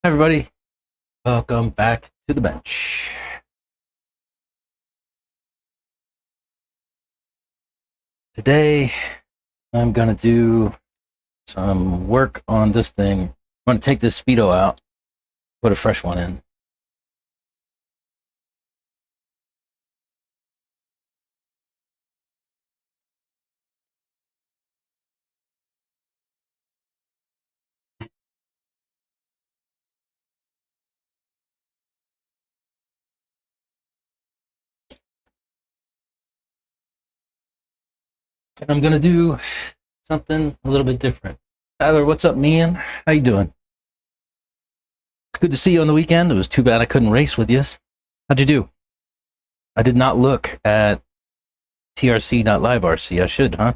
Hi everybody, welcome back to the bench. Today I'm gonna do some work on this thing. I'm gonna take this Speedo out, put a fresh one in. And I'm gonna do something a little bit different. Tyler, what's up, man? How you doing? Good to see you on the weekend. It was too bad I couldn't race with you. How'd you do? I did not look at trc.live RC. I should, huh?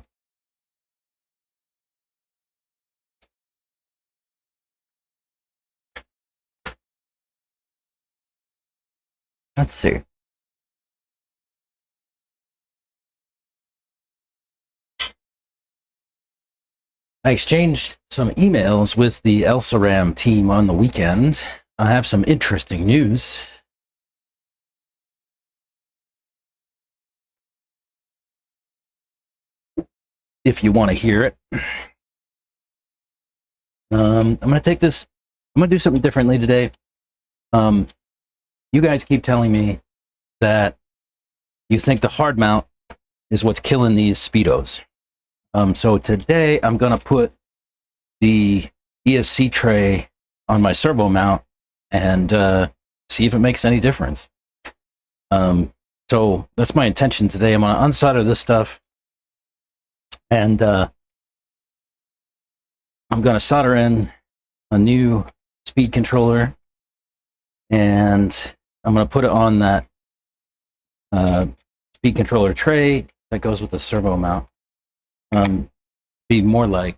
Let's see. I exchanged some emails with the Elsaram team on the weekend. I have some interesting news. If you want to hear it. I'm going to take this. I'm going to do something differently today. You guys keep telling me that you think the hard mount is what's killing these Speedos. So today I'm going to put the ESC tray on my servo mount and see if it makes any difference. So that's my intention today. I'm going to unsolder this stuff and I'm going to solder in a new speed controller, and I'm going to put it on that speed controller tray that goes with the servo mount. Be more like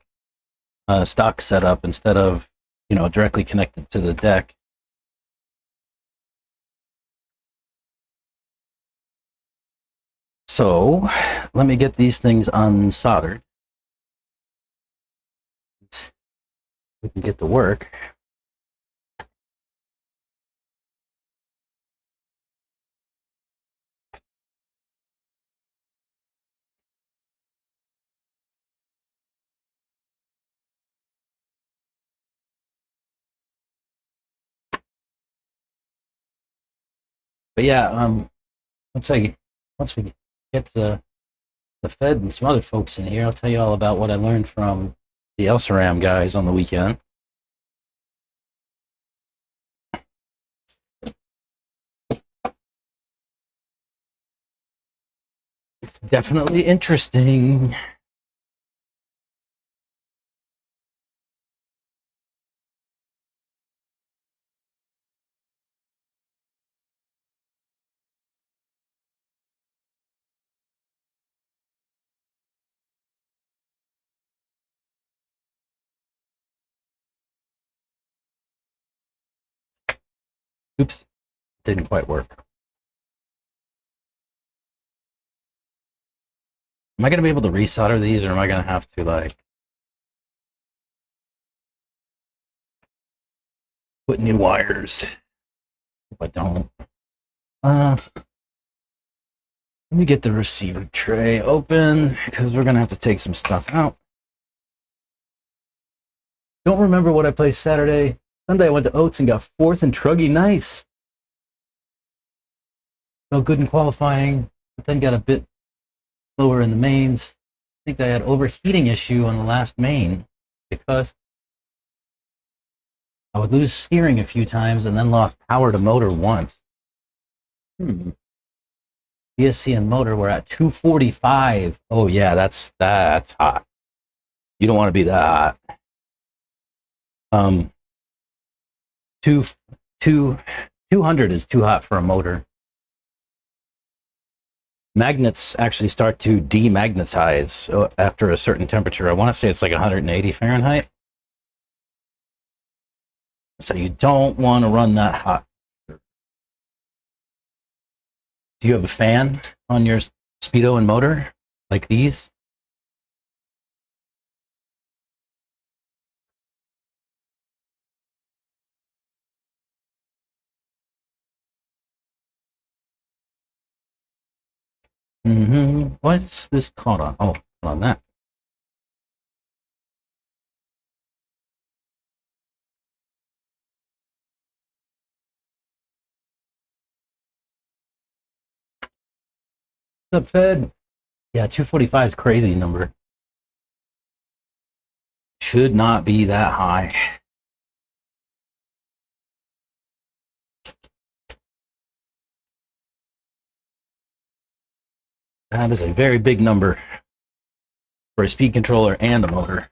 a stock setup instead of, directly connected to the deck. So let me get these things unsoldered. We can get to work. But yeah, once we get the Fed and some other folks in here, I'll tell you all about what I learned from the Elsaram guys on the weekend. It's definitely interesting. Oops, didn't quite work. Am I going to be able to resolder these, or am I going to have to, put new wires? If I don't. Let me get the receiver tray open, because we're going to have to take some stuff out. Don't remember what I placed Saturday. Sunday I went to Oats and got fourth in Truggy. Nice. Felt good in qualifying, but then got a bit slower in the mains. I think I had overheating issue on the last main because I would lose steering a few times and then lost power to motor once. ESC and motor were at 245. Oh yeah, that's hot. You don't want to be that hot. Two, 200 is too hot for a motor. Magnets actually start to demagnetize after a certain temperature. I want to say it's like 180 Fahrenheit. So you don't want to run that hot. Do you have a fan on your Speedo and motor like these? What's this caught on? Oh, on that. The Fed. Yeah, 245 is crazy number. Should not be that high. That is a very big number for a speed controller and a motor.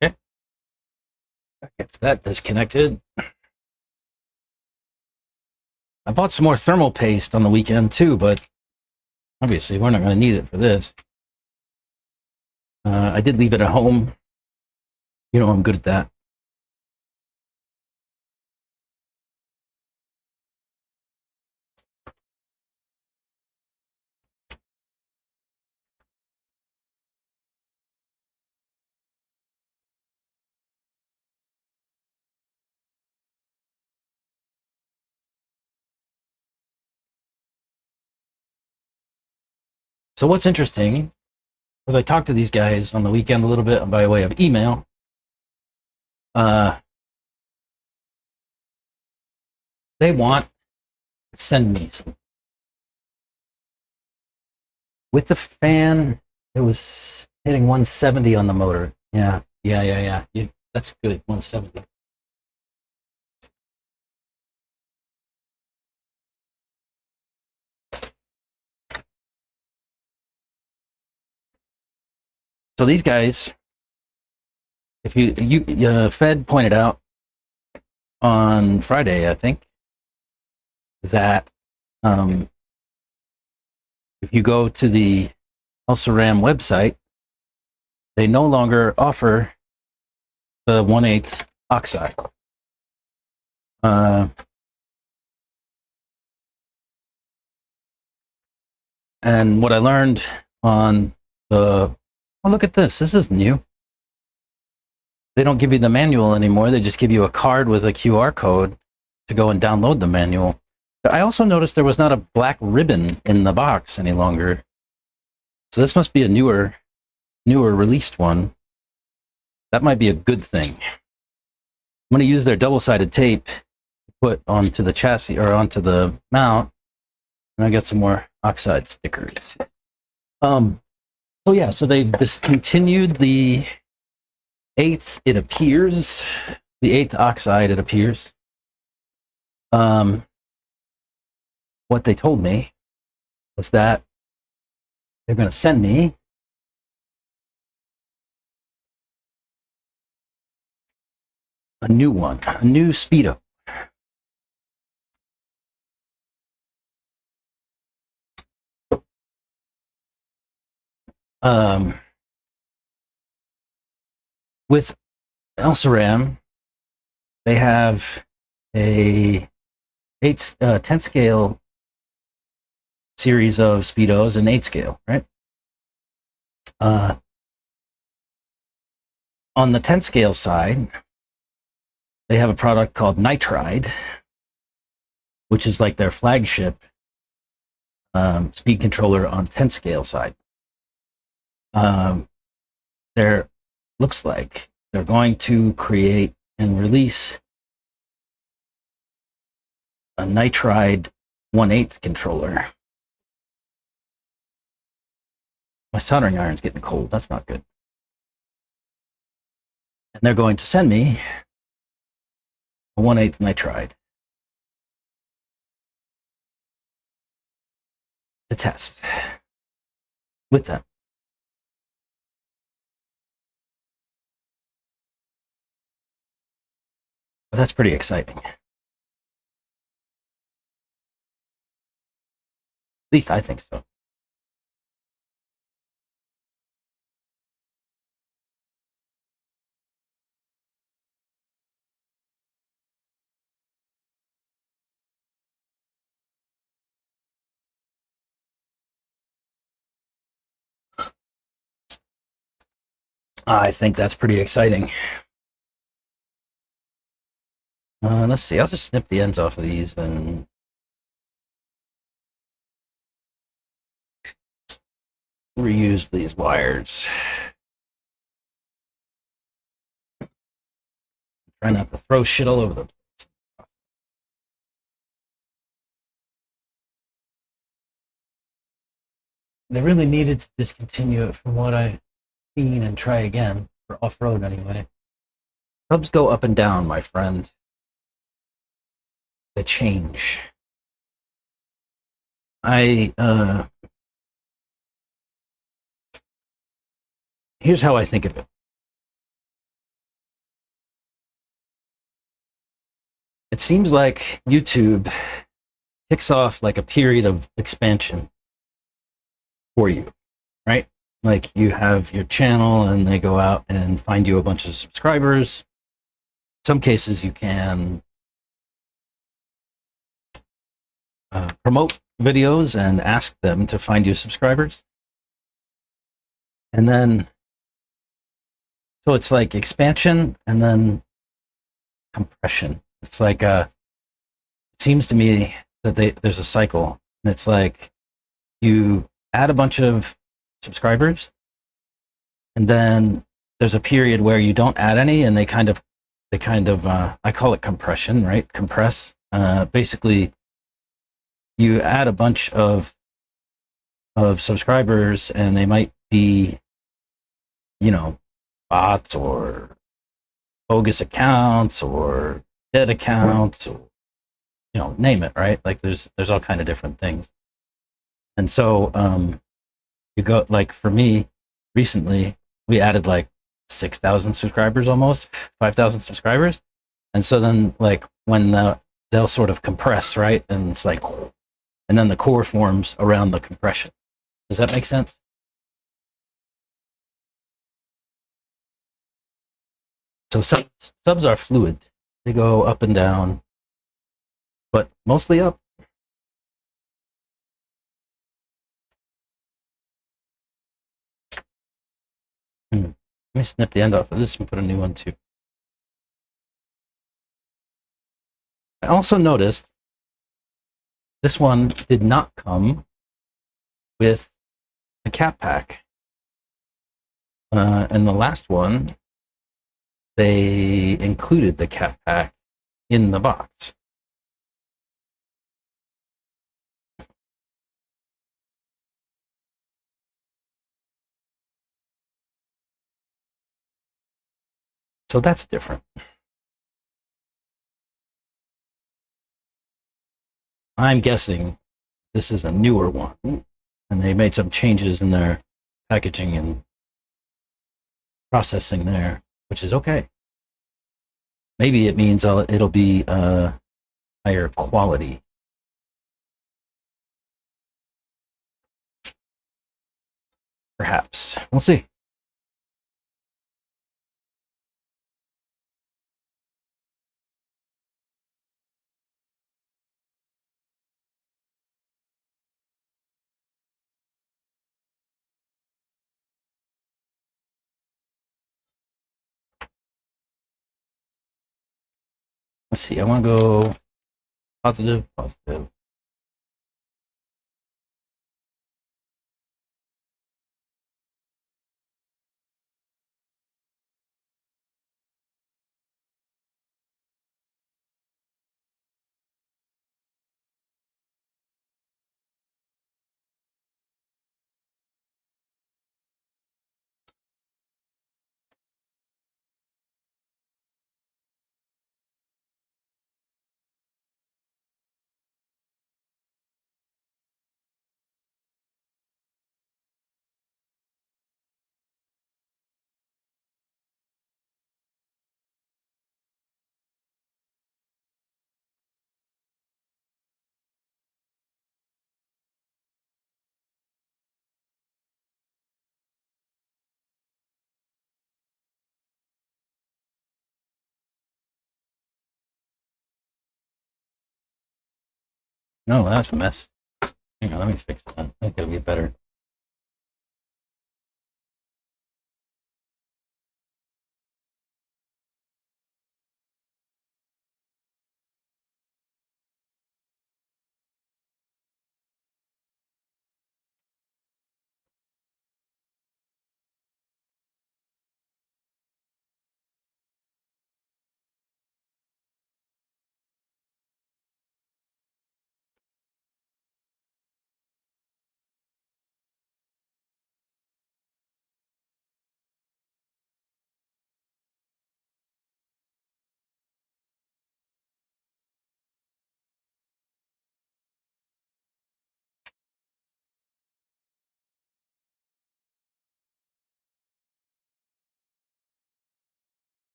Okay. Gets that disconnected. I bought some more thermal paste on the weekend too, but obviously we're not going to need it for this. I did leave it at home. You know, I'm good at that. So what's interesting was I talked to these guys on the weekend a little bit by way of email. They want to send me some. With the fan, it was hitting 170 on the motor. Yeah. That's good, 170. So these guys, if Fed pointed out on Friday, I think, that if you go to the LSRAM website, they no longer offer the 1/8 oxide. And what I learned on the, oh, look at this. This is new. They don't give you the manual anymore. They just give you a card with a QR code to go and download the manual. I also noticed there was not a black ribbon in the box any longer. So this must be a newer released one. That might be a good thing. I'm going to use their double-sided tape to put onto the chassis or onto the mount. And I got some more oxide stickers. So yeah, so they've discontinued the 8th, it appears. The 8th oxide, it appears. What they told me was that they're going to send me a new one, a new Speedo. With LSRAM, they have a 10 scale series of Speedos and 8 scale, right? On the 10 scale side, they have a product called Nitride, which is like their flagship speed controller on 10 scale side. There looks like they're going to create and release a Nitride 1/8 controller. My soldering iron's getting cold. That's not good. And they're going to send me a 1/8 Nitride to test with them. But that's pretty exciting. At least I think so. I think that's pretty exciting. Let's see. I'll just snip the ends off of these and reuse these wires. Try not to throw shit all over them. They really needed to discontinue it from what I've seen and try again, for off-road anyway. Subs go up and down, my friend. They change. Here's how I think of it. It seems like YouTube kicks off like a period of expansion for you, right? Like you have your channel and they go out and find you a bunch of subscribers. In some cases you can promote videos and ask them to find you subscribers. And then, so it's like expansion and then compression. It's like, it seems to me that there's a cycle. And it's like you add a bunch of subscribers and then there's a period where you don't add any and they kind of I call it compression, right? Compress. Basically, you add a bunch of subscribers and they might be, you know, bots or bogus accounts or dead accounts or, you know, name it, right? Like there's all kind of different things. And so you go, like for me recently we added like 6,000 subscribers, almost 5,000 subscribers. And so then like when they'll sort of compress, right? And it's like, and then the core forms around the compression. Does that make sense? So subs are fluid. They go up and down, but mostly up. Let me snip the end off of this and put a new one too. I also noticed this one did not come with a cap pack. And the last one, they included the cap pack in the box. So that's different. I'm guessing this is a newer one, and they made some changes in their packaging and processing there, which is okay. Maybe it means it'll be higher quality. Perhaps. We'll see. Let's see. I want to go positive, positive. No, that's a mess. Hang on, let me fix that. I think it'll be better.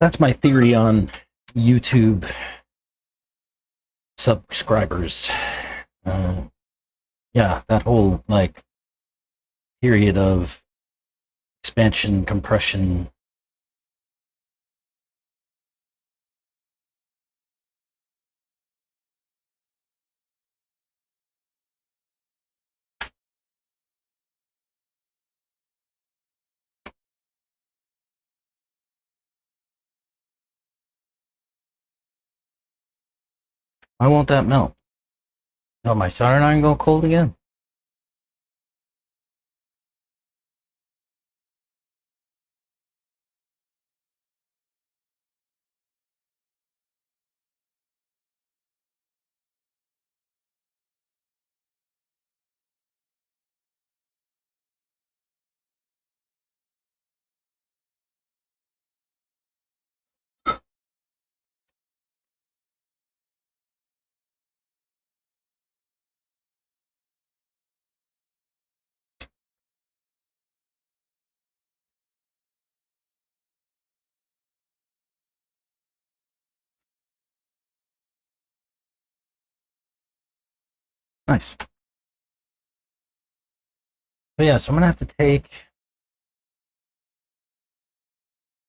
That's my theory on YouTube subscribers. Uh, yeah, that whole like period of expansion, compression. Why won't that melt? Oh, my soldering iron go cold again? Nice. But yeah, so I'm gonna have to take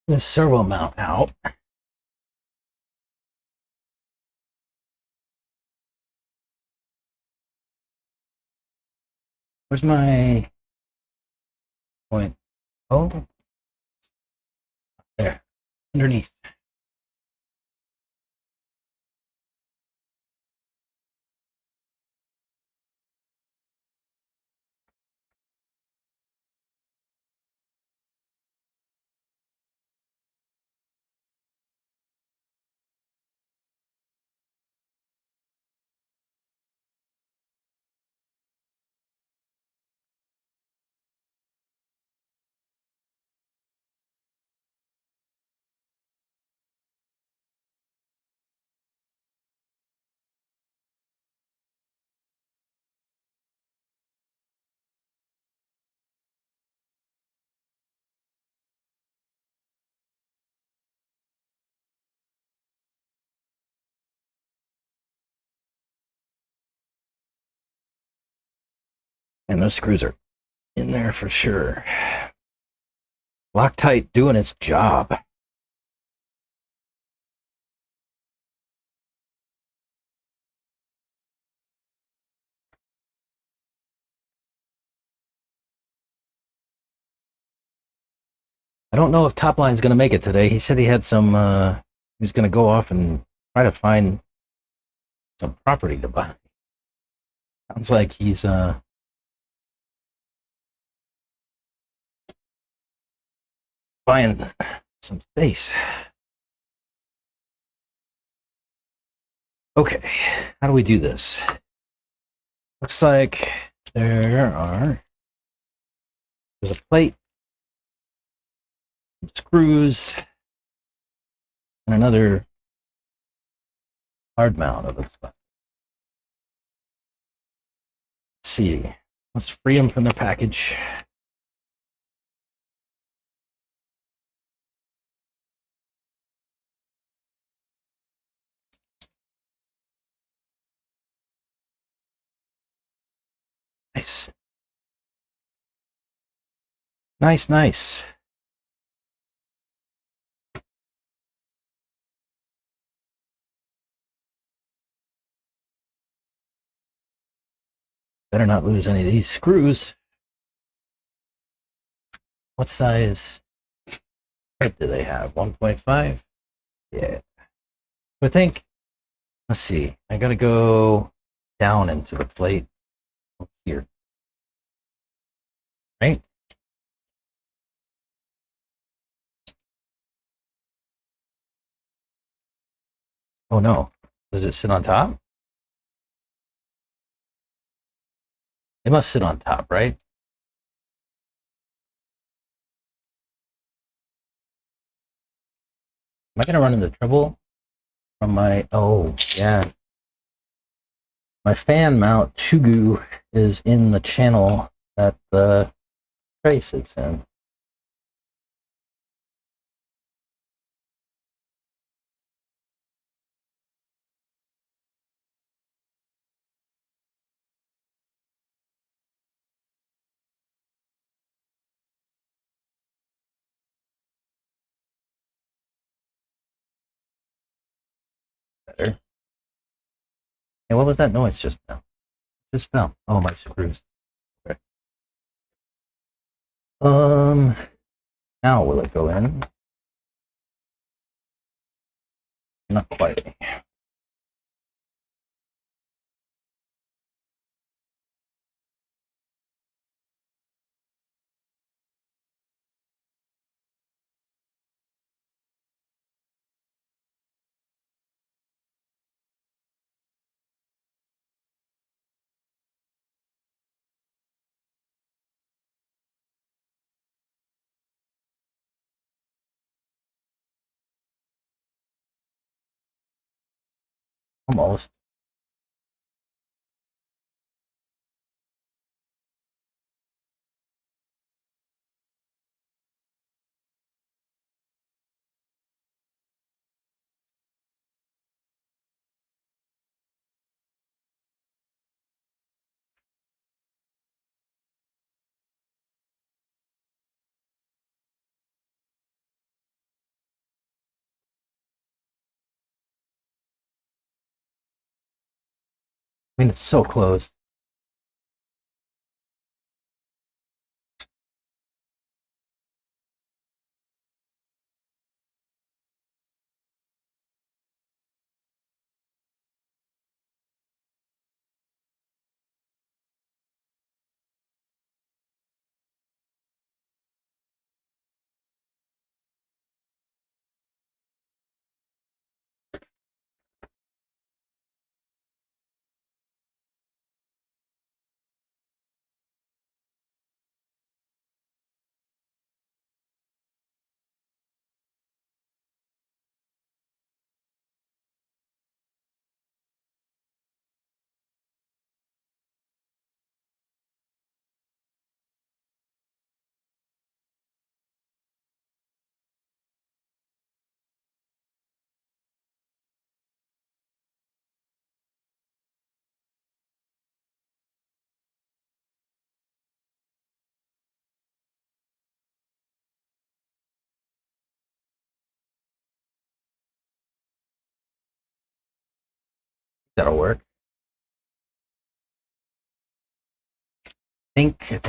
this servo mount out. Where's my point? Oh, there, underneath. And those screws are in there for sure. Loctite doing its job. I don't know if Topline's going to make it today. He said he had some, he was going to go off and try to find some property to buy. Sounds like he's, buying some space. Okay, how do we do this? Looks like there's a plate, some screws, and another hard mount of looks like. Let's see. Let's free them from the package. Nice. Nice, nice. Better not lose any of these screws. What size head do they have? 1.5? Yeah. I think, let's see, I gotta go down into the plate here. Right? Oh no. Does it sit on top? It must sit on top, right? Am I gonna run into trouble from my, oh yeah. My fan mount Chugu is in the channel that the tray sits in. Better. Hey, what was that noise just now? Just fell. Oh, my screws. Okay. Now will it go in? Not quite. Almost. I mean, it's so close. That'll work. I think.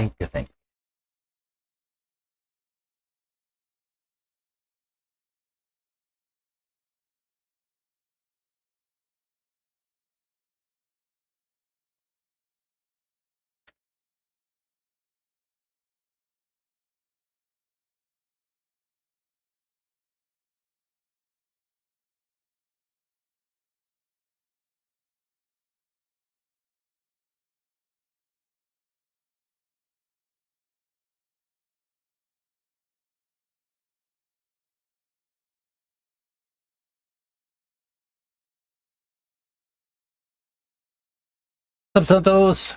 What's up, Santos?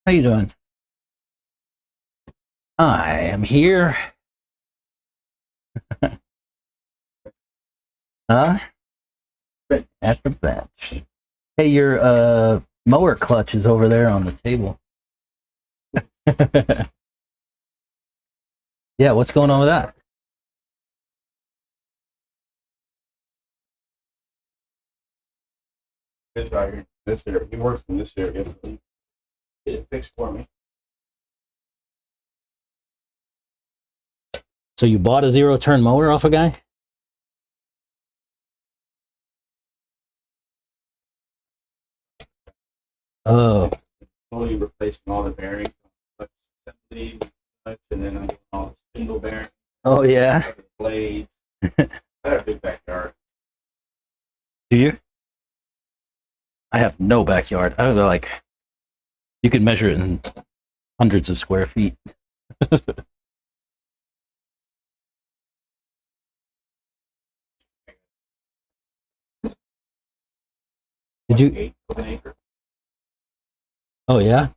How you doing? I am here. Huh? At the bench. Hey, your mower clutch is over there on the table. Yeah, what's going on with that? This guy here, this area, he works in this area. He get it fixed for me. So you bought a zero-turn mower off a guy? Oh, Fully replacing all the bearings, assembly, and then I'm doing all the spindle bearings, oh yeah. the blades. I got a big backyard. Do you? I have no backyard. I don't know, like you could measure it in hundreds of square feet. Did you? 8 of an acre. Oh yeah,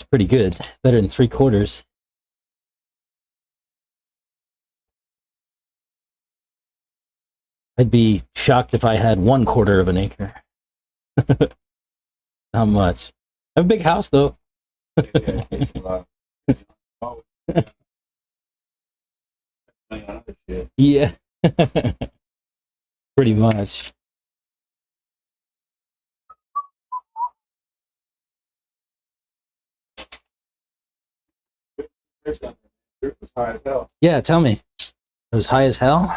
it's pretty good. Better than 3/4. I'd be shocked if I had 1/4 of an acre. Not much. I have a big house though. Yeah, it's a lot. Oh, other shit. Yeah, pretty much. There's something. It was high as hell. Yeah, tell me. It was high as hell.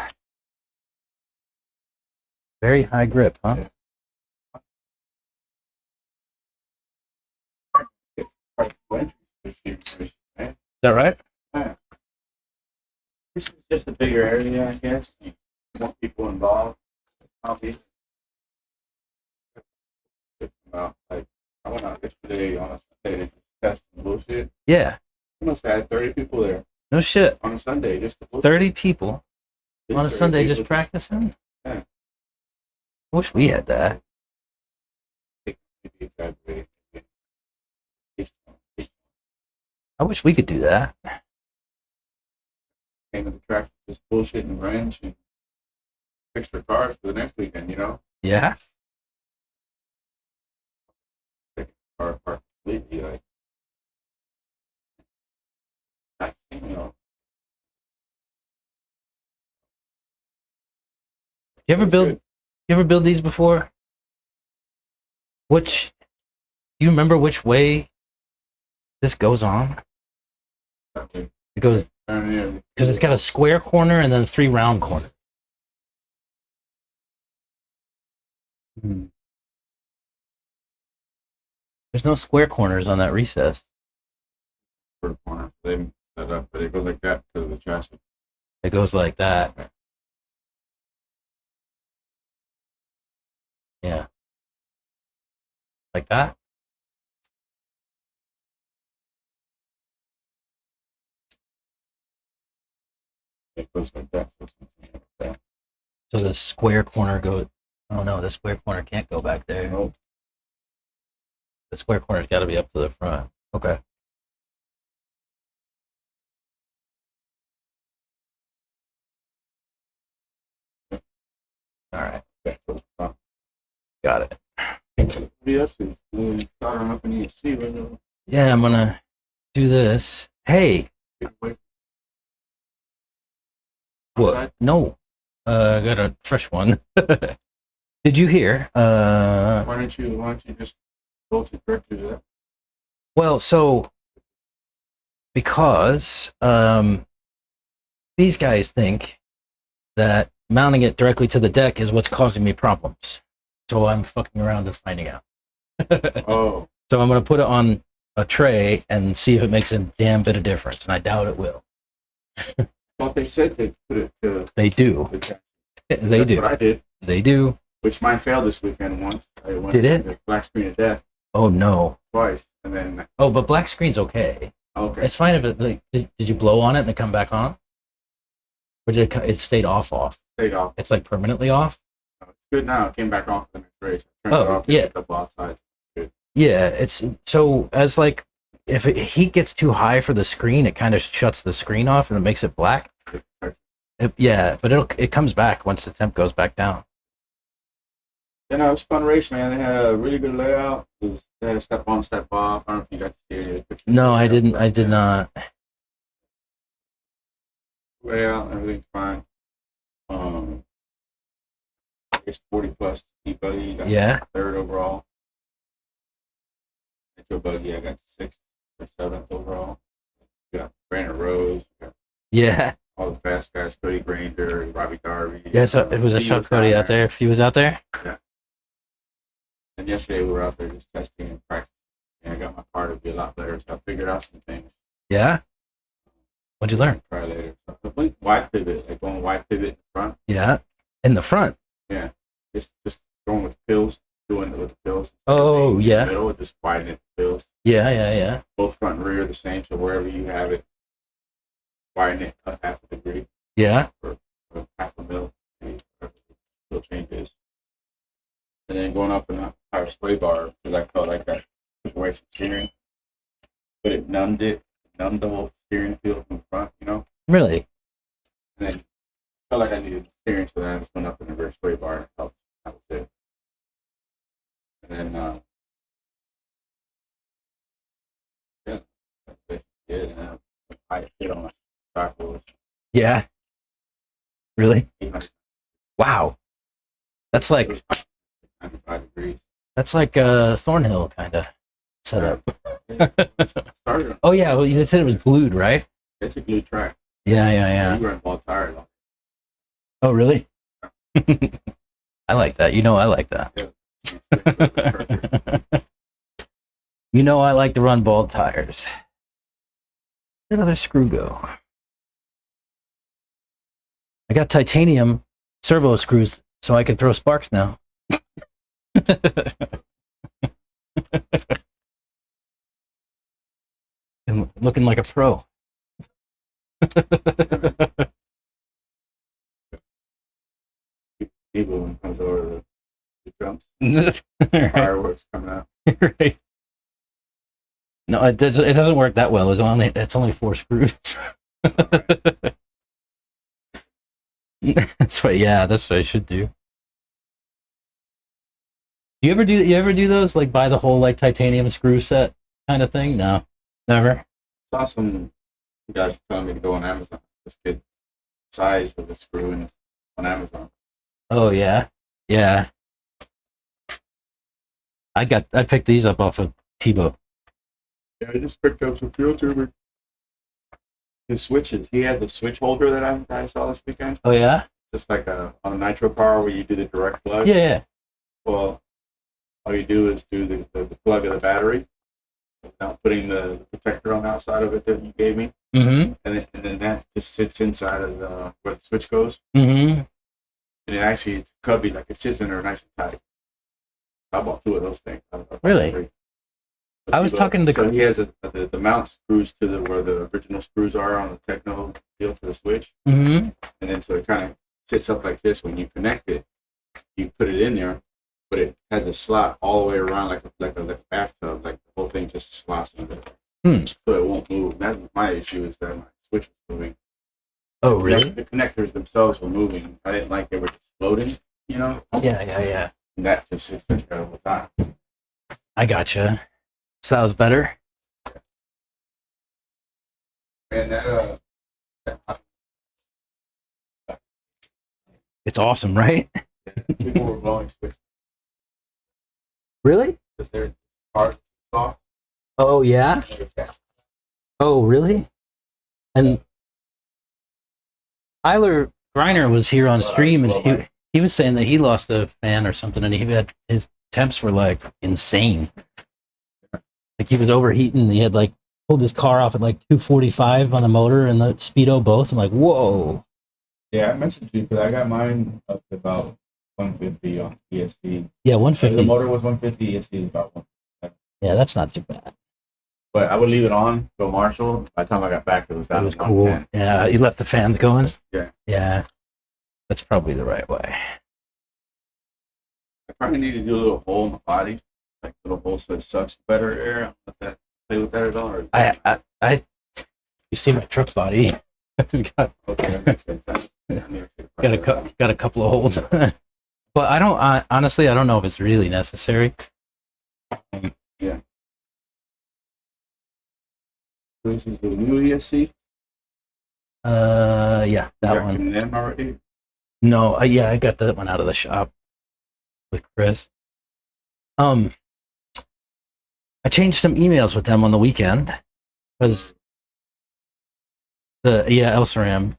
Very high grip, huh? Yeah. Price of entry this year, man. Is that right? Yeah. This is just a bigger area, I guess. More people involved. Obviously. Like, I went out yesterday on a Sunday to just test some bullshit. Yeah. I must have had 30 people there No shit. on a Sunday just to bullshit. 30 people Just on a 30 Sunday people just practicing? Yeah. I wish we had that. Maybe exaggerated. I wish we could do that. Came to the track, just bullshit and wrench and fix their cars for the next weekend, you know? Yeah. Taking the car apart completely, like, you know. You ever It's build good. you ever build these before? Which do you remember which way this goes on? That way. It goes because it's got a square corner and then 3 round corners. There's no square corners on that recess. For corner. They didn't set up, but it goes like that because of the chassis. It goes like that. Yeah. Like that? It goes like that. So something like that. So the square corner goes. Oh no, the square corner can't go back there. Nope. The square corner's got to be up to the front. Okay. All right. That goes up. Got it. Be up to starting up in ESC right now. Yeah, I'm gonna do this. Hey, Get away what? outside. No, I got a fresh one. Did you hear? Why don't you just go to directors of that? Well, so because these guys think that mounting it directly to the deck is what's causing me problems. So I'm fucking around and finding out. Oh. So I'm gonna put it on a tray and see if it makes a damn bit of difference, and I doubt it will. Well, they said they put it to They do. the chassis. They That's do. what I did. They do. Which mine failed this weekend once. I went Did it? to the black screen of death Oh no. twice, and then Oh, but black screen's okay. okay, It's fine if it. Like, did you blow on it and it come back on, or did it stayed off? stayed off. It's like permanently off. It's good now. It came back on for the next race. I turned it Oh, off. yeah. A couple outsides. Yeah, it's so as like if heat gets too high for the screen, it kind of shuts the screen off and it makes it black. Yeah, but it comes back once the temp goes back down. Then it was a fun race, man. They had a really good layout. They had a step on, step off. I don't know if you got to see any of the pictures. No, I didn't. I did not. Way out, everything's fine. It's 40 plus buggy. Got Yeah. third overall. Metro buggy, I got sixth or seventh overall. We got Brandon Rose. We got Yeah. all the fast guys, Cody Granger, Robbie Darby. Yeah, so it was a He Cody out there. If he was out there. Yeah. And yesterday we were out there just testing and practicing. And I got my car to be a lot better, so I figured out some things. Yeah. What'd you learn? Try later. So complete wide pivot, like going wide pivot in the front. Yeah. In the front. Yeah. Just going with pills, doing it with the pills. Oh, yeah. In the middle, just widen it with pills. Yeah, yeah, yeah. Both front and rear are the same, so wherever you have it, widen it a half a degree. Yeah. Or half a mil, maybe, whatever the wheel change is. And then going up in a higher sway bar, because I felt like that took away some steering. But it numbed the whole steering feel from the front, you know? Really? And then I felt like I needed steering, so then I just went up in the rear sway bar and it helped. That was it. And then, yeah, that's basically it. And then I hit on my track wheels. Yeah. Really? 800. Wow. That's It like was 95 degrees. Thornhill kind of setup. Started. Oh yeah, well you said it was glued, right? It's a glued track. Yeah, yeah, yeah. You run ball tires on. Oh really? I like that. You know I like that. You know I like to run bald tires. Where'd another screw go? I got titanium servo screws so I can throw sparks now. I'm looking like a pro. People when it comes over the jumps, Right. fireworks coming out. Right. No, it doesn't work that well. It's only 4 screws. That's what. Yeah, that's what I should do. You ever do those like buy the whole like titanium screw set kind of thing? No, never. Saw some guys telling me to go on Amazon. Just get size of the screw in on Amazon. Oh yeah, yeah. I picked these up off of Tebow. Yeah, I just picked up some fuel tuber. His switches. He has a switch holder that I saw this weekend. Oh yeah. Just like on a nitro car where you do the direct plug. Yeah, yeah. Well, all you do is do the plug of the battery, without putting the protector on the outside of it that you gave me, Mm-hmm. and then that just sits inside of where the switch goes, Mm-hmm. and it's cubby, like it sits in there nice and tight. I bought 2 of those things. I bought Really? 3. I was talking to So he has the mount screws to where the original screws are on the Techno deal for the switch, Mm-hmm. and then so it kind of sits up like this. When you connect it, you put it in there, but it has a slot all the way around like a bathtub. Like the whole thing just slots in there, so it won't move. That's my issue, is that my switch was moving. Oh really? The connectors themselves were moving. I didn't like they were just floating, you know. Yeah, yeah, yeah. And that just sits there all the time. I gotcha. So that was better. And that It's awesome, right? people were blowing switches Really? because they're hard, soft. Oh yeah. Oh really? And Tyler Griner was here on stream, and he was saying that he lost a fan or something, and his temps were like insane. Like he was overheating. He had like pulled his car off at like 245 on the motor and the speedo both. I'm like, whoa. Yeah, I mentioned to you because I got mine up to about 150 on ESC. Yeah, The 150. motor was 150, ESC is about 150. Yeah, that's not too bad. But I would leave it on, go Marshall. By the time I got back, it was That down was to cool. 110. Yeah, you left the fans going. Yeah. Yeah, that's probably the right way. I probably need to do a little hole in the body, like a little hole so it sucks better air. Let that play with that at all? Or I you see my truck body? It's got okay, that makes sense. got a couple of holes. But honestly, I don't know if it's really necessary. Yeah. This is the new ESC. Yeah, You that got one. from them already? No, yeah, I got that one out of the shop with Chris. Um, I changed some emails with them on the weekend because LSRAM.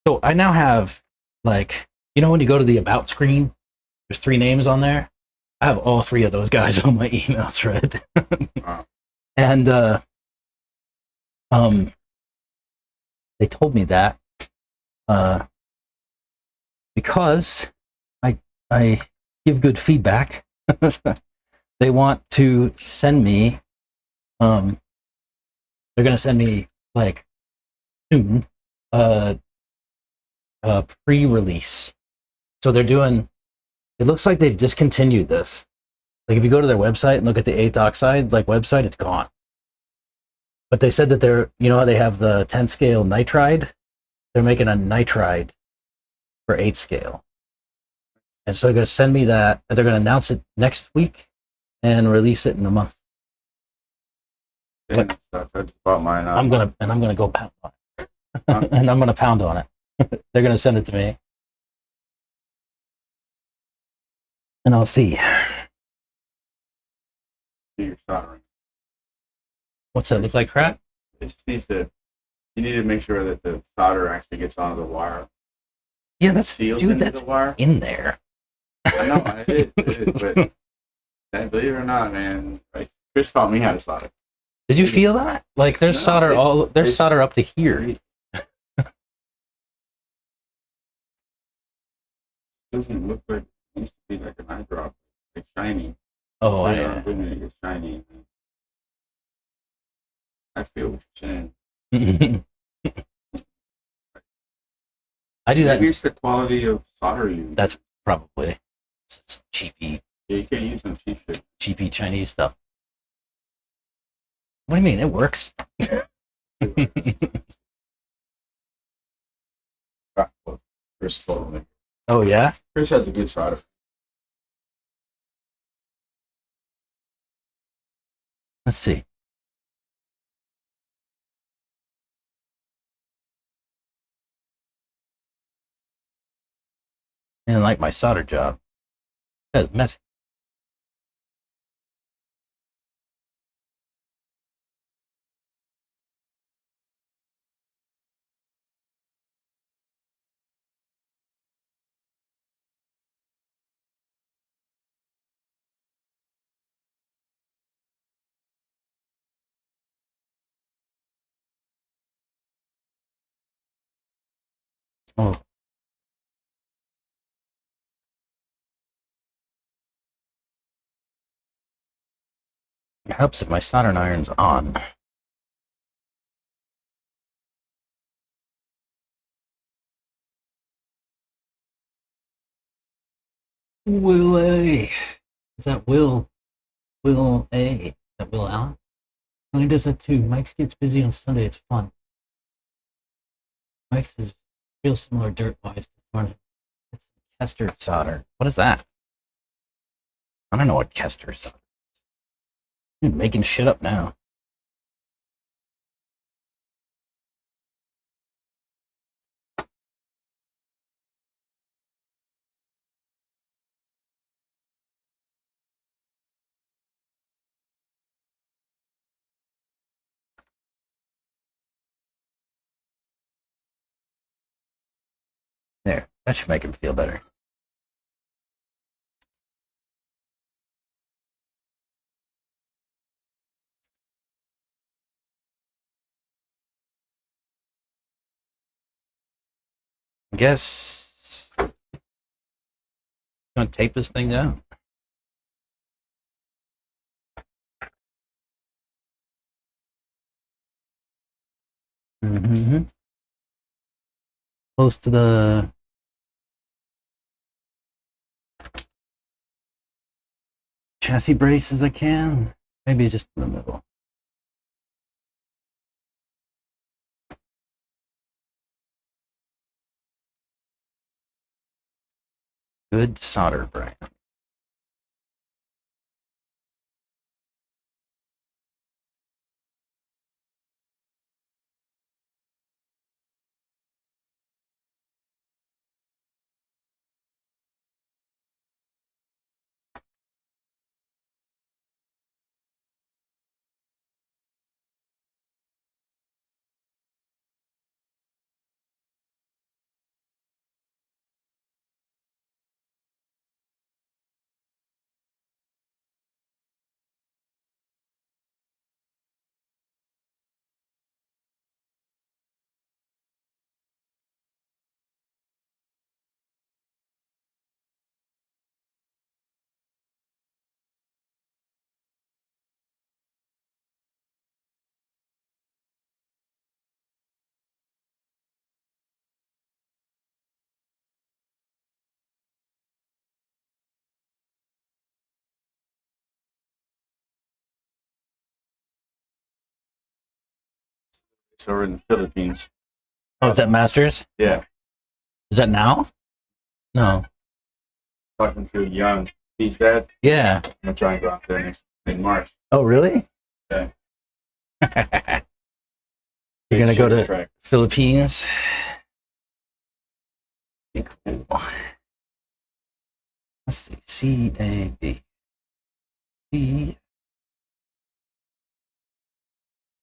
So I now have like when you go to the about screen, there's three names on there. I have all three of those guys on my email thread, Wow. and um, they told me that uh, because I give good feedback, they want to send me. They're gonna send me like soon uh, a pre-release. So they're doing. It looks like they've discontinued this. Like if you go to their website and look at the eighth oxide website, it's gone. But they said that how they have the 10 scale nitride? They're making a nitride for 8 scale. And so they're going to send me that. They're going to announce it next week and release it in a month. Damn, I just bought mine out. I'm gonna go pound on it. Huh? And I'm gonna pound on it. They're gonna send it to me, and I'll see. You're soldering. What's that look like? Crap? It just needs to. You need to make sure that the solder actually gets onto the wire. Yeah, that's Seals dude. into That's the wire. in there. I know it is, but believe it or not, man, like, Chris taught me how to solder. Did you feel that? Like there's solder up to here. It doesn't look like it used to be like an eye drop. It's shiny. Oh, Later on, it gets shiny. I feel what you're saying. I do that. Maybe it's the quality of solder you. That's probably it's cheapy. Yeah, you can't use some cheap shit. Cheapy Chinese stuff. What do you mean? It works. Chris told me. Oh yeah. Chris has a good solder. Let's see. I didn't like my solder job. That's messy. Oh, it helps if my soldering iron's on. Will A. Is that Will A? Is that Will Allen? He does that too. Mike's gets busy on Sunday. It's fun. Mike's is real similar dirt wise to Thorn. It's Kester solder. What is that? I don't know what Kester solder. I'm making shit up now. There, that should make him feel better. I guess I'm gonna tape this thing down. Mm-hmm. Close to the chassis brace as I can. Maybe just in the middle. Good solder brand. So we're in the Philippines. Oh, it's at Masters? Yeah. Is that now? No. Talking to Young. He's dad. Yeah. I'm gonna try and go out there in March. Oh, really? Yeah. You're gonna go to Philippines? Be cool. Let's see. CAB. C.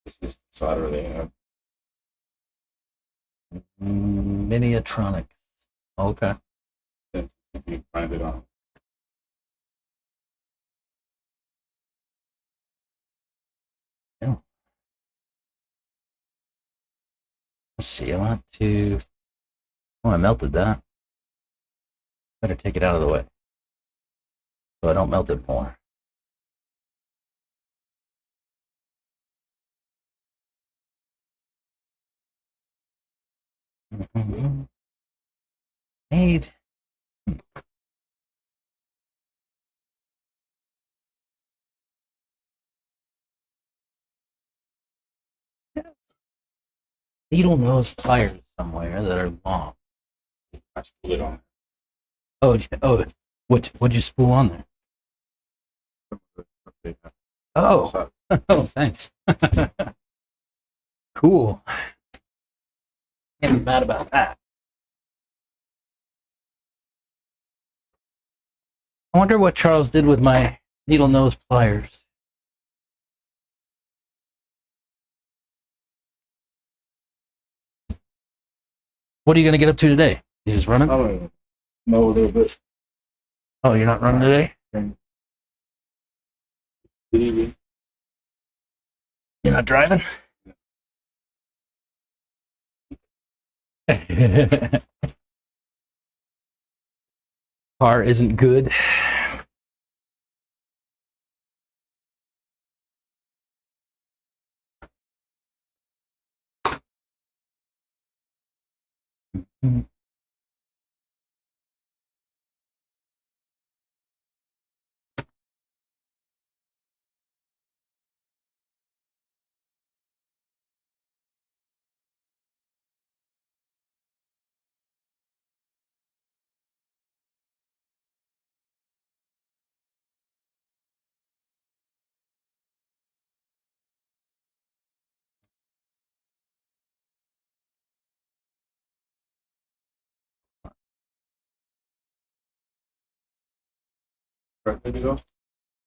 This is the solder they have. Miniatronics. Okay. If you find it on. Yeah. Let's see. I want to. Oh, I melted that. Better take it out of the way so I don't melt it more. Made. Needle nose pliers somewhere that are long. I spool it on. Oh, what'd you spool on there? Oh, oh, thanks. Cool. Can't be mad about that. I wonder what Charles did with my needle nose pliers. What are you gonna get up to today? You just running? Oh, no, a little bit. Oh, you're not running today? Good evening. You're not driving? Car isn't good. Right, good to go?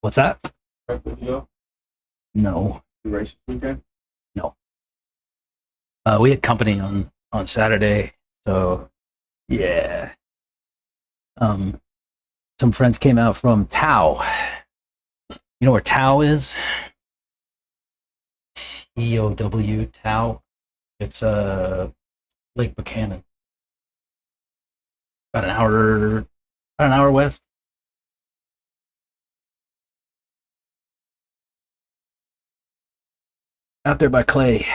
What's that? Right, good to go? No. You race this weekend? No. We had company on Saturday, so yeah. Some friends came out from Tao. You know where Tao is? TOW, Tao. It's Lake Buchanan. About an hour west. Out there by Clay.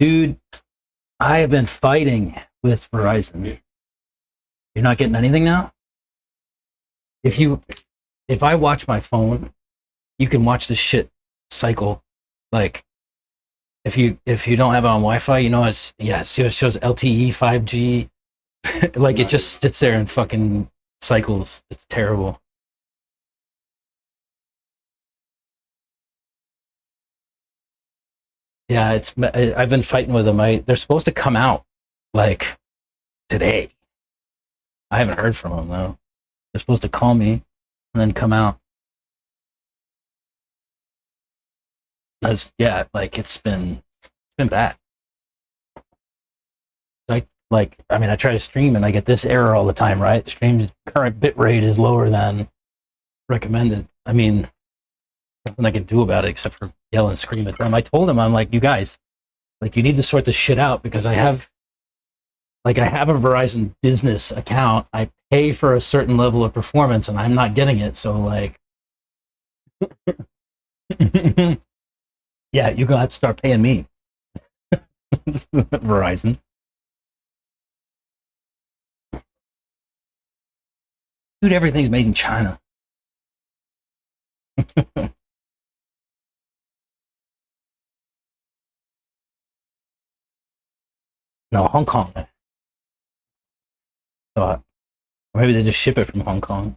Dude, I have been fighting with Verizon. You're not getting anything now? If I watch my phone, you can watch this shit cycle. Like if you don't have it on Wi-Fi, you know see it shows LTE 5G. Like it just sits there and fucking cycles. It's terrible. Yeah, I've been fighting with them. They're supposed to come out like today. I haven't heard from them though. They're supposed to call me and then come out. Yeah, like it's been bad. I mean, I try to stream and I get this error all the time, right? The stream's current bit rate is lower than recommended. I mean, nothing I can do about it except for yell and scream at them. I told them, I'm like, you guys, like, you need to sort this shit out because I have a Verizon business account. I pay for a certain level of performance and I'm not getting it. So, like, Yeah, you're gonna have to start paying me, Verizon. Dude, everything's made in China. No, Hong Kong. Thought. Or maybe they just ship it from Hong Kong.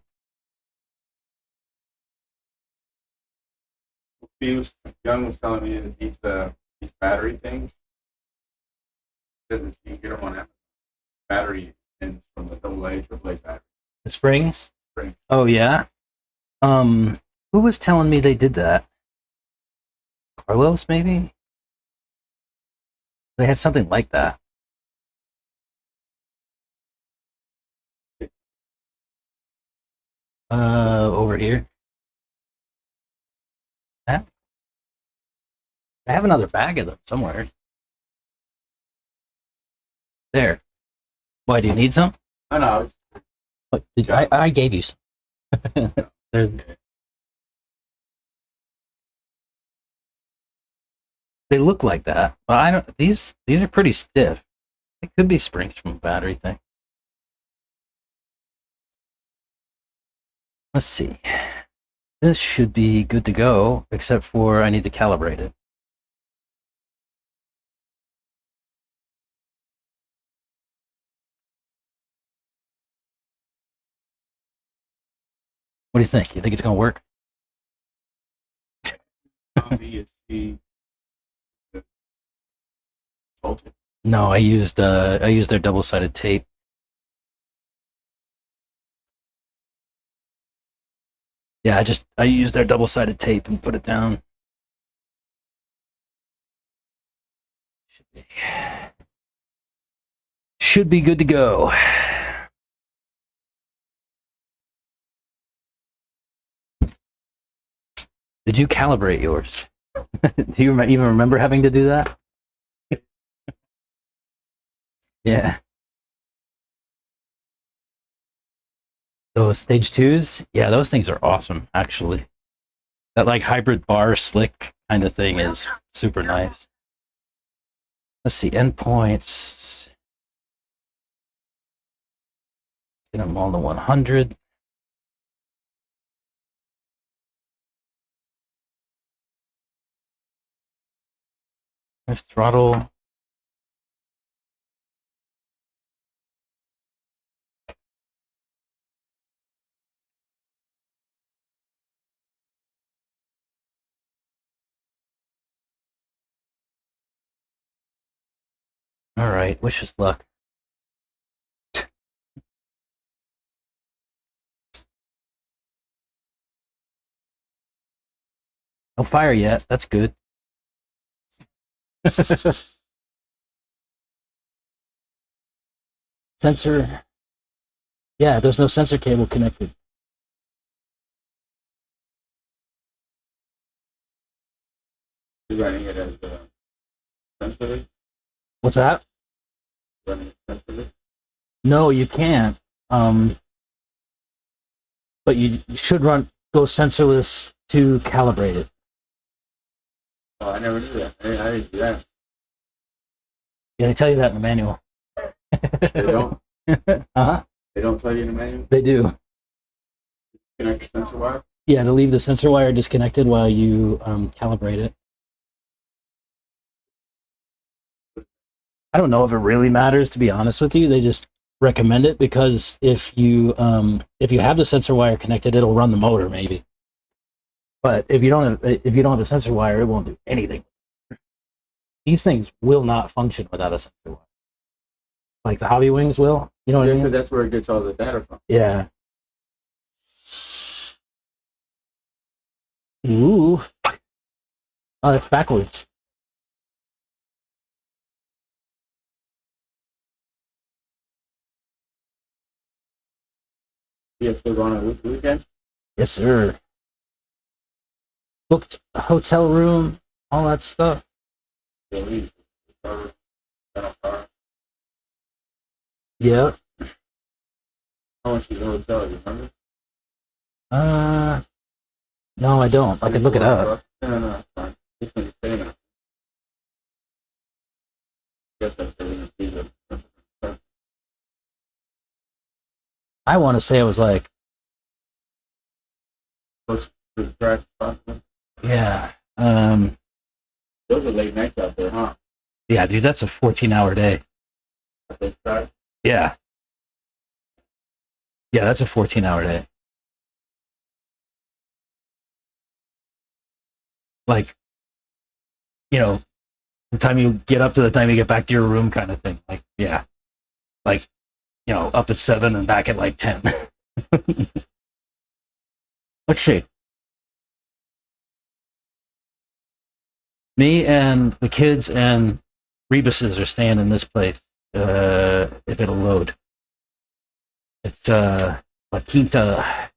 Young was telling me that these battery things, that you can get them on Amazon. Battery and from the AA, AAA battery. The springs? Spring. Oh yeah. Who was telling me they did that? Carlos, maybe? They had something like that. Over here. I have another bag of them somewhere. There. Why, do you need some? I know. What, I gave you some. They look like that, but I don't. These are pretty stiff. It could be springs from a battery thing. Let's see. This should be good to go, except for I need to calibrate it. What do you think? You think it's gonna work? No, I used their double-sided tape. Yeah, I used their double-sided tape and put it down. Should be good to go. Did you calibrate yours? Do you even remember having to do that? Yeah. Those stage twos, yeah, those things are awesome, actually. That like hybrid bar slick kind of thing is super nice. Let's see, endpoints. Get them all to 100. There's throttle. All right, wish us luck. No fire yet. That's good. Sensor. Yeah, there's no sensor cable connected. You're running it as sensitive? What's that? Running it sensitive? No, you can't. But you should go sensorless to calibrate it. Oh, I never knew that. I didn't do that. Yeah, they tell you that in the manual. They don't? Uh-huh. They don't tell you in the manual? They do. Connect the sensor wire? Yeah, to leave the sensor wire disconnected while you calibrate it. I don't know if it really matters, to be honest with you. They just recommend it because if you have the sensor wire connected, it'll run the motor maybe. But if you don't have the sensor wire, it won't do anything. These things will not function without a sensor wire. Like the Hobby Wings will. You know what I mean? That's where it gets all the data from. Yeah. Ooh. Oh, that's backwards. You have to go on a weekend? Yes, sir. Booked a hotel room, all that stuff. Yeah. Yeah. How much is the hotel? You remember? No, I don't. I can look it up. No, no, it's fine. This one's saying it. Guess that's the reason. I want to say it was like, Push the track possible. yeah. Those are late nights out there, huh? Yeah, dude, that's a 14-hour day. At those tracks. Yeah. Yeah, that's a 14-hour day. Like, you know, the time you get up to the time you get back to your room kind of thing. Like, yeah. Like, you know, up at 7 and back at like 10. Let's see. Me and the kids and Rebuses are staying in this place. If it'll load. It's La Quinta.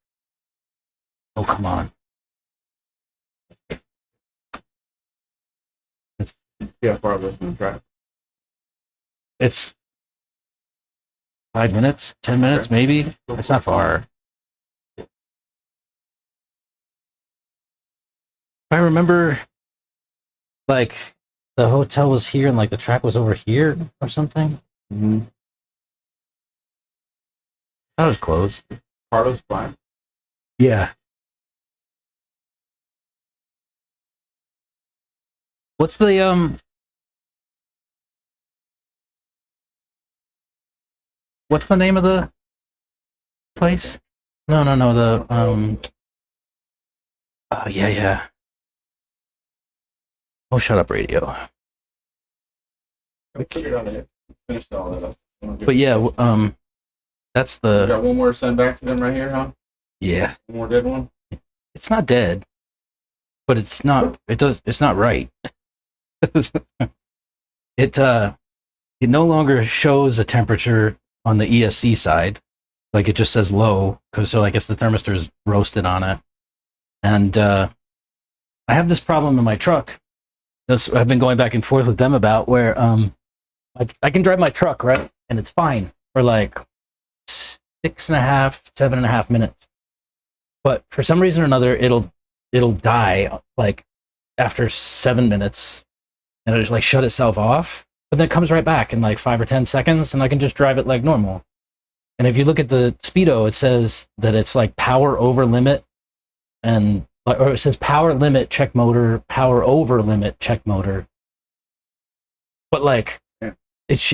Oh, come on. Yeah, far away from the track. It's 5 minutes, 10 minutes, Okay. maybe. It's not far. If I remember, like, the hotel was here and, like, the track was over here or something. Mm-hmm. That was close. Carlos fine. Yeah. What's the, what's the name of the place? No, the, oh, yeah. Oh, shut up, radio. We figured out it. Finished all that up. But yeah, that's We the, got one more to send back to them right here, huh? yeah. One more dead one. It's not dead, but it's not, it's not right. It no longer shows a temperature on the ESC side. Like it just says low, so I guess the thermistor is roasted on it. And I have this problem in my truck. I've been going back and forth with them about where I can drive my truck, right? And it's fine for like 6.5, 7.5 minutes. But for some reason or another, it'll die like after 7 minutes, and it'll just like shut itself off. But then it comes right back in like 5 or 10 seconds, and I can just drive it like normal. And if you look at the speedo, it says that it's like power over limit, and or it says power limit check motor, power over limit check motor. But like,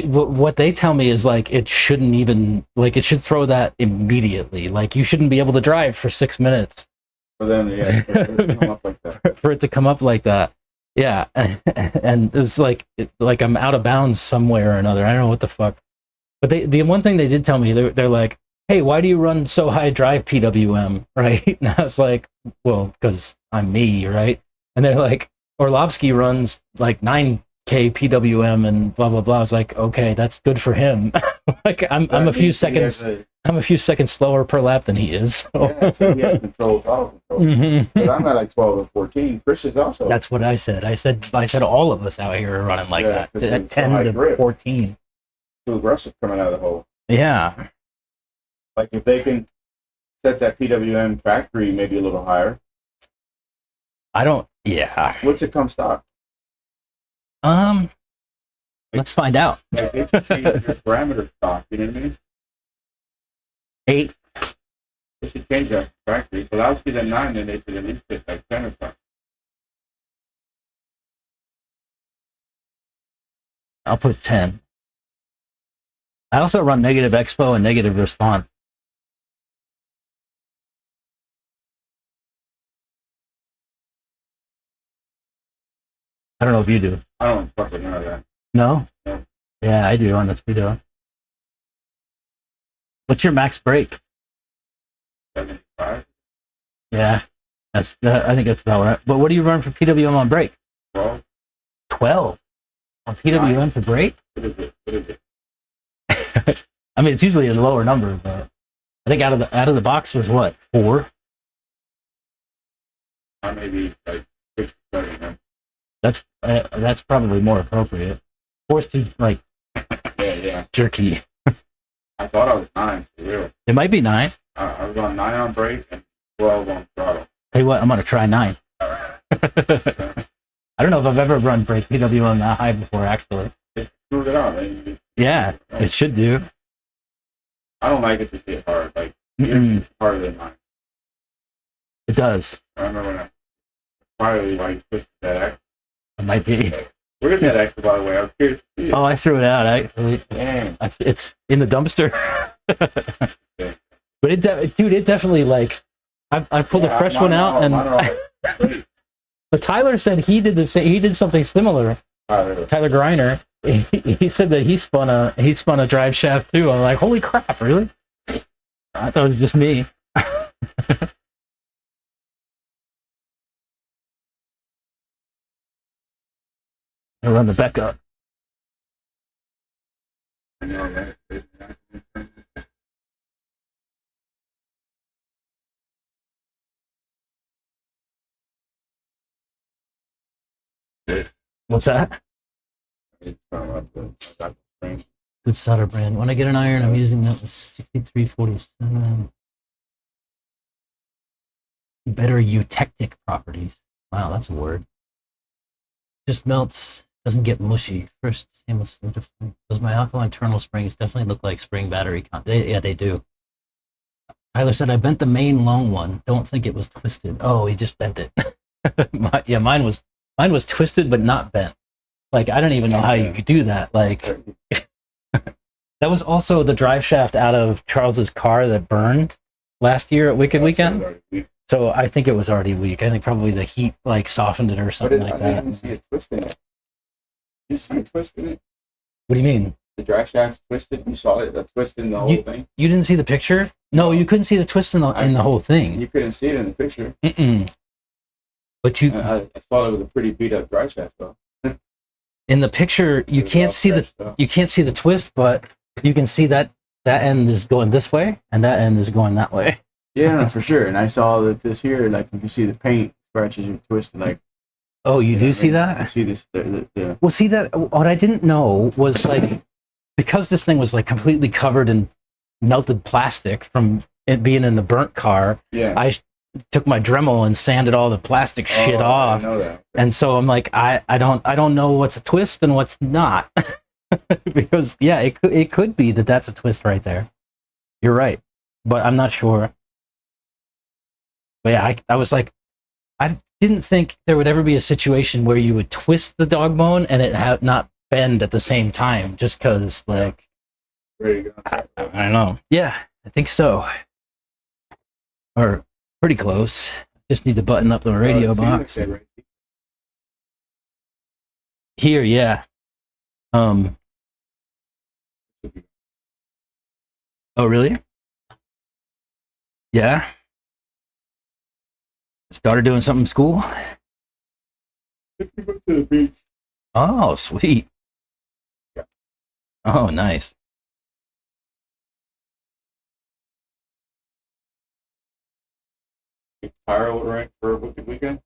what they tell me is like it shouldn't even, like, it should throw that immediately. Like you shouldn't be able to drive for 6 minutes. For them, yeah, for it to come up like that. For it to come up like that. Yeah, and it's like I'm out of bounds somewhere or another. I don't know what the fuck. But the one thing they did tell me, they're like, hey, why do you run so high drive PWM, right? And I was like, well, because I'm me, right? And they're like, Orlovsky runs like 9K PWM and blah blah blah. I was like, okay, that's good for him. Like I'm a few seconds slower per lap than he is. So. Yeah, so he has control, auto control. Mm-hmm. But I'm at like 12 or 14. Chris is also. That's what I said. I said all of us out here are running like that at 10 to grip. 14. Too aggressive coming out of the hole. Yeah. Like if they can set that PWM factory maybe a little higher. Yeah. What's it come stock? Let's find out. Like they should change your parameter stock, you know what I mean? 8. They should change that factory. But I was at 9 and they should at least get like 10 or something. I'll put 10. I also run negative expo and negative response. I don't know if you do. I don't fucking know that. No? No. Yeah, I do on the speedo. What's your max brake? 75? Yeah, I think that's about right. But what do you run for PWM on brake? 12? 12 on PWM for brake? What is it? I mean, it's usually a lower number, but I think out of the box was what, 4? Maybe like 6 or 7. That's probably more appropriate. 4's too like Yeah. jerky. I thought I was 9 for real. It might be 9. I was on 9 on brake and 12 on throttle. Tell you what, I'm gonna try 9. I don't know if I've ever run brake PW on that high before, actually. It screwed it out, man. Yeah, it should do. I don't like it to get hard. Like, it's harder than mine. It does. I remember when I finally like twisted that axle. It might be. Where's that axle, by the way? I'm curious to see it. Oh, I threw it out, actually. Damn. It's in the dumpster. Yeah. But it definitely, like, I pulled a fresh one out, and but Tyler said he did the same. He did something similar. Tyler Griner. He said that he spun a drive shaft too. I'm like, holy crap, really? I thought it was just me. I run the back up. I know, right? What's that? It's Good solder brand. When I get an iron, I'm using that 6347. Better eutectic properties. Wow, that's a word. Just melts, doesn't get mushy. First, stainless. Does my alkaline internal springs definitely look like spring battery? Yeah, they do. Tyler said, I bent the main long one. Don't think it was twisted. Oh, he just bent it. Yeah, mine was twisted but not bent. Like, I don't even know how you could do that. Like, that was also the drive shaft out of Charles's car that burned last year at Wicked Weekend. So I think it was already weak. I think probably the heat like softened it or something like that. I didn't see it twisting it. You see it twisting it? What do you mean? The drive shaft's twisted. You saw it, the twist in the whole thing. You didn't see the picture? No, you couldn't see the twist in the whole thing. You couldn't see it in the picture. But you, I thought it was a pretty beat up drive shaft though. In the picture, you can't see the twist, but you can see that end is going this way and that end is going that way. Yeah, no, for sure. And I saw that this here, like you can see the paint scratches are twisted. Like, oh, you do see that? You see this? Well, see that. What I didn't know was like because this thing was like completely covered in melted plastic from it being in the burnt car. Yeah. I took my Dremel and sanded all the plastic shit off. I know that. And so I'm like, I don't know what's a twist and what's not. Because yeah, it could be that that's a twist right there. You're right, but I'm not sure. But yeah, I was like, I didn't think there would ever be a situation where you would twist the dog bone and it not bend at the same time, just because like. There you go. I don't know. Yeah, I think so. Or pretty close. Just need to button up the radio box. Here, yeah. Oh, really? Yeah. Started doing something in school? To the beach. Oh, sweet. Yeah. Oh, nice. Tire rank for Wicked Weekend?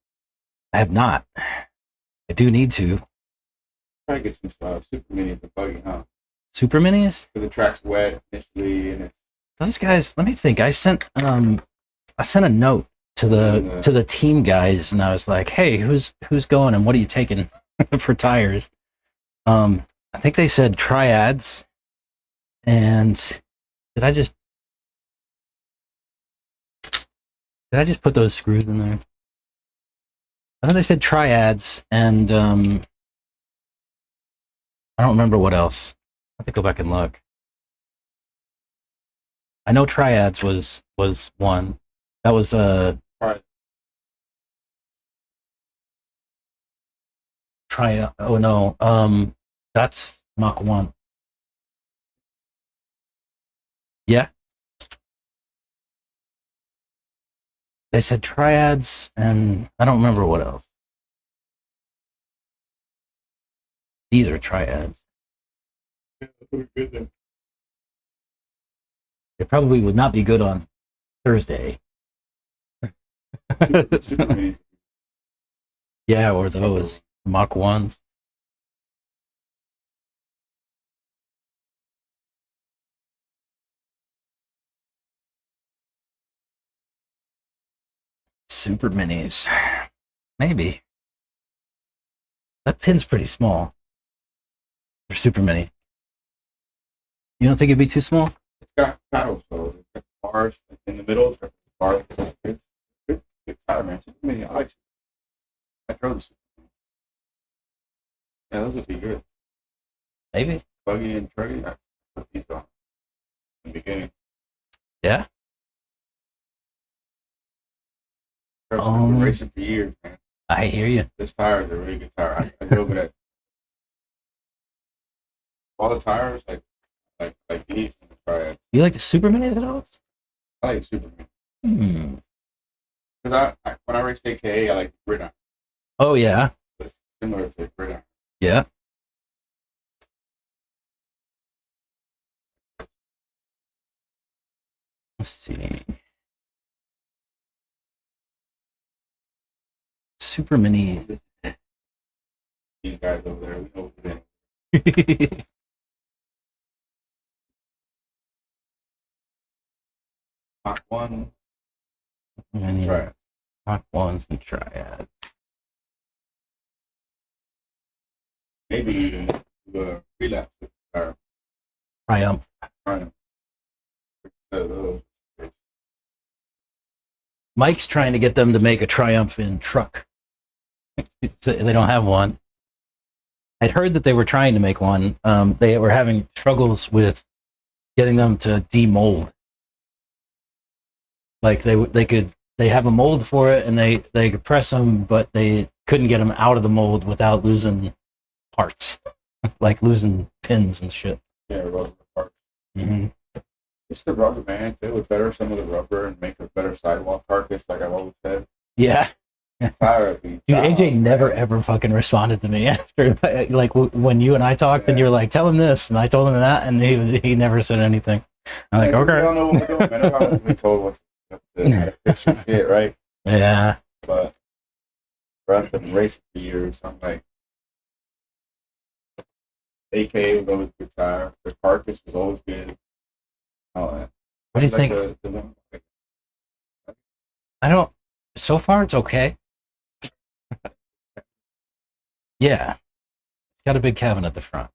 I have not. I do need to. Try to get some super minis and buggy, huh? Super minis? The track's wet initially, and it's those guys. Let me think. I sent a note to the team guys, and I was like, "Hey, who's going, and what are you taking for tires?" I think they said triads, and did I just put those screws in there? I think they said triads, and I don't remember what else. I have to go back and look. I know triads was one. That was triad. Oh no, that's Mach 1. Yeah. They said triads, and I don't remember what else. These are triads. It probably would not be good on Thursday. Yeah, or those Mach 1s. super minis. Maybe. That pin's pretty small. For super mini. You don't think it'd be too small? It's got paddles, so it's got bars in the middle. It's got bars. It's good tire, man. Super mini, I like it. I drove the super mini. Yeah, those would be good. Maybe. Buggy and truggy, I put these on in the beginning. Yeah. I've been racing for years, man. I hear you. This tire is a really good tire. I drove it at all the tires, like these and the Triad. You like the super minis at all? I like super mini. Because when I race AKA, I like the gridiron. Oh, yeah. It's similar to the gridiron. Yeah. Let's see. Super mini. These guys over there, we know what they're doing. Mach 1. Triad. Mach 1s and triads. Maybe even do a relapse with the tire. Triumph. Triumph. Instead of those. Mike's trying to get them to make a Triumph in truck. They don't have one. I'd heard that they were trying to make one. They were having struggles with getting them to demold. Like they have a mold for it and they could press them, but they couldn't get them out of the mold without losing parts, like losing pins and shit. Yeah, rubber parts. Mm-hmm. It's the rubber, man. They would better some of the rubber and make a better sidewalk carcass, like I've always said. Yeah. Tire Dude, AJ never ever fucking responded to me after like when you and I talked, and you were like, "Tell him this," and I told him that, and he never said anything. I'm like, "Okay." I don't know what we're doing, man. I was being told what to fix your shit, right? Yeah. But for us, I've been racing for years. I'm like, AK was always a good tire. The carcass was always good. All that. What do you think? I don't. So far, it's okay. Yeah, it's got a big cabin at the front.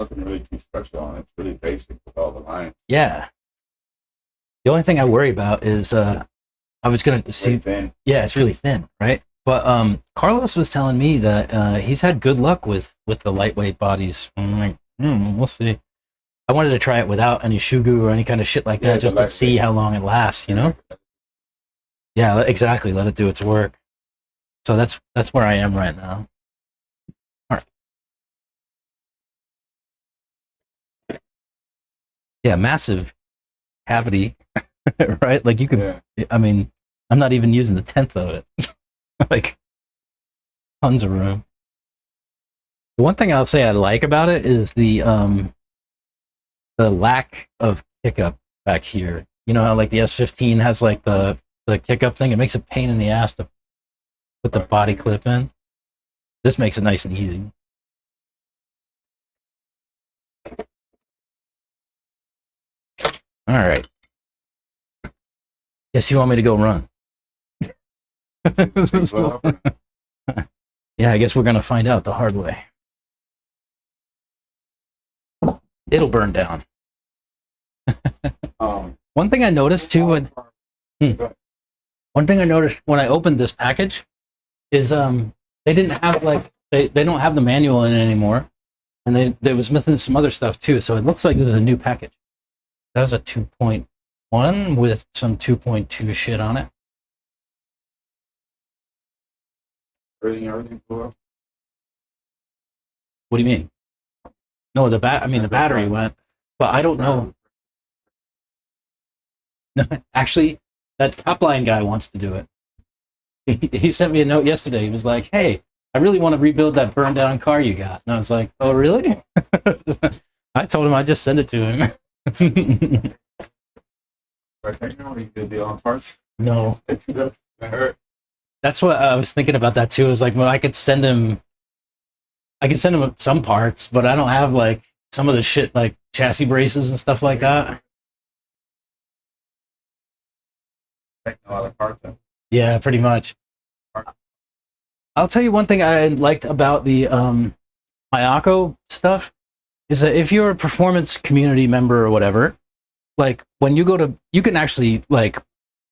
Nothing really too special on it. It's really basic with all the lines. Yeah. The only thing I worry about is I was gonna see. Thin. Yeah, it's really thin, right? But Carlos was telling me that he's had good luck with the lightweight bodies. I'm like, we'll see. I wanted to try it without any shoe goo or any kind of shit like that, just to see how long it lasts. You know? Yeah, exactly. Let it do its work. So that's where I am right now. All right. Yeah, massive cavity, right? Like you could. Yeah. I mean, I'm not even using the 10th of it. Like tons of room. The one thing I'll say I like about it is the lack of pickup back here. You know how like the S15 has like the kick-up thing? It makes a pain in the ass to put the body clip in. This makes it nice and easy. All right. Guess you want me to go run? Yeah, I guess we're going to find out the hard way. It'll burn down. One thing I noticed too when one thing I noticed when I opened this package is they didn't have like they don't have the manual in it anymore, and they was missing some other stuff too. So it looks like this is a new package. That was a 2.1 with some 2.2 shit on it. Everything blew up. What do you mean? No, the battery went, but I don't know. Actually, that top line guy wants to do it. He sent me a note yesterday. He was like, "Hey, I really want to rebuild that burned down car you got." And I was like, "Oh, really?" I told him I'd just send it to him. Right now, you could be on parts. No. That hurt. That's what I was thinking about that too. It was like, well, I could send him some parts, but I don't have like some of the shit like chassis braces and stuff like that. A lot of parts. Yeah, pretty much. I'll tell you one thing I liked about the Ayako stuff is that if you're a performance community member or whatever, like when you go to, you can actually like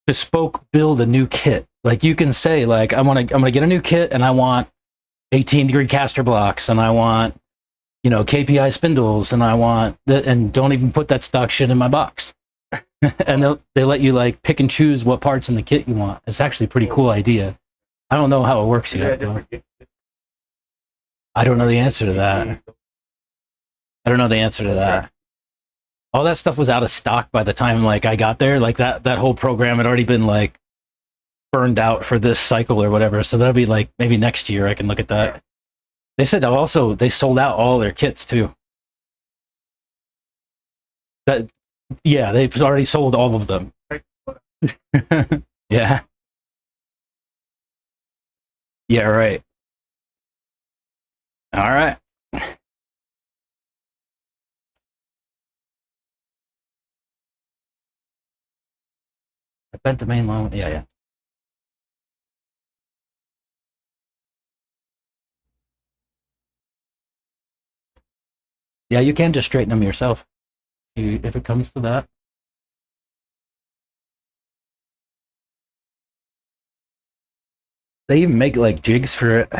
bespoke build a new kit. Like you can say like I'm gonna get a new kit and I want 18-degree caster blocks and I want KPI spindles and I want that, and don't even put that stock shit in my box. And they let you like pick and choose what parts in the kit you want. It's actually a pretty cool idea. I don't know how it works yet. I don't know the answer to that. I don't know the answer to that. All that stuff was out of stock by the time like I got there. Like that whole program had already been like burned out for this cycle or whatever. So that'll be like maybe next year I can look at that. They said also they sold out all their kits too. That yeah, they've already sold all of them. Yeah. Yeah, right. All right. I bent the main line. Yeah, yeah. Yeah, you can just straighten them yourself if it comes to that. They even make like jigs for it.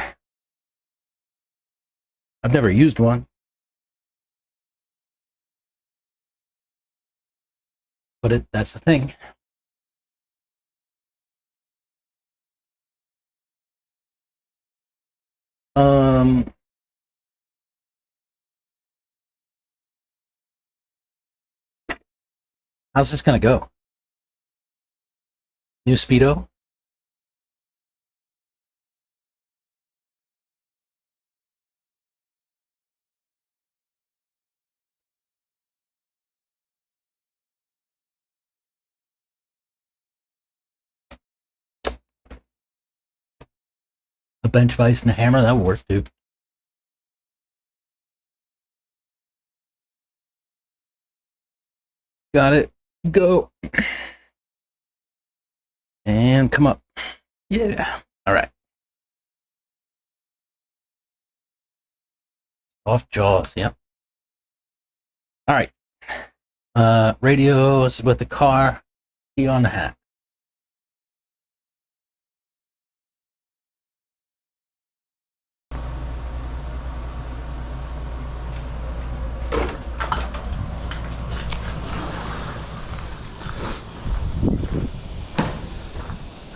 I've never used one, but that's the thing. Um, how's this gonna go? New speedo? A bench vise and a hammer? That would work too. Got it. Go. And come up. Yeah. All right. Off jaws. Yep. All right. Radios with the car. Key on the hat.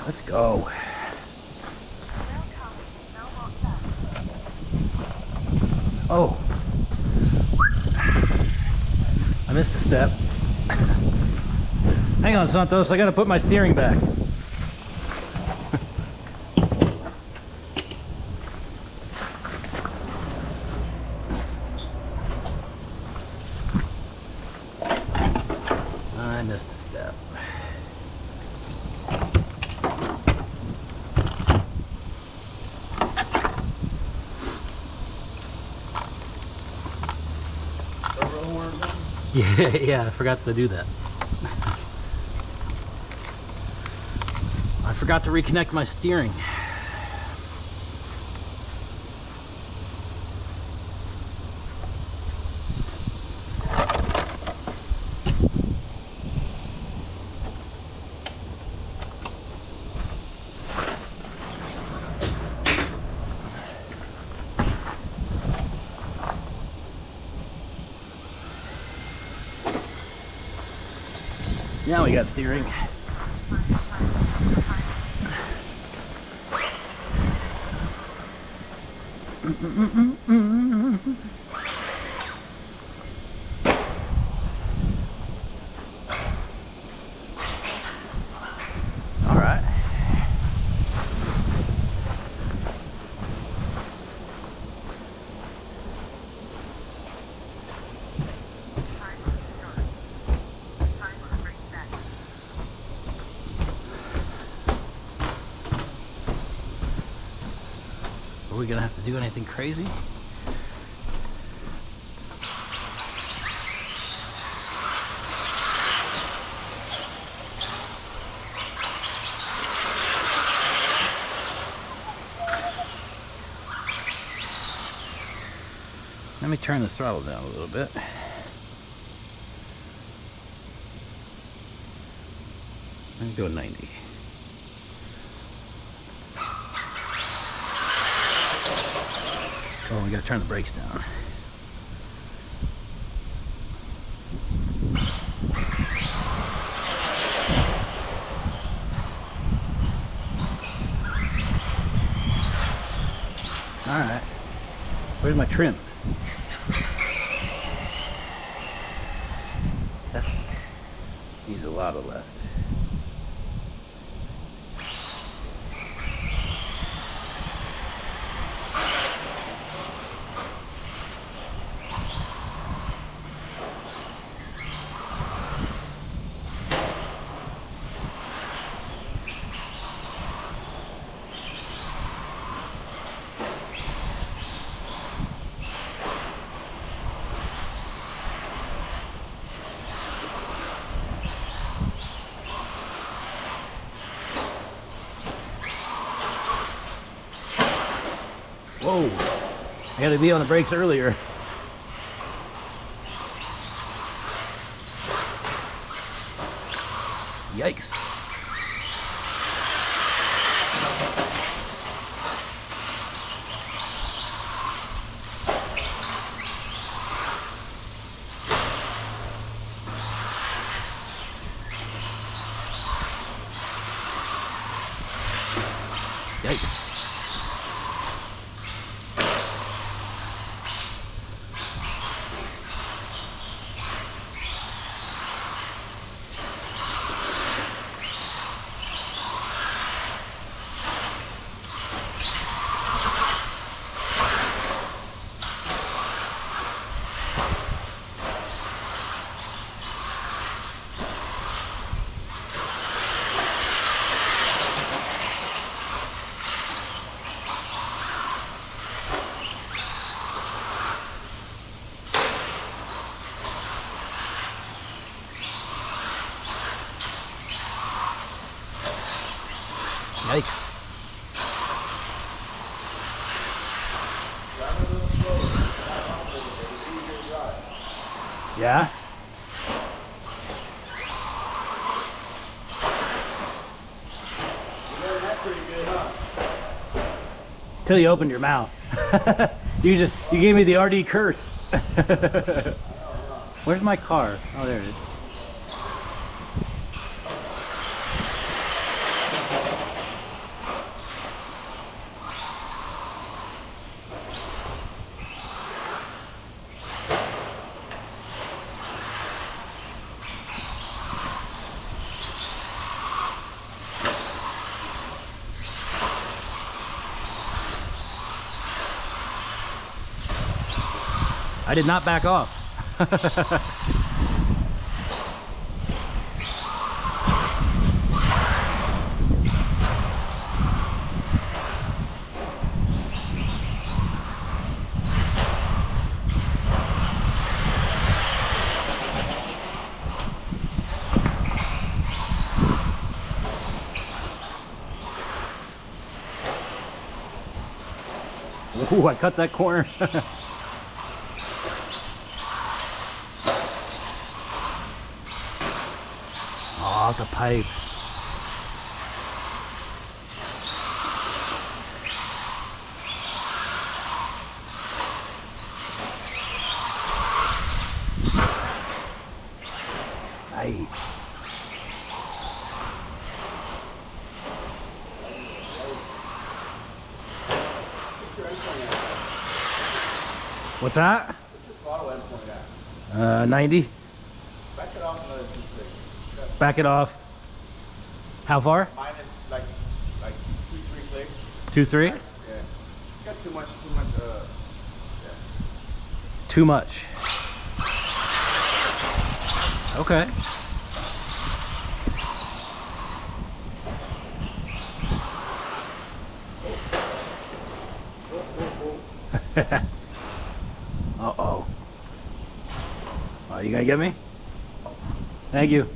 Let's go. Oh. I missed a step. Hang on, Santos. I gotta put my steering back. I missed a step. Yeah, I forgot to do that. I forgot to reconnect my steering. Now we got steering. All right. Are we gonna have to do anything crazy? Let me turn the throttle down a little bit. Let me go 90. Oh, we gotta turn the brakes down. All right. Where's my trim? That needs a lot of left. Whoa, I had to be on the brakes earlier. Yikes. Yikes. Yikes. Yeah? You learned that pretty good, huh? Till you opened your mouth. You gave me the RD curse. Where's my car? Oh, there it is. I did not back off. Ooh, I cut that corner. Oh, the pipe. Aye. What's that? What's your throttle endpoint at? 90. Back it off another 2 clicks. Back it off. How far? Minus like 2-3 clicks. 2-3? Yeah. You got too much, yeah. Too much. Okay. Uh-oh. Oh, you gonna get me? Thank you.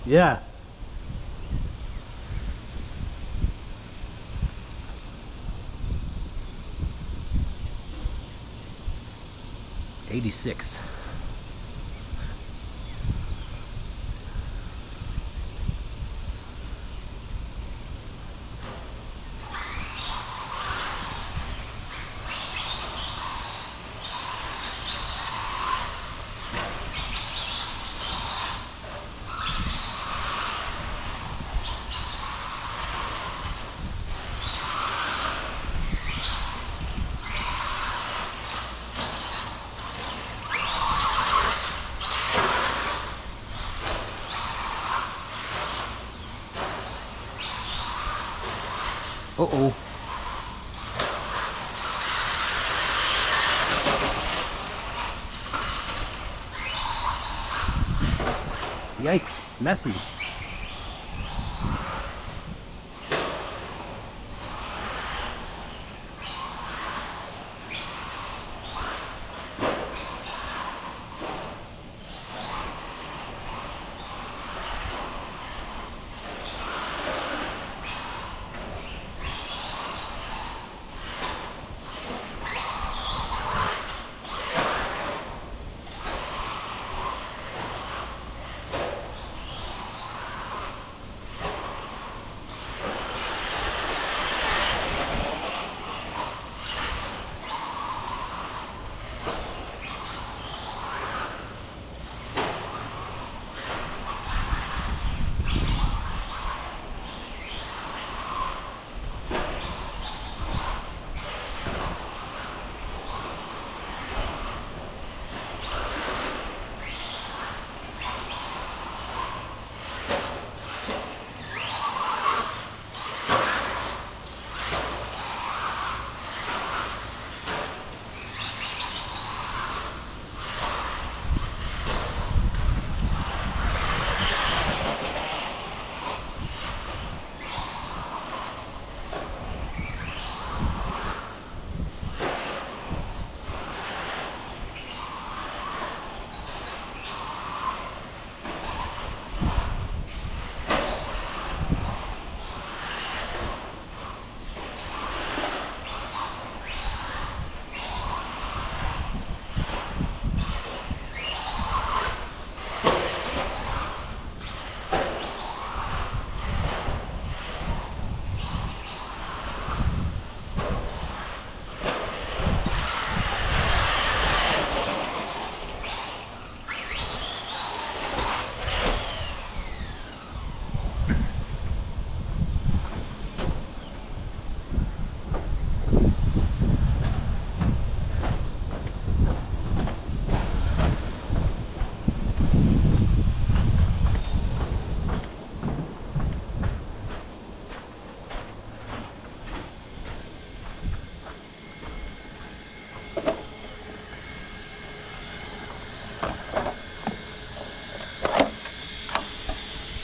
Yeah. '86. Uh-oh. Yikes. Messy.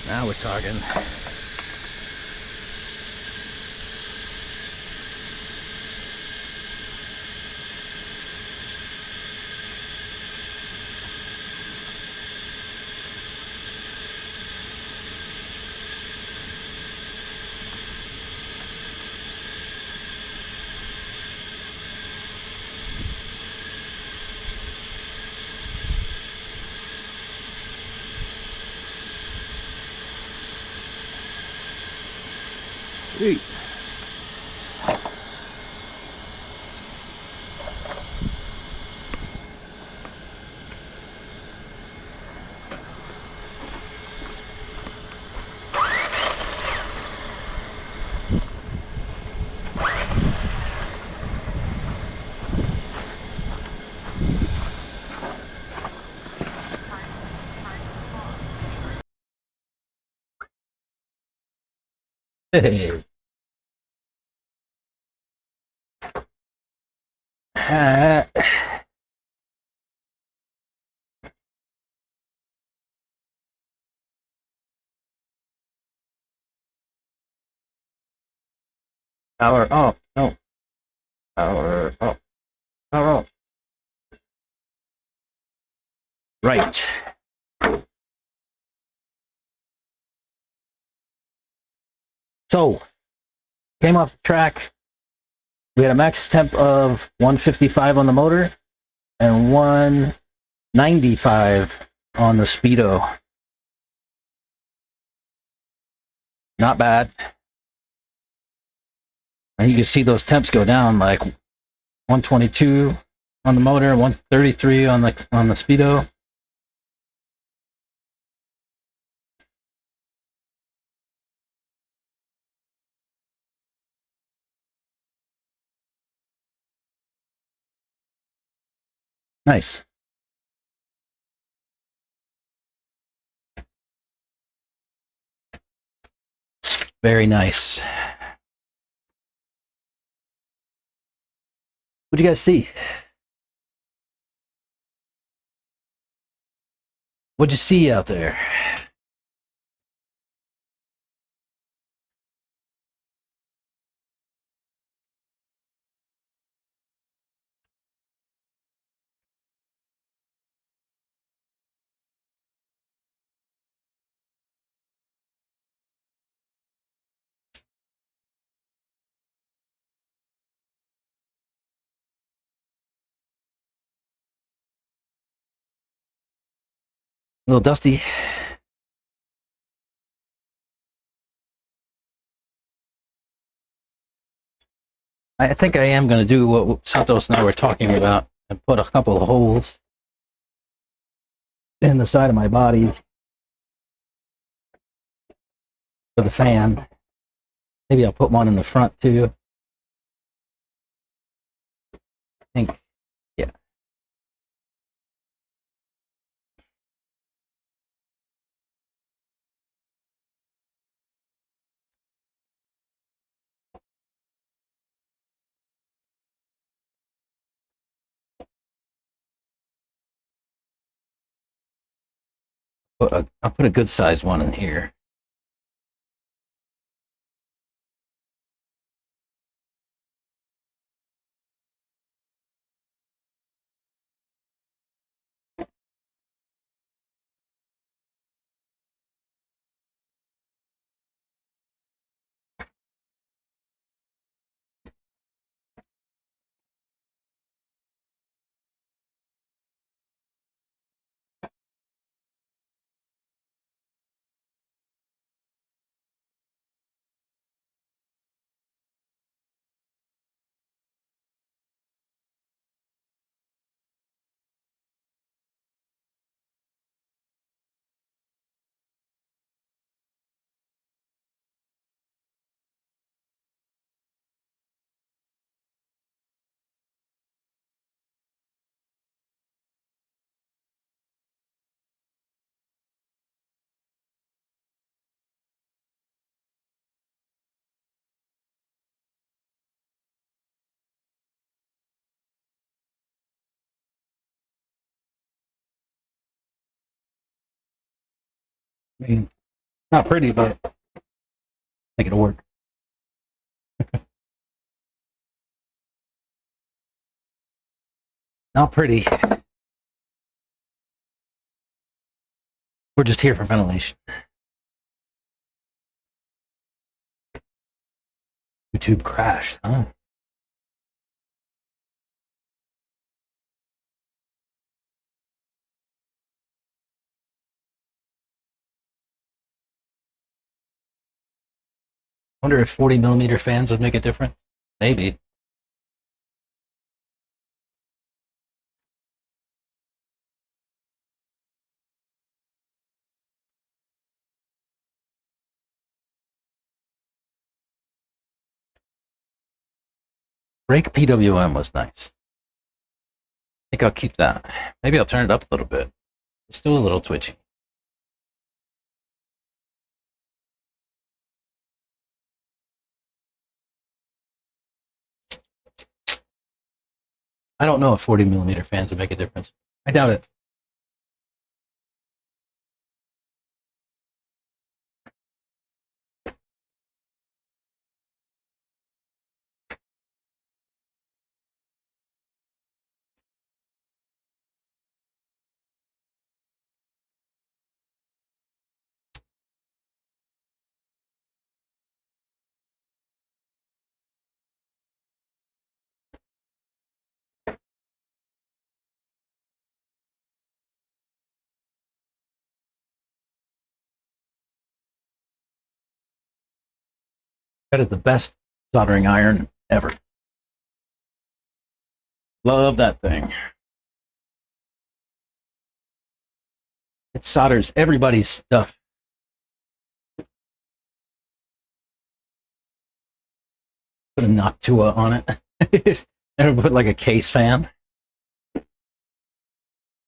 Now we're talking. Sweet. Hey. Uh, power off. No. Power off. Power off. Right. So, came off the track. We had a max temp of 155 on the motor and 195 on the speedo. Not bad. And you can see those temps go down, like 122 on the motor, 133 on the speedo. Nice. Very nice. What'd you guys see? What'd you see out there? A little dusty. I think I am going to do what Santos and I were talking about and put a couple of holes in the side of my body for the fan. Maybe I'll put one in the front too. I think, yeah. I'll put a good sized one in here. I mean, not pretty, but I think it'll work. Not pretty. We're just here for ventilation. YouTube crashed, huh? Wonder if 40mm fans would make a difference. Maybe. Brake PWM was nice. I think I'll keep that. Maybe I'll turn it up a little bit. It's still a little twitchy. I don't know if 40mm fans would make a difference. I doubt it. That is the best soldering iron ever. Love that thing. It solders everybody's stuff. Put a Noctua on it. And put like a case fan.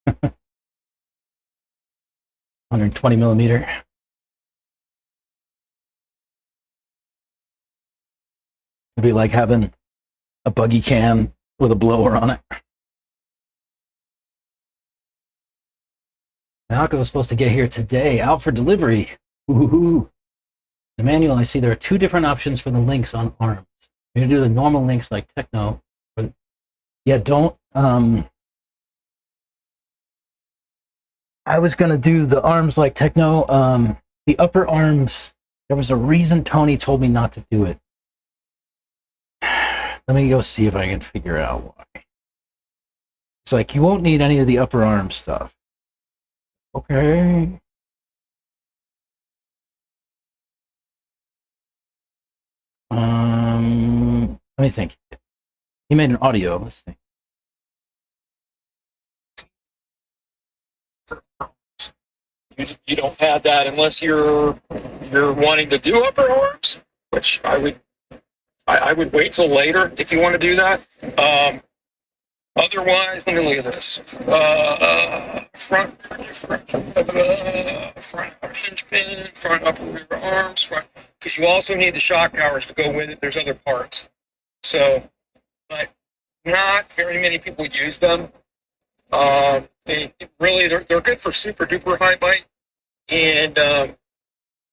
120 millimeter. It'd be like having a buggy can with a blower on it. Malco was supposed to get here today, out for delivery. Ooh. The manual, I see there are two different options for the links on ARMS. You're gonna do the normal links like Techno, but yeah, don't. I was gonna do the arms like Techno. The upper arms. There was a reason Tony told me not to do it. Let me go see if I can figure out why. It's like you won't need any of the upper arm stuff. Okay. Let me think. He made an audio. Let's see. You don't have that unless you're wanting to do upper arms, which I would wait till later if you want to do that. Otherwise, let me look at this. Front hinge pin, front upper rear arms, front, because you also need the shock towers to go with it. There's other parts. So, but not very many people use them. They're good for super duper high bite, and that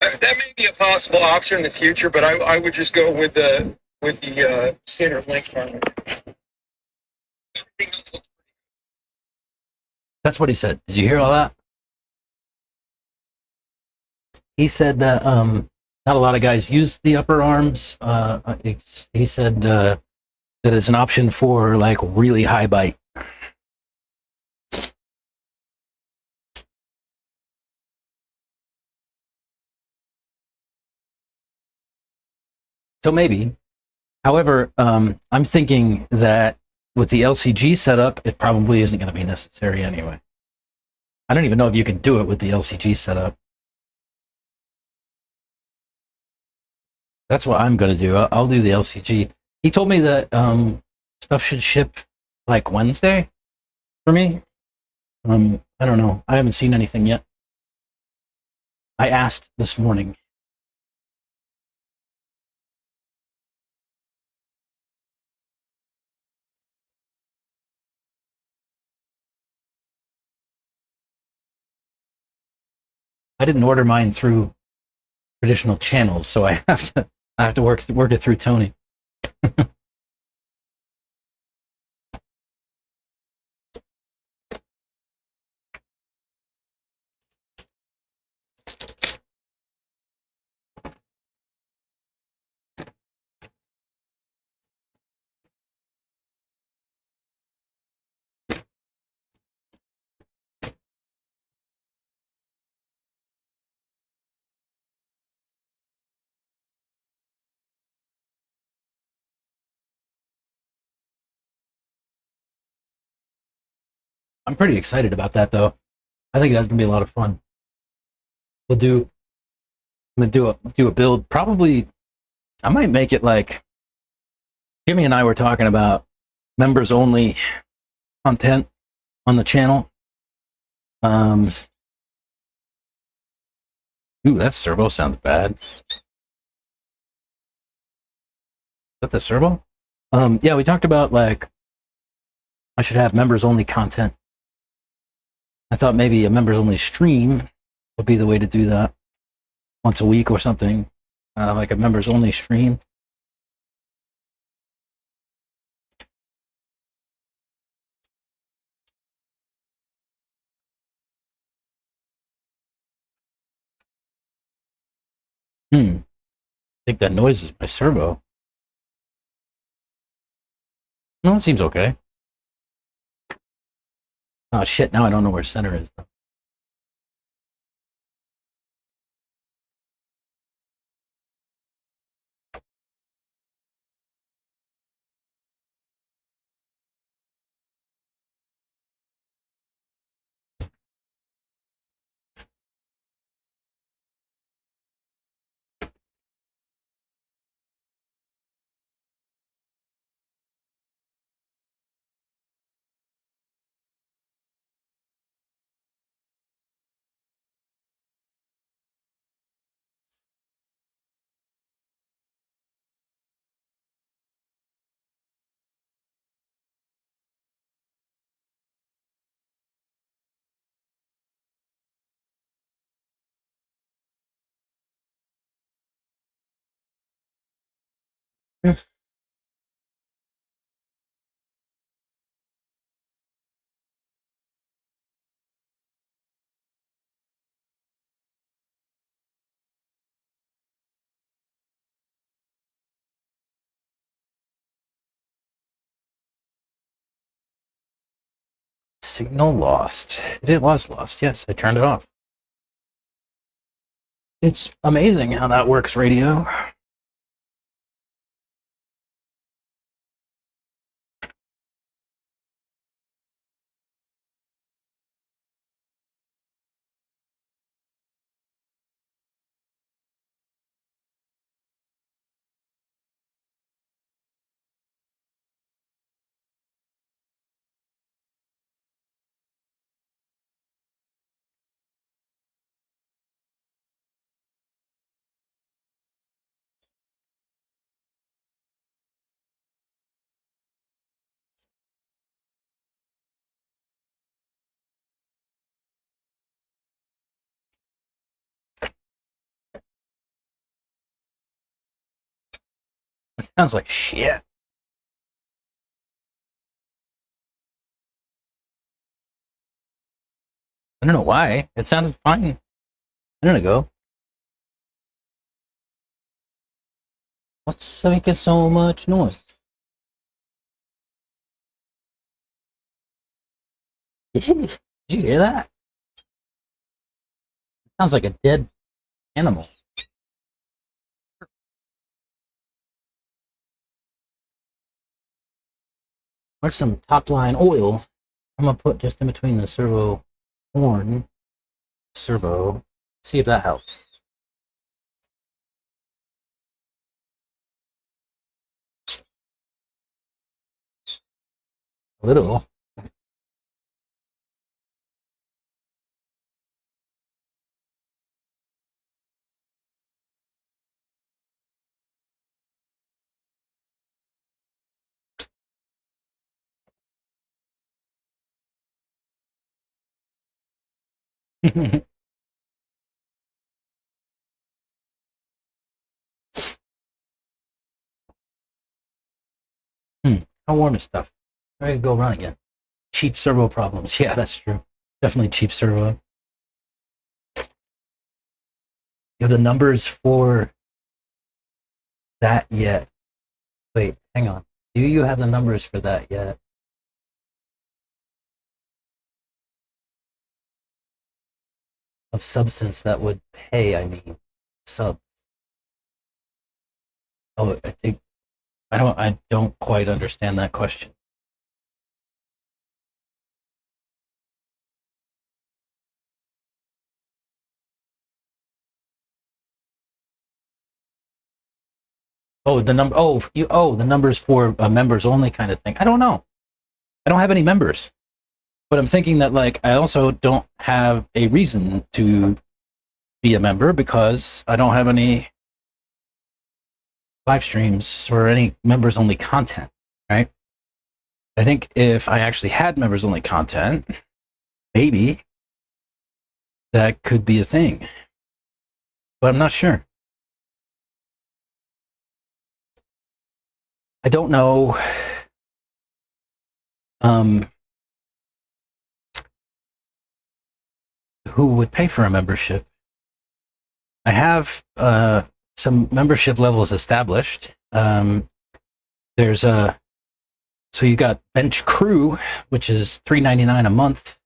may be a possible option in the future. But I would just go with the standard length armor. Everything else looks. That's what he said. Did you hear all that? He said that not a lot of guys use the upper arms. He said that it's an option for like really high bite. So maybe. However, I'm thinking that with the LCG setup, it probably isn't going to be necessary anyway. I don't even know if you can do it with the LCG setup. That's what I'm going to do. I'll do the LCG. He told me that stuff should ship like Wednesday for me. I don't know. I haven't seen anything yet. I asked this morning. I didn't order mine through traditional channels, so I have to work it through Tony. I'm pretty excited about that, though. I think that's gonna be a lot of fun. I'm gonna do a build. Probably, I might make it like Jimmy and I were talking about members only content on the channel. Ooh, that servo sounds bad. Is that the servo? Yeah, we talked about like I should have members only content. I thought maybe a members only stream would be the way to do that once a week or something, like a members only stream. I think that noise is my servo. No, it seems okay. Oh shit, now I don't know where center is. Signal lost. It was lost. Yes, I turned it off. It's amazing how that works, radio. It sounds like shit. I don't know why. It sounded fine a minute ago. What's making so much noise? Did you hear that? It sounds like a dead animal. Where's some top line oil? I'm gonna put just in between the servo horn. Servo. See if that helps. A little. How warm is stuff? Ready to go run again. Cheap servo problems. Yeah, that's true. Definitely cheap servo. You have the numbers for that yet? Wait, hang on. Do you have the numbers for that yet? Of substance that would pay, I mean, sub. Oh, I don't quite understand that question. Oh, the number. The numbers for members only kind of thing. I don't know. I don't have any members, but I'm thinking that like I also don't have a reason to be a member because I don't have any live streams or any members only content. Right. I think if I actually had members only content, maybe that could be a thing, but I'm not sure. I don't know. Um, who would pay for a membership? I have some membership levels established. There's a So you got Bench Crew, which is $3.99 a month,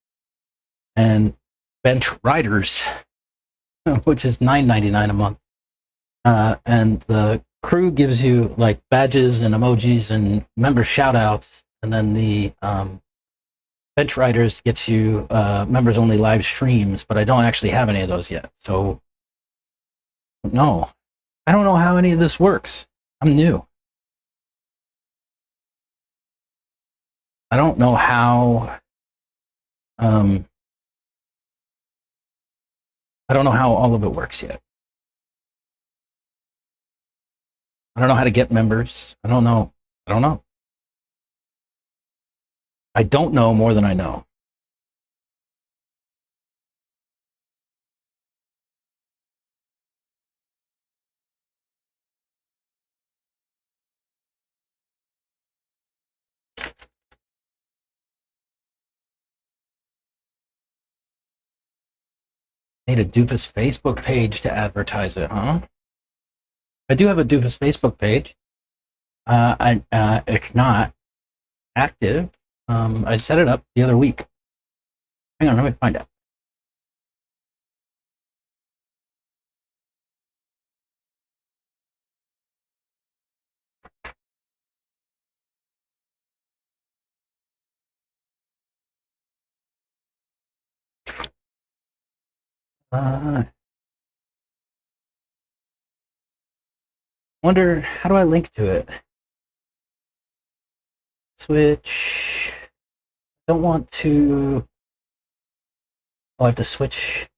and Bench Riders, which is $9.99 a month. And the crew gives you like badges and emojis and member shoutouts, and then the Bench Riders gets you members only live streams, but I don't actually have any of those yet. So no, I don't know how any of this works. I'm new. I don't know how. Um, I don't know how all of it works yet. I don't know how to get members. I don't know. I don't know. I don't know more than I know. Need a doofus Facebook page to advertise it, huh? I do have a doofus Facebook page. It's not active. I set it up the other week. Hang on, let me find out. Wonder, how do I link to it? Switch. Don't want to. Oh, I have to switch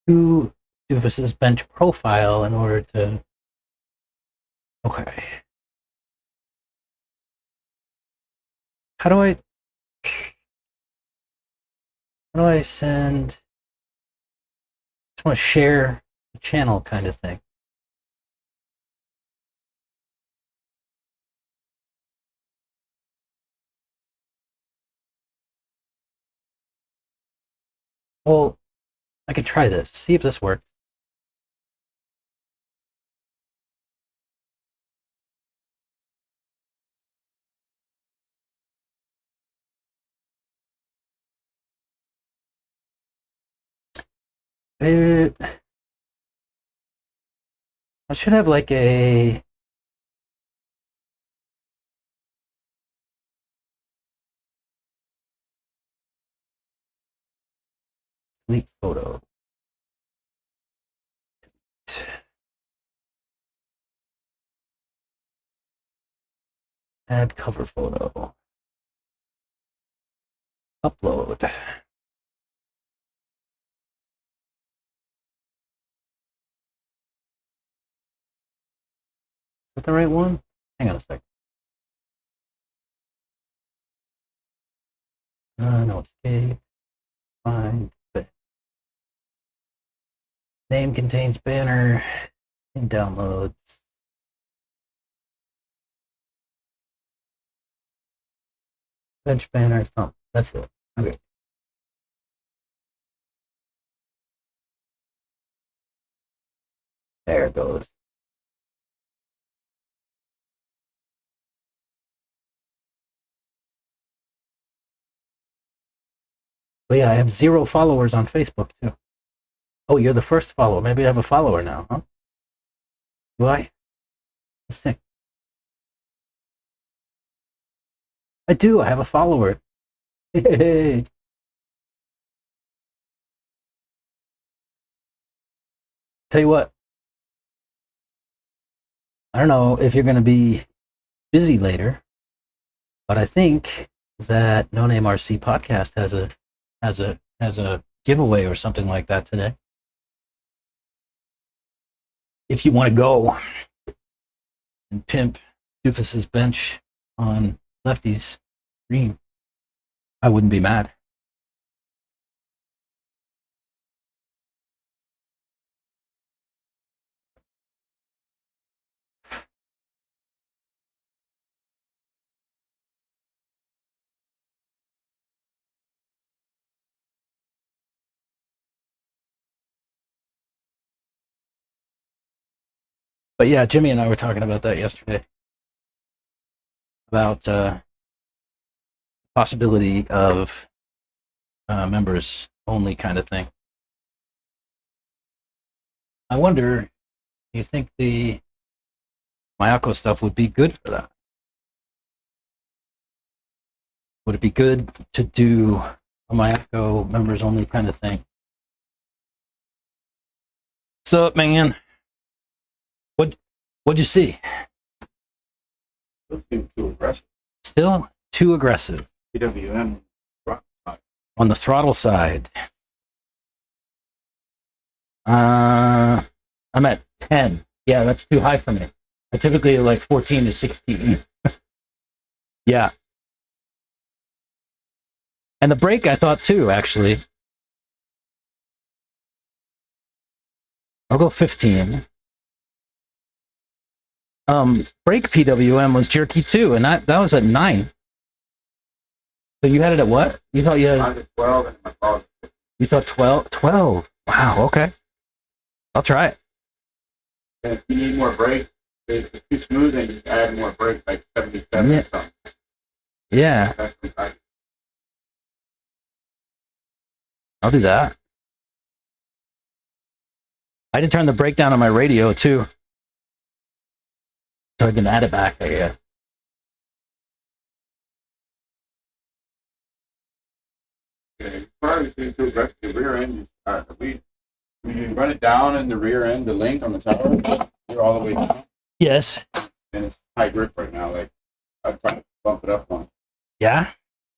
to Doofus's bench profile in order to. Okay. How do I send? Just want to share the channel kind of thing. Well, I could try this. See if this works. I should have like a delete photo. Add cover photo. Upload. Is that the right one? Hang on a sec. No, escape. Find. Name contains banner in downloads. Bench banner. Oh, that's it. Okay. There it goes. But yeah, I have 0 followers on Facebook too. Oh, you're the first follower. Maybe I have a follower now, huh? Do I? Let's see. I do. I have a follower. Hey. Tell you what. I don't know if you're going to be busy later, but I think that No Name RC podcast has a giveaway or something like that today. If you want to go and pimp Doofus's bench on Lefty's stream, I wouldn't be mad. But yeah, Jimmy and I were talking about that yesterday. About possibility of members only kind of thing. I wonder, do you think the Mayako stuff would be good for that? Would it be good to do a Mayako members only kind of thing? What's up, man? What'd you see? Those seem too aggressive. Still too aggressive. PWM On the throttle side. I'm at 10. Yeah, that's too high for me. I typically like 14 to 16. Yeah. And the brake, I thought too, actually. I'll go 15. Brake PWM was jerky too, and that was at 9. So you had it at what? You thought you had 12 and my car. You thought 12? 12. Wow. Okay. I'll try it. And if you need more brakes, if it's too smooth, then you add more brakes, like 77 or something. Yeah. That's what I- I'll do that. I did turn the brake down on my radio too, so I can add it back. Yeah. You probably see too aggressive. The rear end, when you run it down in the rear end, the length on the tower, you're all the way down, Yes. and it's high grip right now. Like I'm trying to bump it up on. Yeah.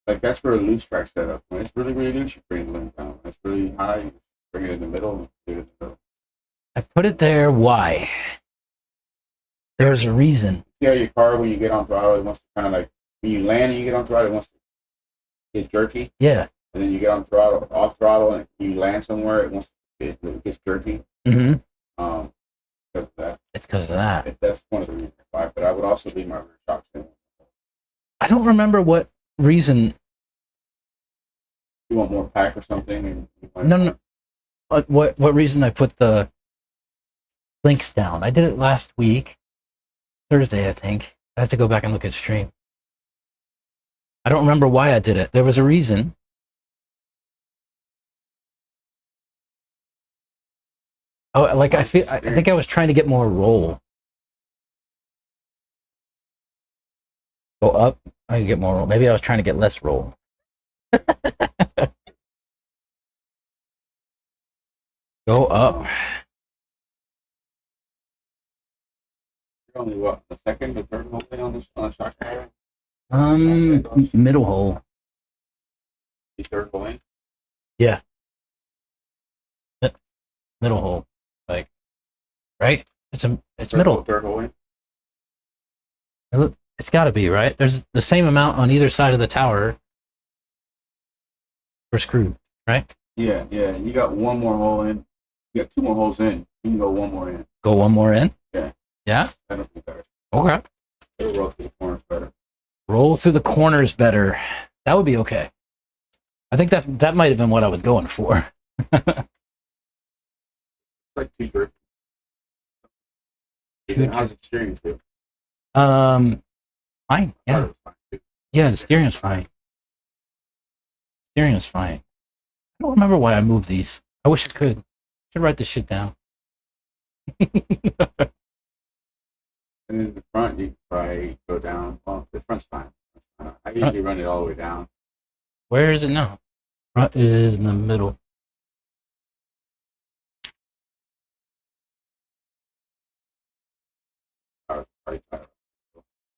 Like that's for a loose track setup. When it's really, really loose, you bring the length down. When it's really high, you bring it in the middle. And do it in the middle. I put it there. Why? There's a reason. See how your car, when you get on throttle, it wants to kind of like, when you land and you get on throttle, it wants to get jerky. Yeah. And then you get on throttle, off throttle, and you land somewhere, it wants to it gets jerky. Mm-hmm. Because of that. It's because of that. That's one of the reasons why. But I would also leave my rear shocks in. I don't remember what reason. You want more pack or something? And you might No. What reason I put the links down? I did it last week, Thursday, I think. I have to go back and look at stream. I don't remember why I did it. There was a reason. Oh, like I think I was trying to get more roll. Go up, I can get more roll. Maybe I was trying to get less roll. Go up. You're only what, the second, the third hole thing on the shock tower? Middle hole. The third hole in? Yeah. Middle hole. Like, right? It's middle. Third hole in? It's got to be, right? There's the same amount on either side of the tower for screw, right? Yeah. You got one more hole in. You got two more holes in. You can go one more in. Go one more in? Yeah. Yeah? That'll be better. Okay. It'll roll through the corners better. Roll through the corners better. That would be okay. I think that might have been what I was going for. It's like too grip. How's the steering feel? Fine. Yeah. Yeah, the steering is fine. Steering is fine. I don't remember why I moved these. I wish I could. I should write this shit down. And in the front, you can probably go down. Well, the front's fine. I usually run it all the way down. Where is it now? Front is in the middle.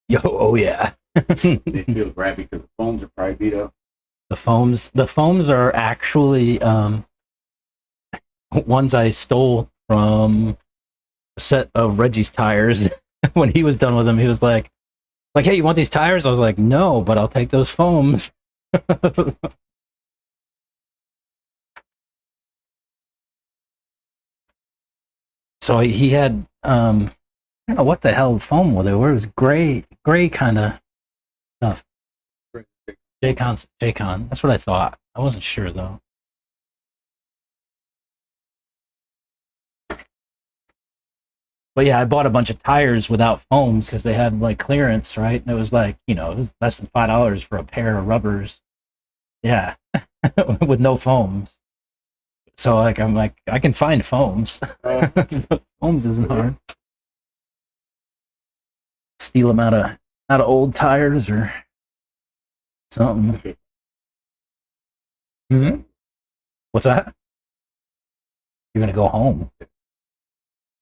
Yo, oh yeah. They feel grabby because the foams are probably beat up. The foams are actually ones I stole from a set of Reggie's tires. When he was done with them, he was like, hey, you want these tires? I was like, no, but I'll take those foams. So he had I don't know what the hell foam were they were. It was gray kind of stuff. J-Con. That's what I thought. I wasn't sure though. But yeah, I bought a bunch of tires without foams because they had like clearance, right? And it was like, it was less than $5 for a pair of rubbers. Yeah, with no foams. So I'm like, I can find foams. Foams isn't hard. Steal them out of old tires or something. Hmm. What's that? You're gonna go home?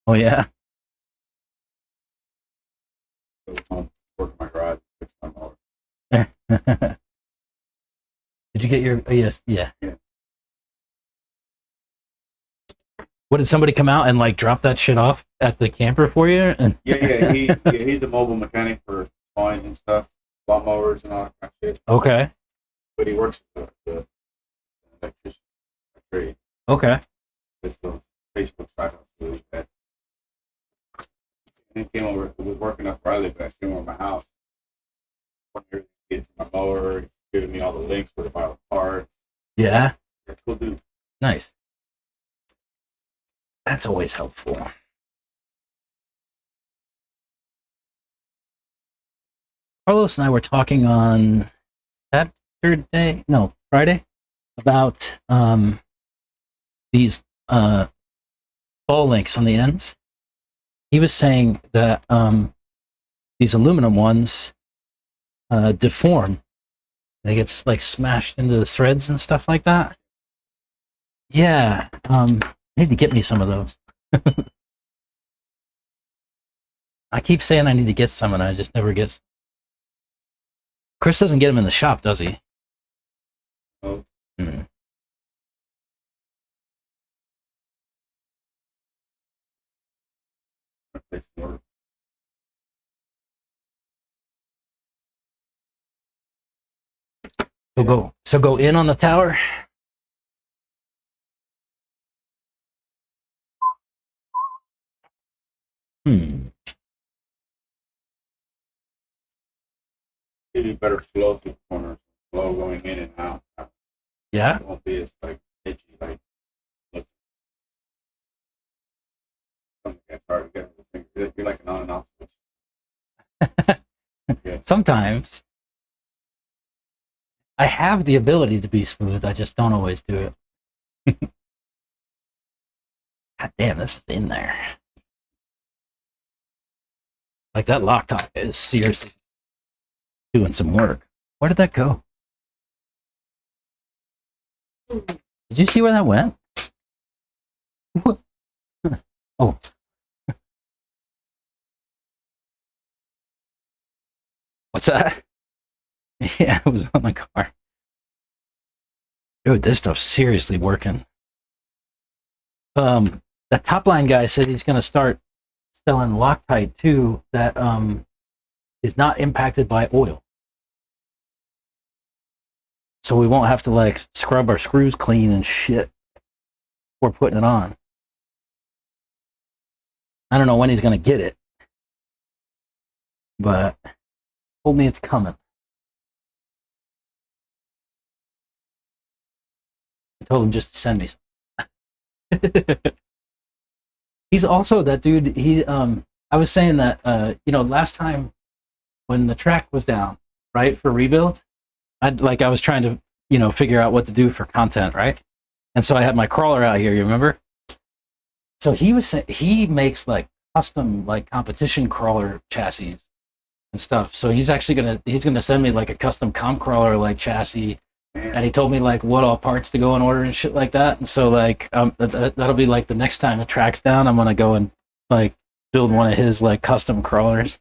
Oh yeah. Work in my garage, fix my motor. Did you get your? Yes, yeah. What, did somebody come out and like drop that shit off at the camper for you? And He's a mobile mechanic for spawns and stuff, lawnmowers and all that kind of shit. Okay. But he works at the electrician trade. Okay. It's the Facebook side of that. And he came over. He was working up where I live, but I came over my house. Getting my mower, giving me all the links where to buy the parts. Yeah. That's cool, dude. Nice. That's always helpful. Carlos and I were talking on Friday, about these ball links on the ends. He was saying that these aluminum ones deform. They get like smashed into the threads and stuff like that. Yeah, I need to get me some of those. I keep saying I need to get some, and I just never get. Chris doesn't get them in the shop, does he? Oh. Hmm. So go in on the tower. Maybe better flow through corners, flow going in and out. Yeah. It won't be as like itchy, like look. It's hard to get the thing. It'd be like an on and off switch. Yeah. Sometimes I have the ability to be smooth. I just don't always do it. God damn, this is in there. Like that Loctite is seriously doing some work. Where did that go? Did you see where that went? What? Oh. What's that? Yeah, it was on my car. Dude, this stuff's seriously working. The top line guy said he's gonna start selling Loctite too that is not impacted by oil. So we won't have to like scrub our screws clean and shit before putting it on. I don't know when he's gonna get it, but told me it's coming. I told him just to send me some. He's also that dude. I was saying that last time when the track was down, right, for rebuild, I was trying to figure out what to do for content, right? And so I had my crawler out here, you remember? So he was saying he makes like custom like competition crawler chassis and stuff. So he's gonna send me like a custom comp crawler like chassis, and he told me like what all parts to go in order and shit like that. And so like that'll be like the next time the track's down, I'm gonna go and like build one of his like custom crawlers.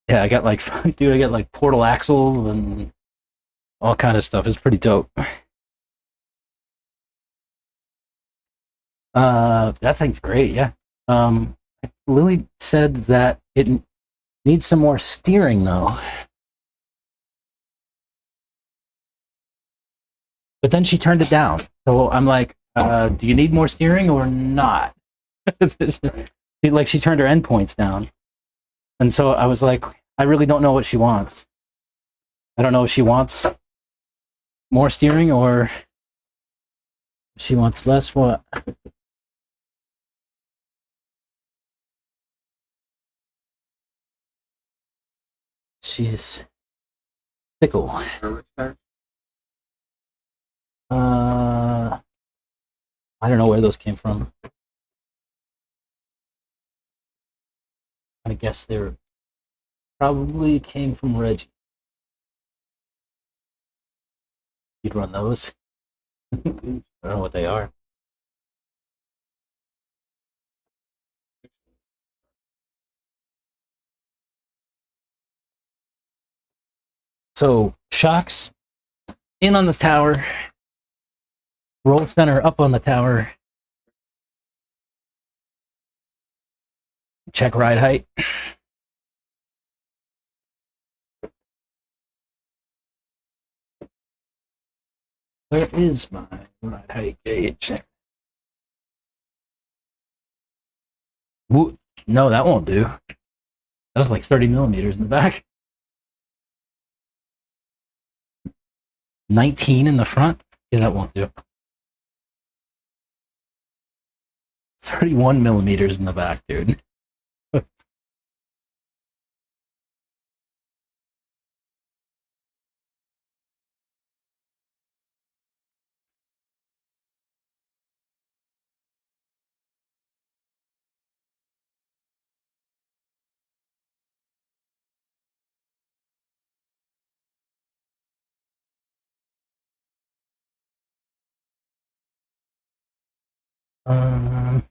Yeah, I got like portal axles and all kind of stuff. It's pretty dope. That thing's great. Yeah. Lily said that it needs some more steering though. But then she turned it down. So I'm like, do you need more steering or not? She turned her endpoints down. And so I was like, I really don't know what she wants. I don't know if she wants more steering or if she wants less what? She's fickle. I don't know where those came from. I guess they probably came from Reggie. You'd run those. I don't know what they are. So shocks in on the tower, roll center up on the tower, check ride height. Where is my ride height gauge? No, that won't do. That was like 30 millimeters in the back. 19 in the front? Yeah, that won't do. 31 millimeters in the back, dude. Um,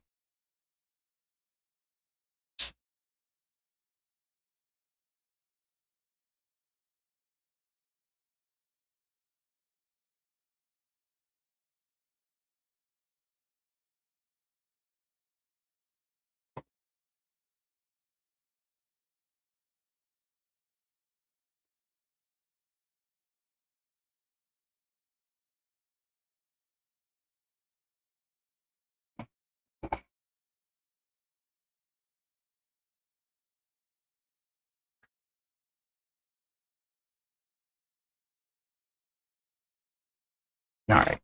all right. Let's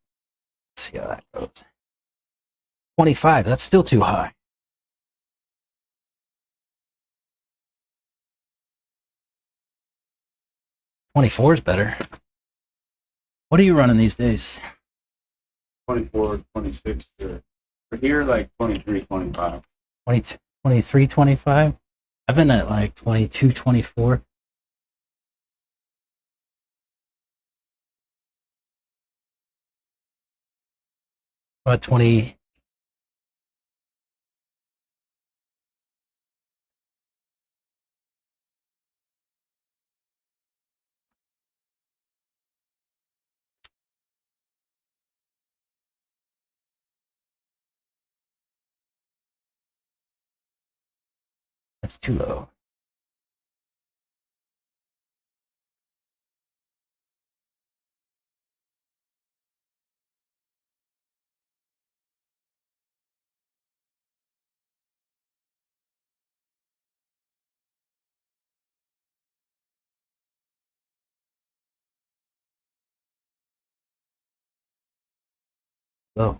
see how that goes. 25. That's still too high. 24 is better. What are you running these days? 24, 26. Sure. For here, like 23, 25. 20, 23, 25? I've been at like 22, 24. About 20. That's too low. Low.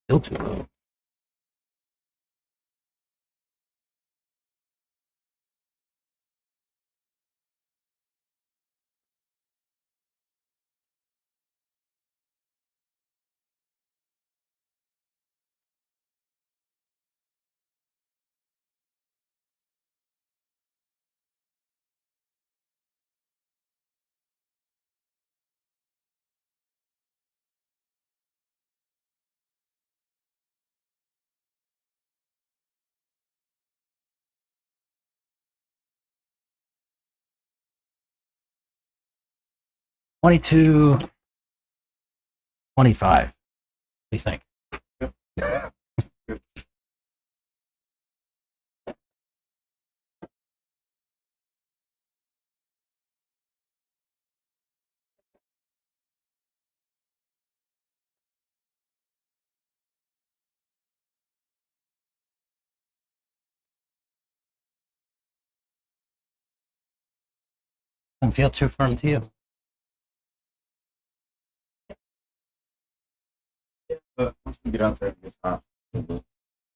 Still too low. Twenty-two, 25. What do you think? Yep. Doesn't feel too firm to you. But once we get out there, it gets hot.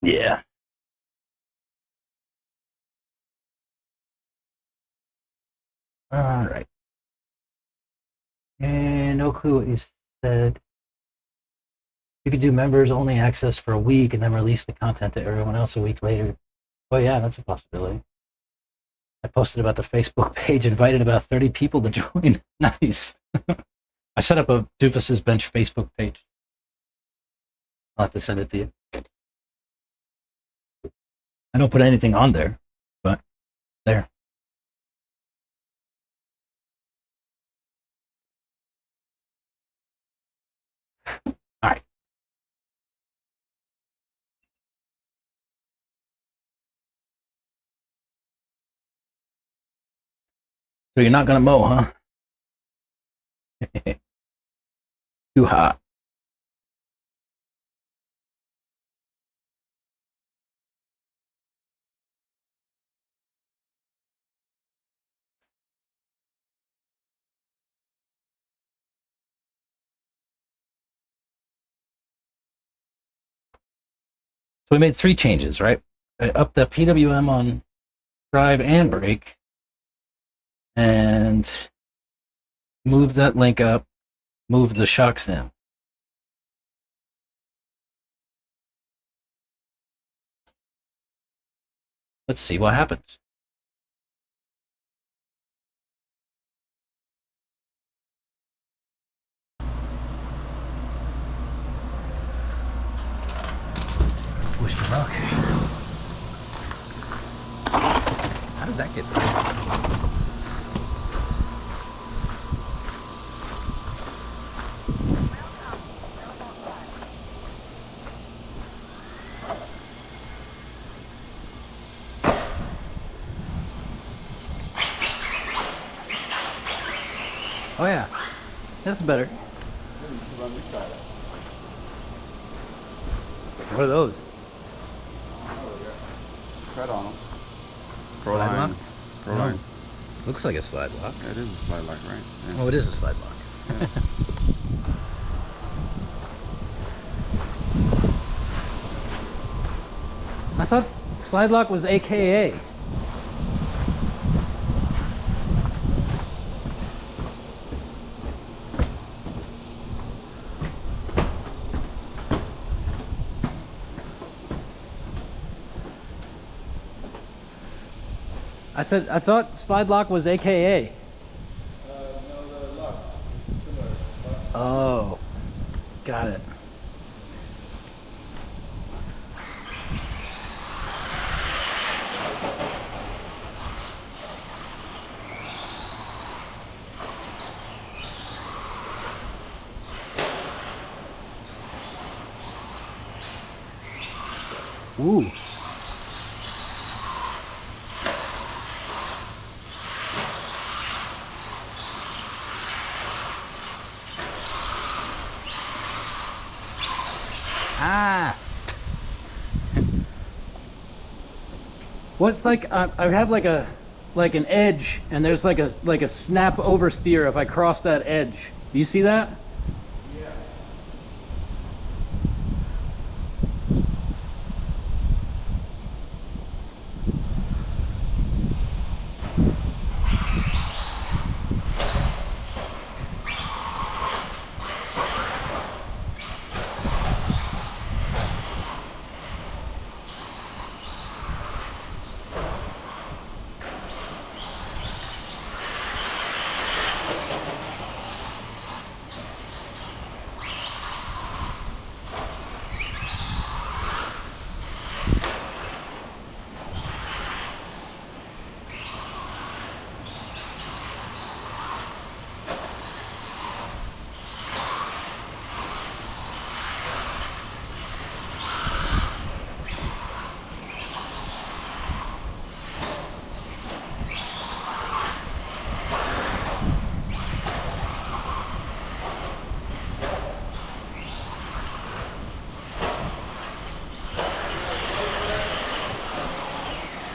Yeah. All right. And no clue what you said. You could do members only access for a week and then release the content to everyone else a week later. Well, yeah, that's a possibility. I posted about the Facebook page, invited about 30 people to join. Nice. I set up a Doofus's Bench Facebook page. I'll have to send it to you. I don't put anything on there, but there. All right. So you're not going to mow, huh? Too hot. So we made 3 changes, right? Up the PWM on drive and brake, and move that link up, move the shock stem. Let's see what happens. Wish me luck. How did that get there? Oh yeah, that's better. What are those? Tread on them. Slide lock? Pro line. Looks like a slide lock. Yeah, it is a slide lock, right? Yeah. Oh, it is a slide lock. Yeah. I thought slide lock was AKA. I thought slide lock was AKA. No, the Lux. Oh, got it. Ooh. Ah. What's like I have like an edge, and there's like a snap oversteer if I cross that edge. Do you see that? Yeah.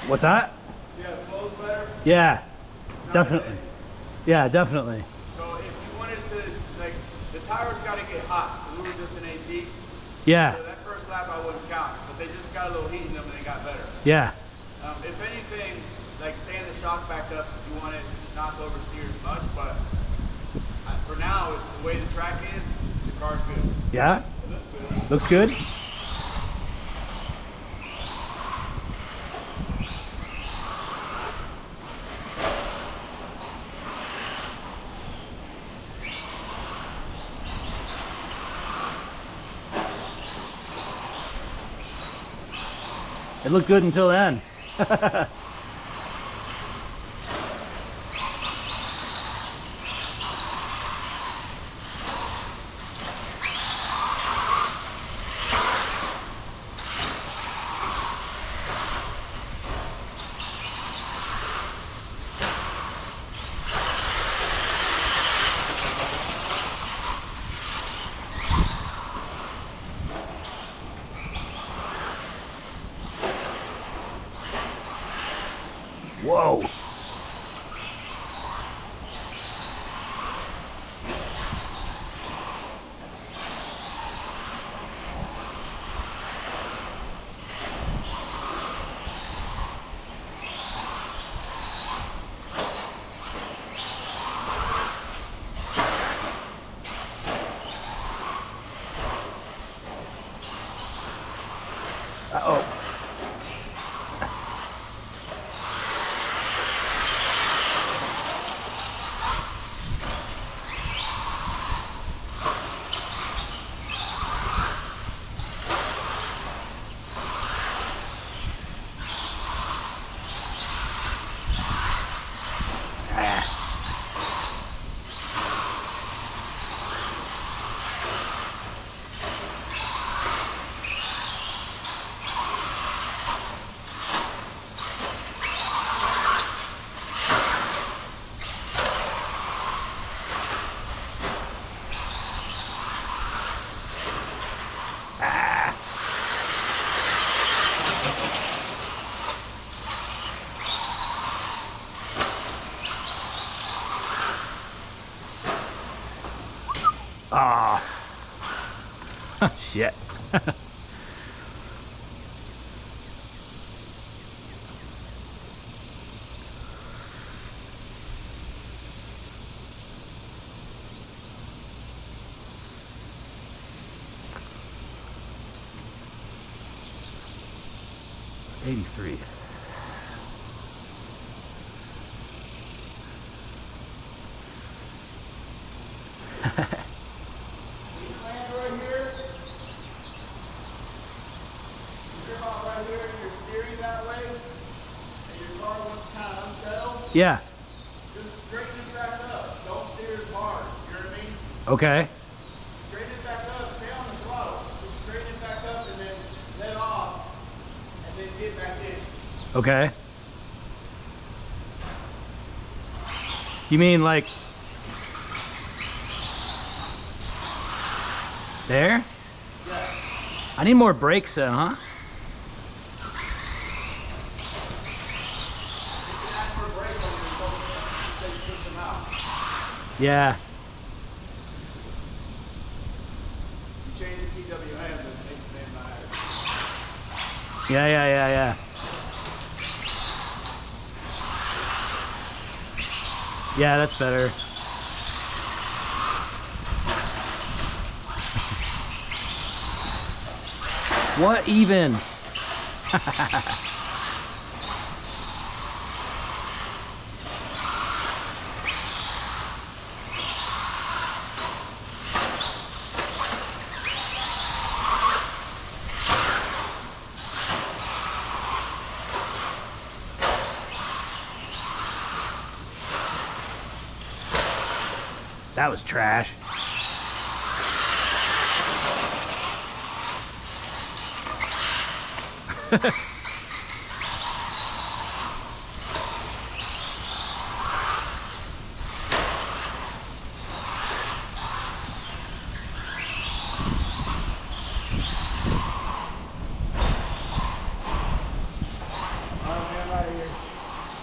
What's that? Yeah, it flows better. Yeah, definitely. Yeah, definitely. So if you wanted to, like, the tires got to get hot. We were just in AC. Yeah, So that first lap I wouldn't count, but they just got a little heat in them and they got better. yeah. If anything, like stand the shock back up if you want it not to oversteer as much, but for now, the way the track is, the car's good. Yeah? It looks good. Looks good? It looked good until then. Whoa. Uh-oh. Ah. Shit. $83. Yeah. Just straighten it back up. Don't steer as hard. You know what I mean? Okay. Straighten it back up. Stay on the throttle. Just straighten it back up and then let off. And then get back in. Okay. You mean like there? Yeah. I need more brakes then, huh? Yeah. You change the PWM and make the same matter. Yeah. Yeah, that's better. What even? That was trash.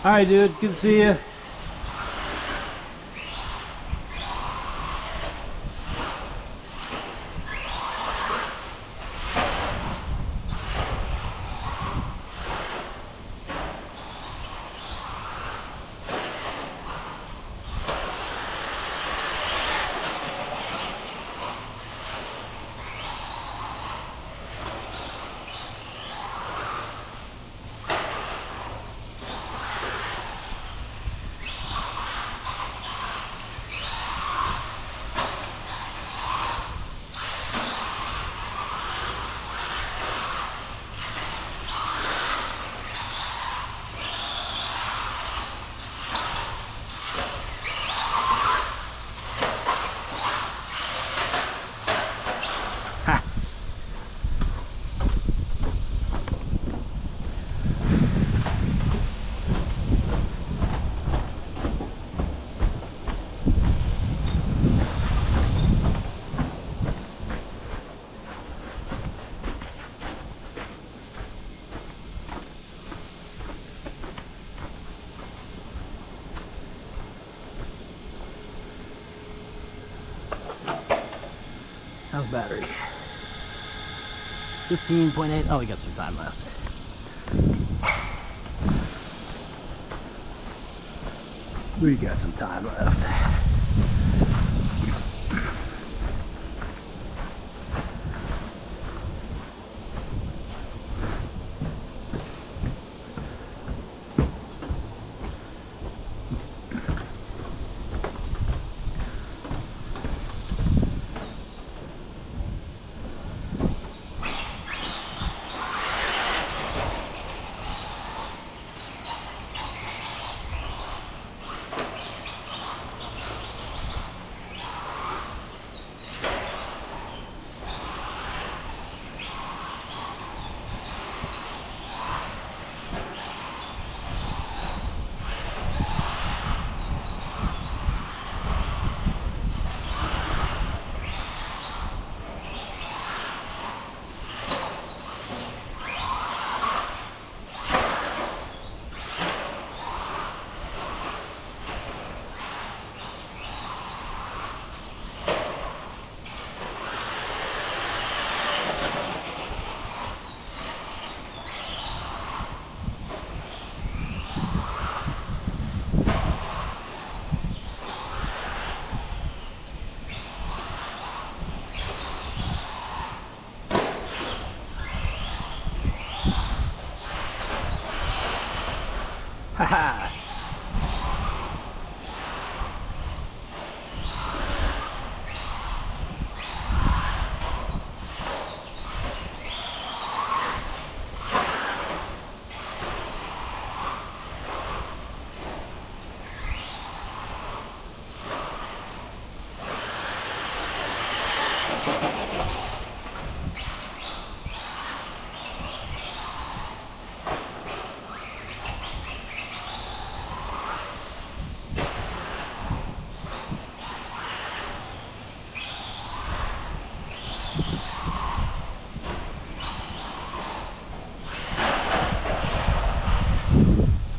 All right, dude. It's good to see you. How's battery? 15.8. Oh, we got some time left. We got some time left. Haha.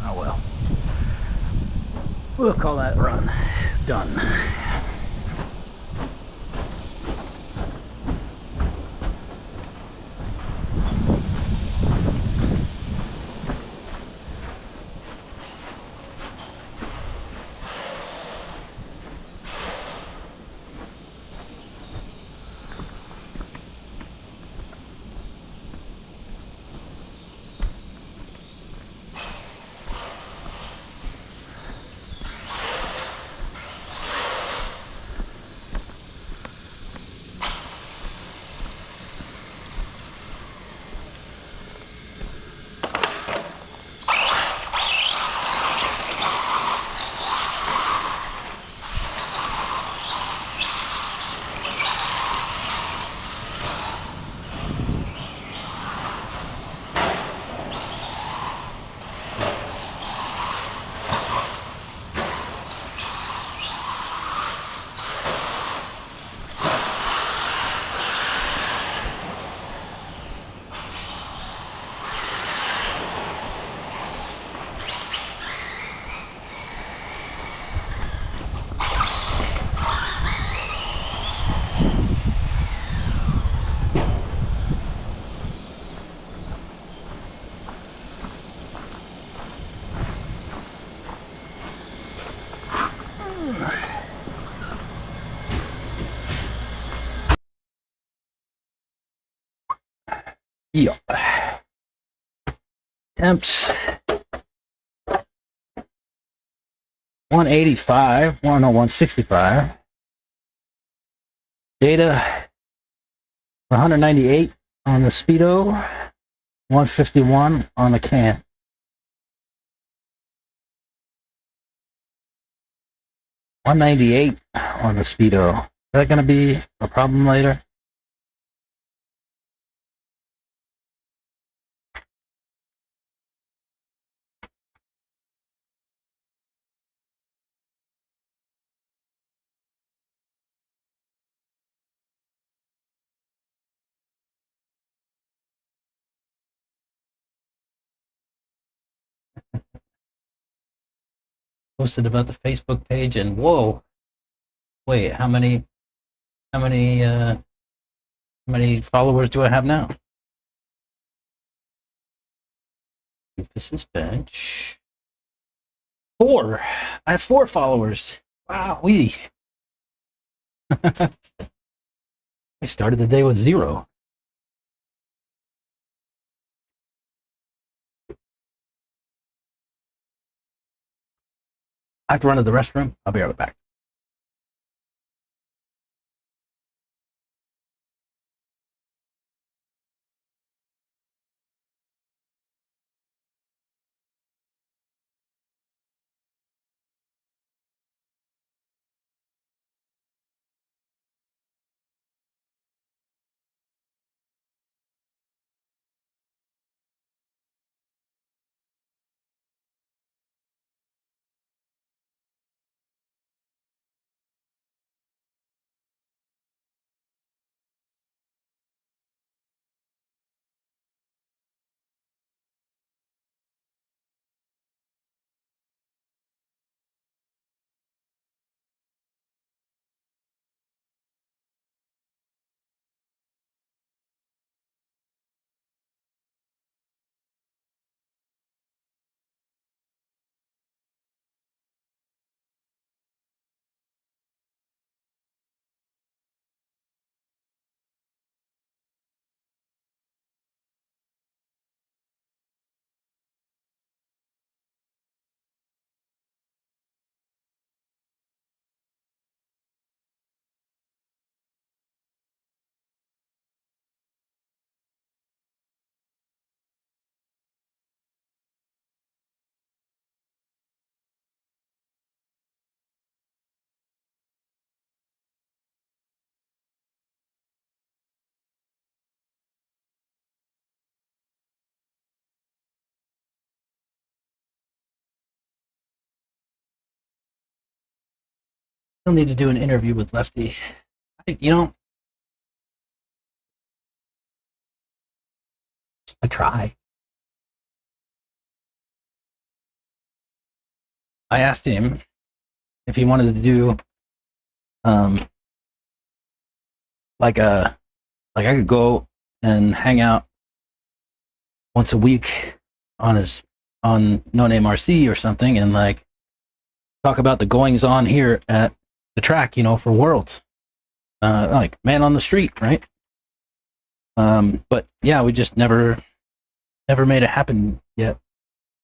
Oh well. We'll call that run done. Yeah. Temps 185, 165. Data 198 on the speedo, 151 on the can. $198 on the speedo. Is that going to be a problem later? Posted about the Facebook page, and whoa, wait, how many How many followers do I have now? Doofus's bench. 4. I have 4 followers. Wow, I started the day with 0. I have to run to the restroom. I'll be right back. Still need to do an interview with Lefty. I try. I asked him if he wanted to do like I could go and hang out once a week on No Name RC or something and like talk about the goings on here at the track, for Worlds. Like man on the street, right? But yeah, we just never made it happen yet.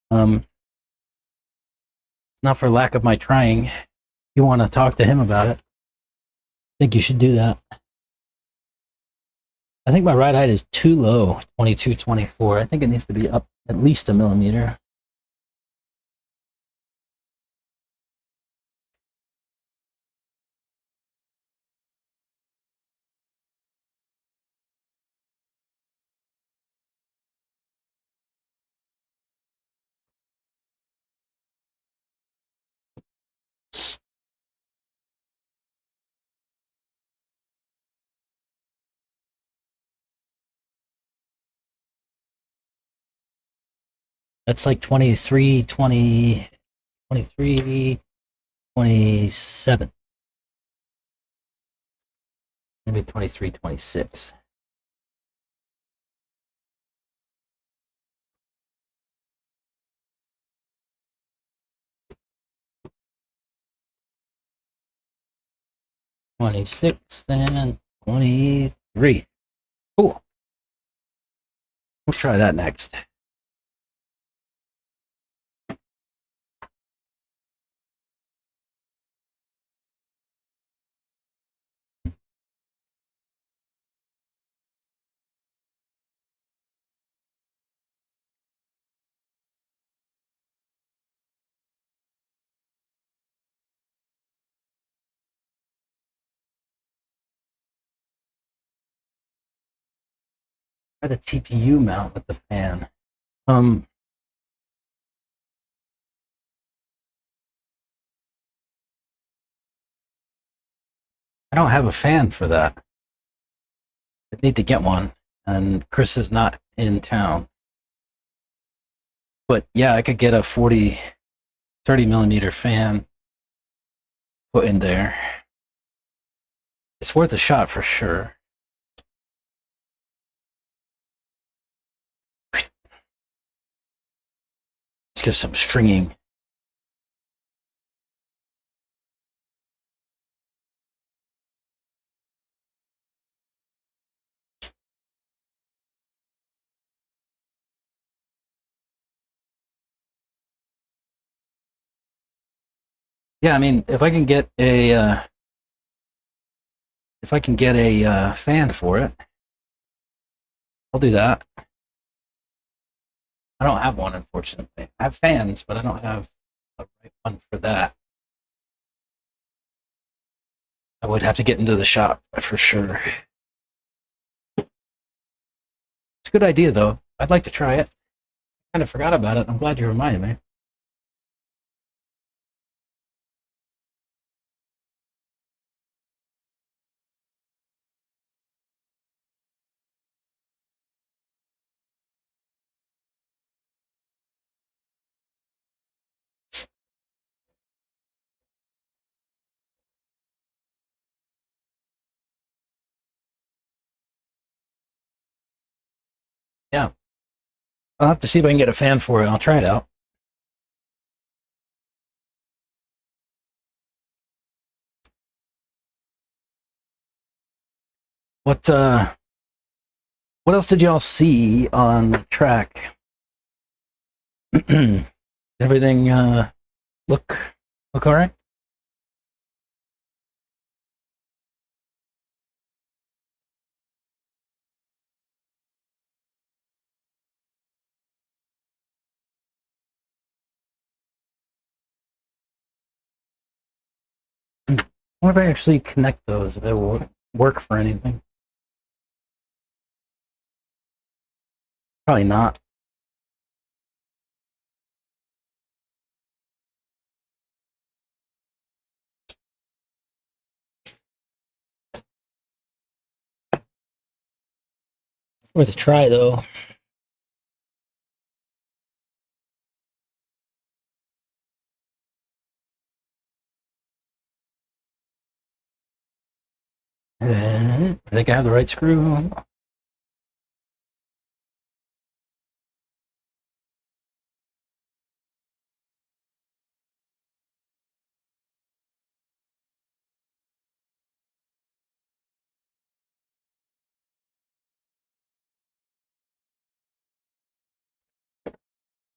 Not for lack of my trying. If you want to talk to him about it, I think you should do that. I think my ride height is too low, 22, 24. I think it needs to be up at least a millimeter. That's like 23, 20, 23, 27. Maybe 23, 26. And 23. Cool. We'll try that next. Try the TPU mount with the fan. I don't have a fan for that. I need to get one, and Chris is not in town. But yeah, I could get a 30 millimeter fan put in there. It's worth a shot for sure. Let's get some stringing. Yeah, I mean, if I can get a fan for it, I'll do that. I don't have one, unfortunately. I have fans, but I don't have a right one for that. I would have to get into the shop for sure. It's a good idea, though. I'd like to try it. Kind of forgot about it. I'm glad you reminded me. Yeah. I'll have to see if I can get a fan for it. I'll try it out. What else did y'all see on the track? Everything look all right? I wonder if I actually connect those, if it will work for anything. Probably not. Worth a try, though. I think I have the right screw.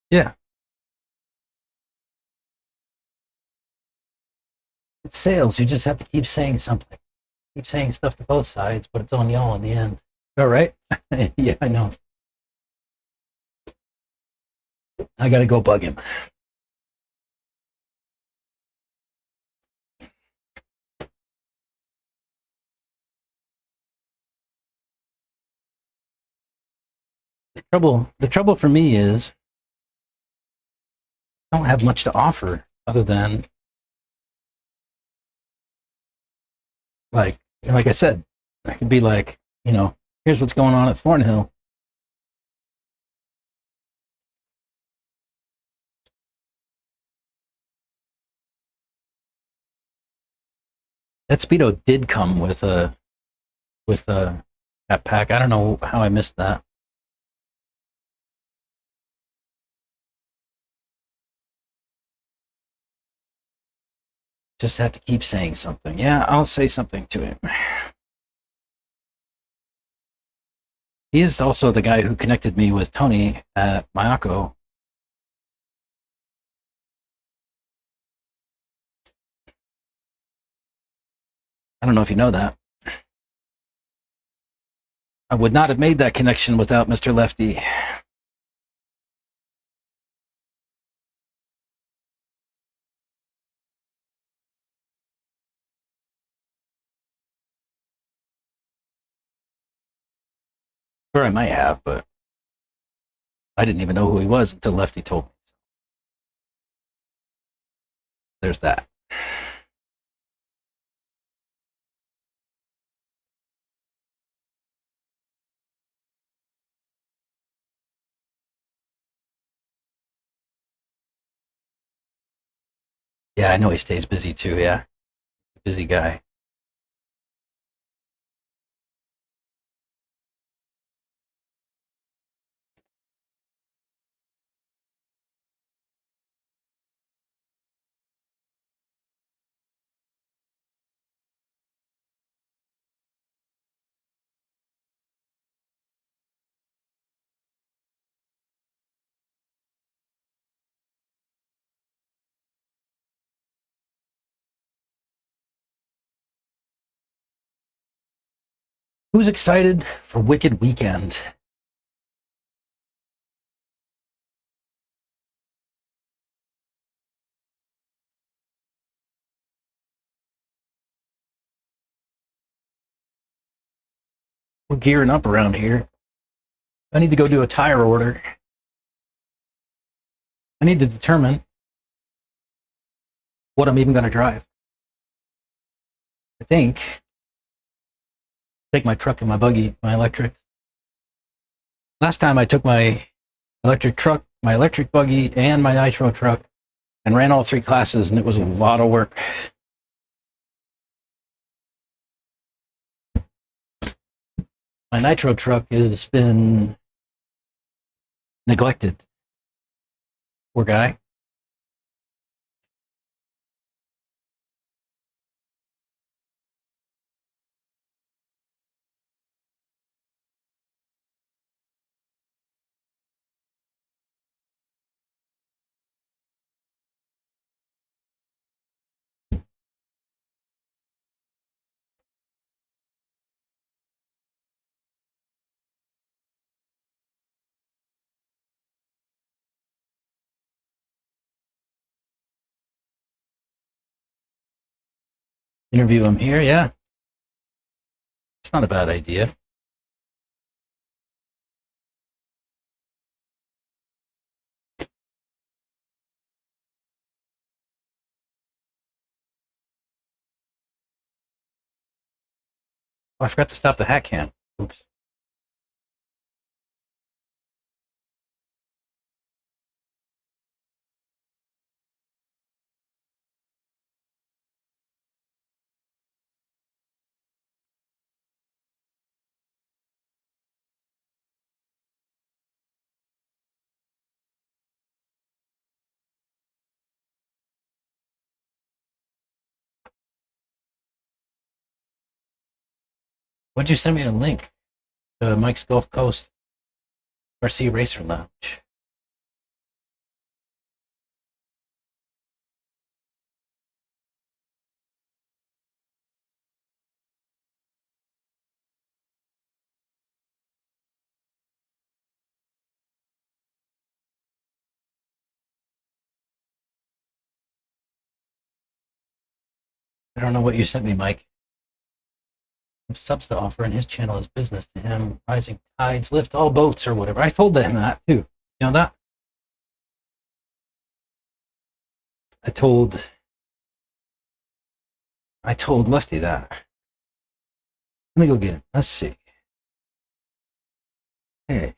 Yeah. It's sales. You just have to keep saying something. Keep saying stuff to both sides, but it's on y'all in the end. All right? Yeah, I know. I gotta go bug him. The trouble for me is I don't have much to offer other than like I said, I could be like, here's what's going on at Thornhill. That Speedo did come with a that pack. I don't know how I missed that. Just have to keep saying something. Yeah, I'll say something to him. He is also the guy who connected me with Tony at Mayako. I don't know if you know that. I would not have made that connection without Mr. Lefty. Or I might have, but I didn't even know who he was until Lefty told me. There's that. Yeah, I know he stays busy too. Yeah, busy guy. Who's excited for Wicked Weekend? We're gearing up around here. I need to go do a tire order. I need to determine what I'm even going to drive. I think take my truck and my buggy, my electric. Last time I took my electric truck, my electric buggy, and my nitro truck and ran all 3 classes, and it was a lot of work. My nitro truck has been neglected. Poor guy. Interview him here, yeah. It's not a bad idea. Oh, I forgot to stop the hat cam. Oops. What'd you send me a link to Mike's Gulf Coast RC Racer Lounge? I don't know what you sent me, Mike. Subs to offer, and his channel is business to him. Rising tides lift all boats, or whatever. I told him that too. You know that? I told Lefty that. Let me go get him. Let's see. Hey.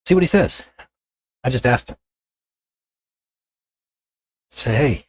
See what he says. I just asked him. Say, hey.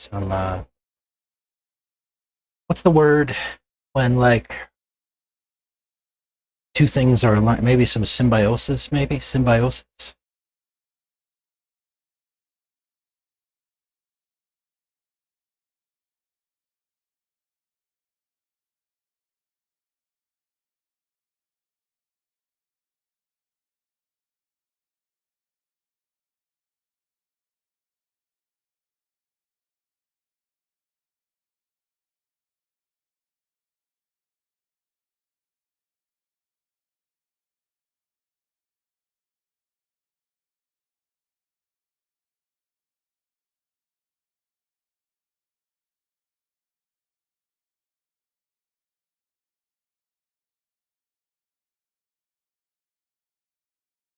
Some what's the word when like two things are aligned? Maybe some symbiosis, maybe symbiosis.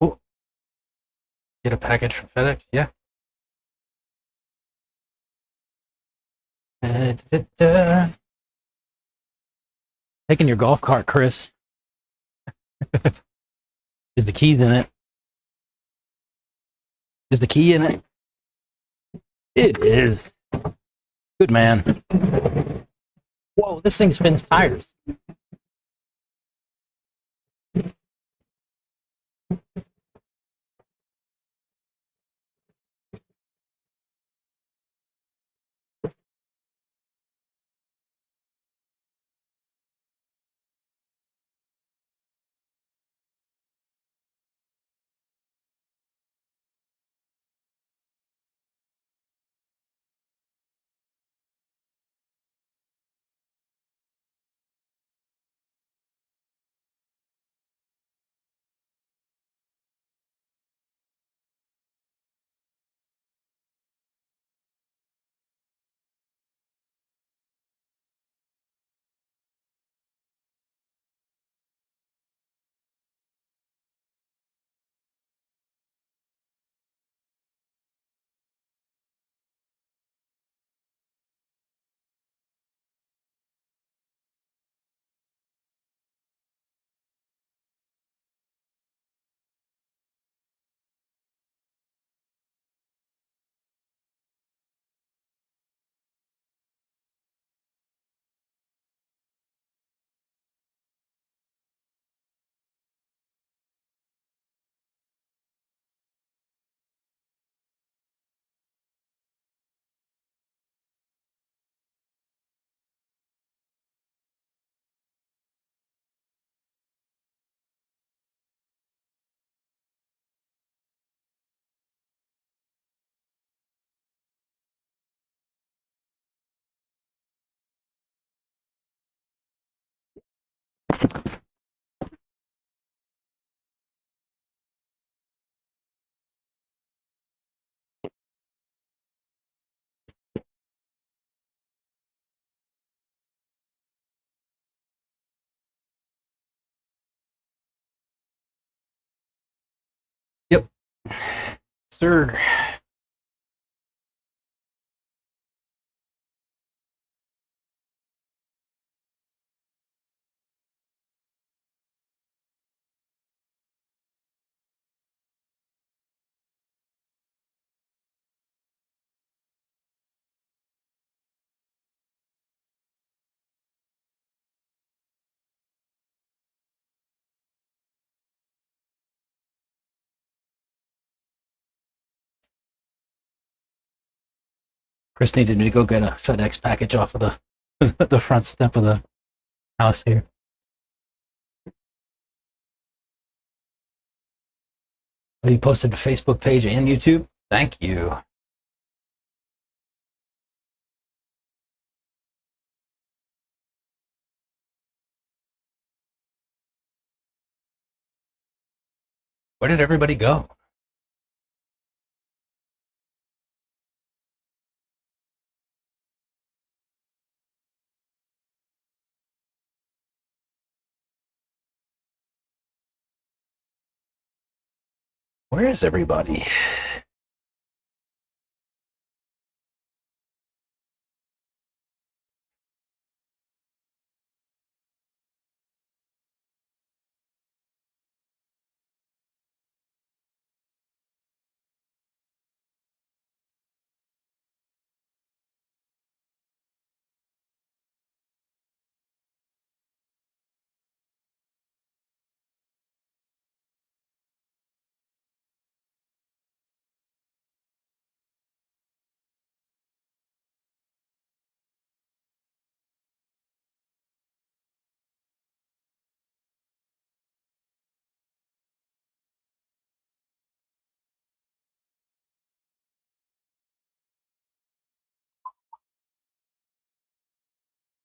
Oh, get a package from FedEx? Yeah. Taking your golf cart, Chris. Is the keys in it? Is the key in it? It is. Good man. Whoa, this thing spins tires. Yep. Sir. Chris needed me to go get a FedEx package off of the the front step of the house here. Oh, you posted to Facebook page and YouTube? Thank you. Where did everybody go? Where is everybody?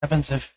What happens if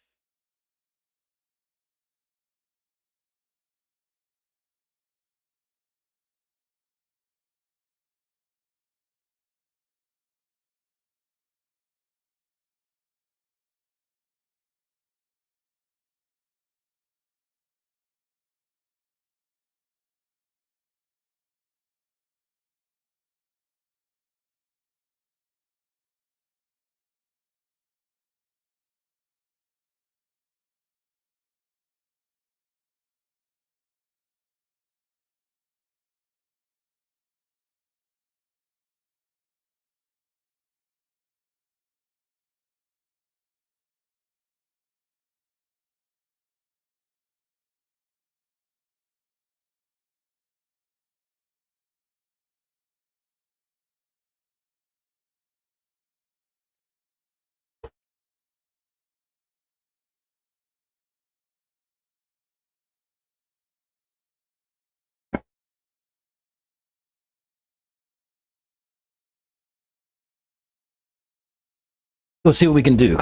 go see what we can do.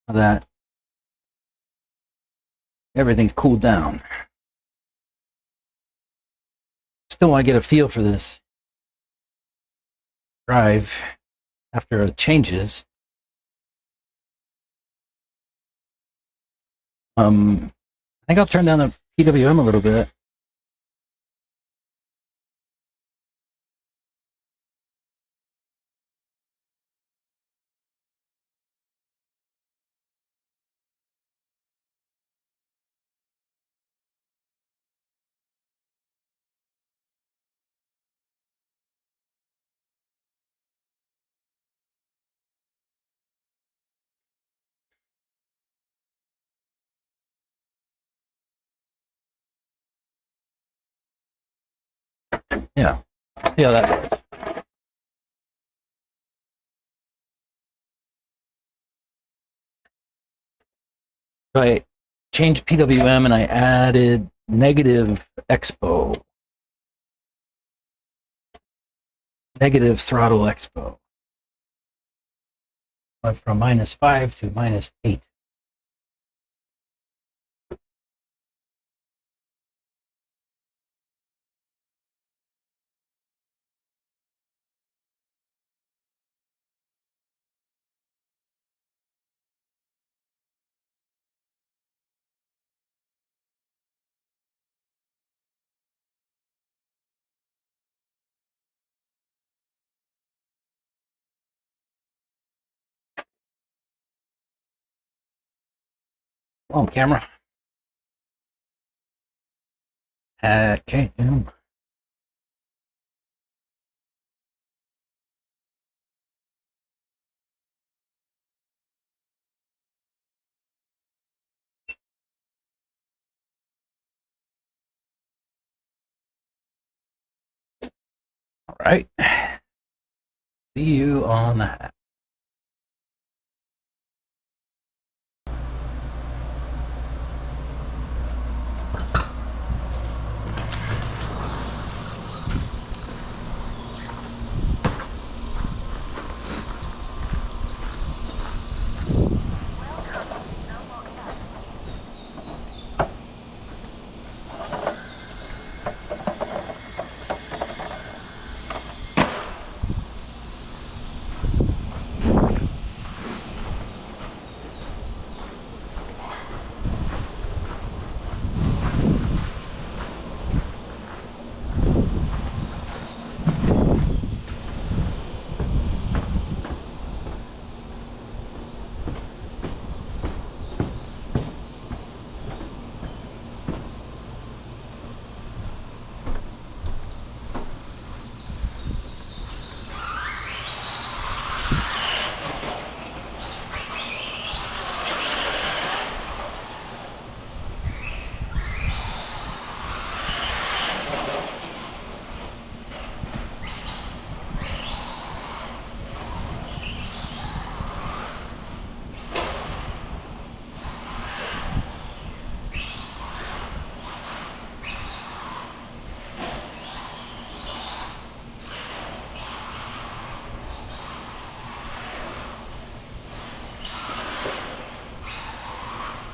Now that everything's cooled down. Still want to get a feel for this drive after it changes. I think I'll turn down the PWM a little bit. Yeah, yeah, that works. So I changed PWM and I added negative expo, negative throttle expo. Went from -5 to -8. Oh, camera. Okay. All right. See you on that.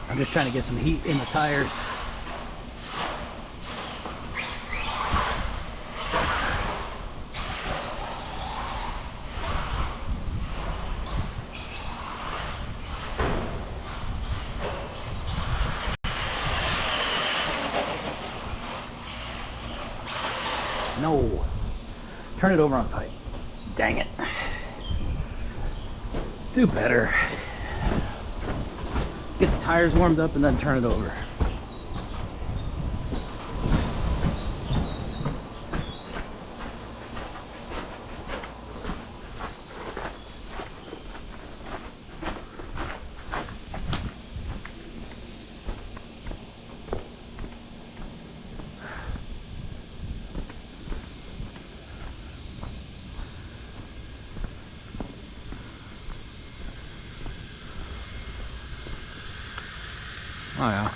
I'm just trying to get some heat in the tires. No. Turn it over on pipe. Dang it. Do better. Get the tires warmed up and then turn it over. Oh yeah.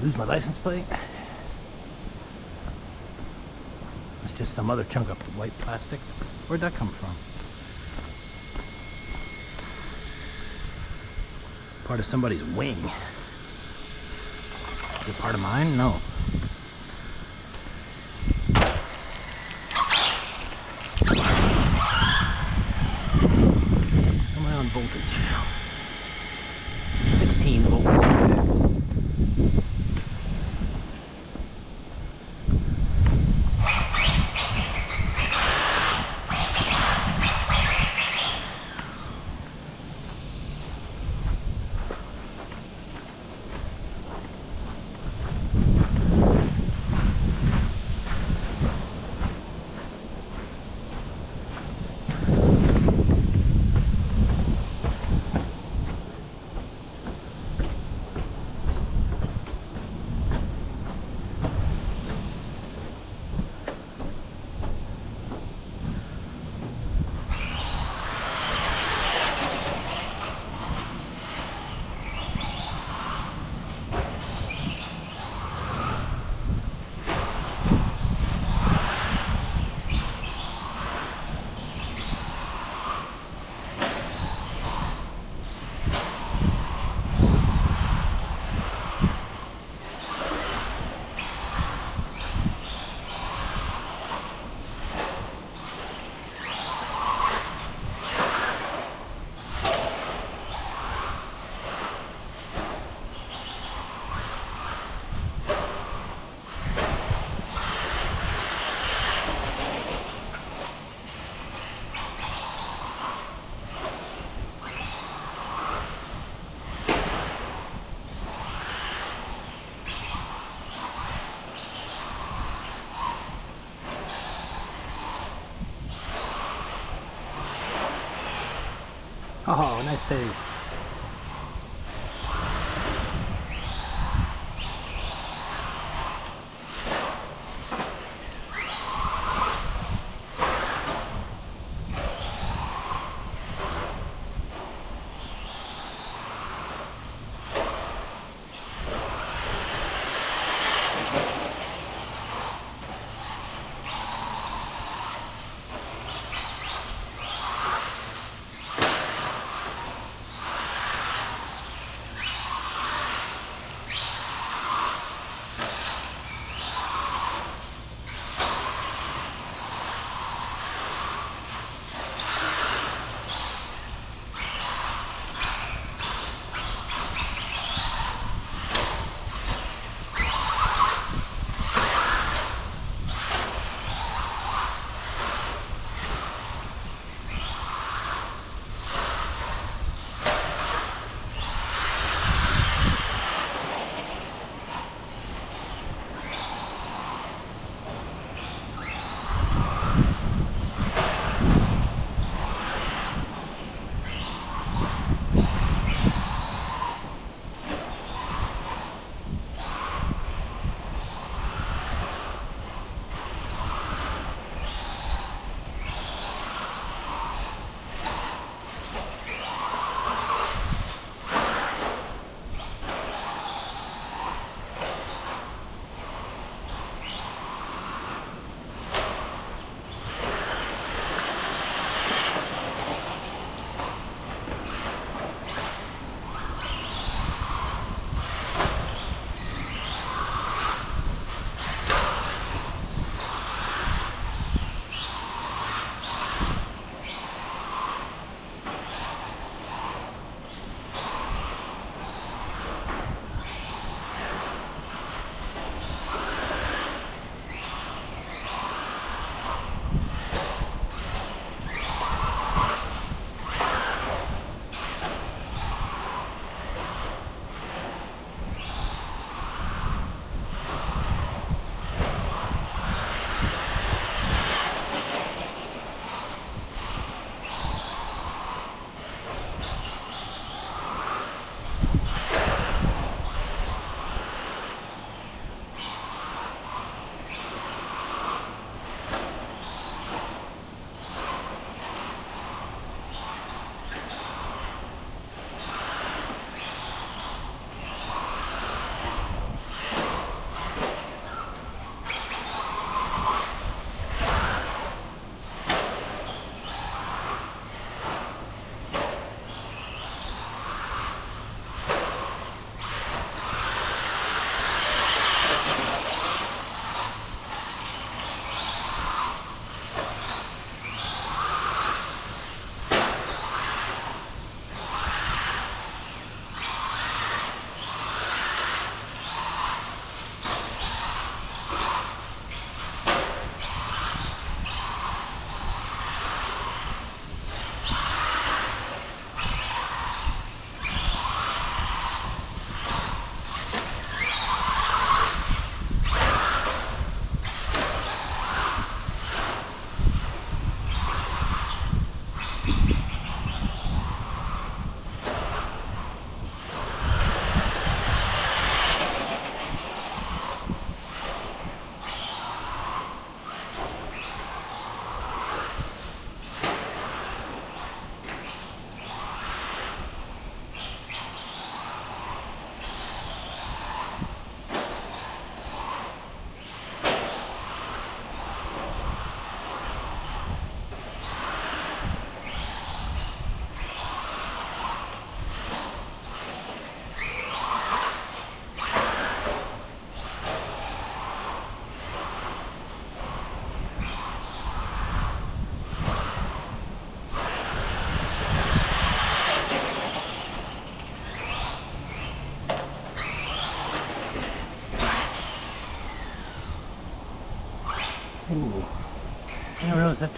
lose my license plate? It's just some other chunk of white plastic. Where'd that come from? Part of somebody's wing. Is it part of mine? No. Am I on voltage? 16 volts. Oh, nice save.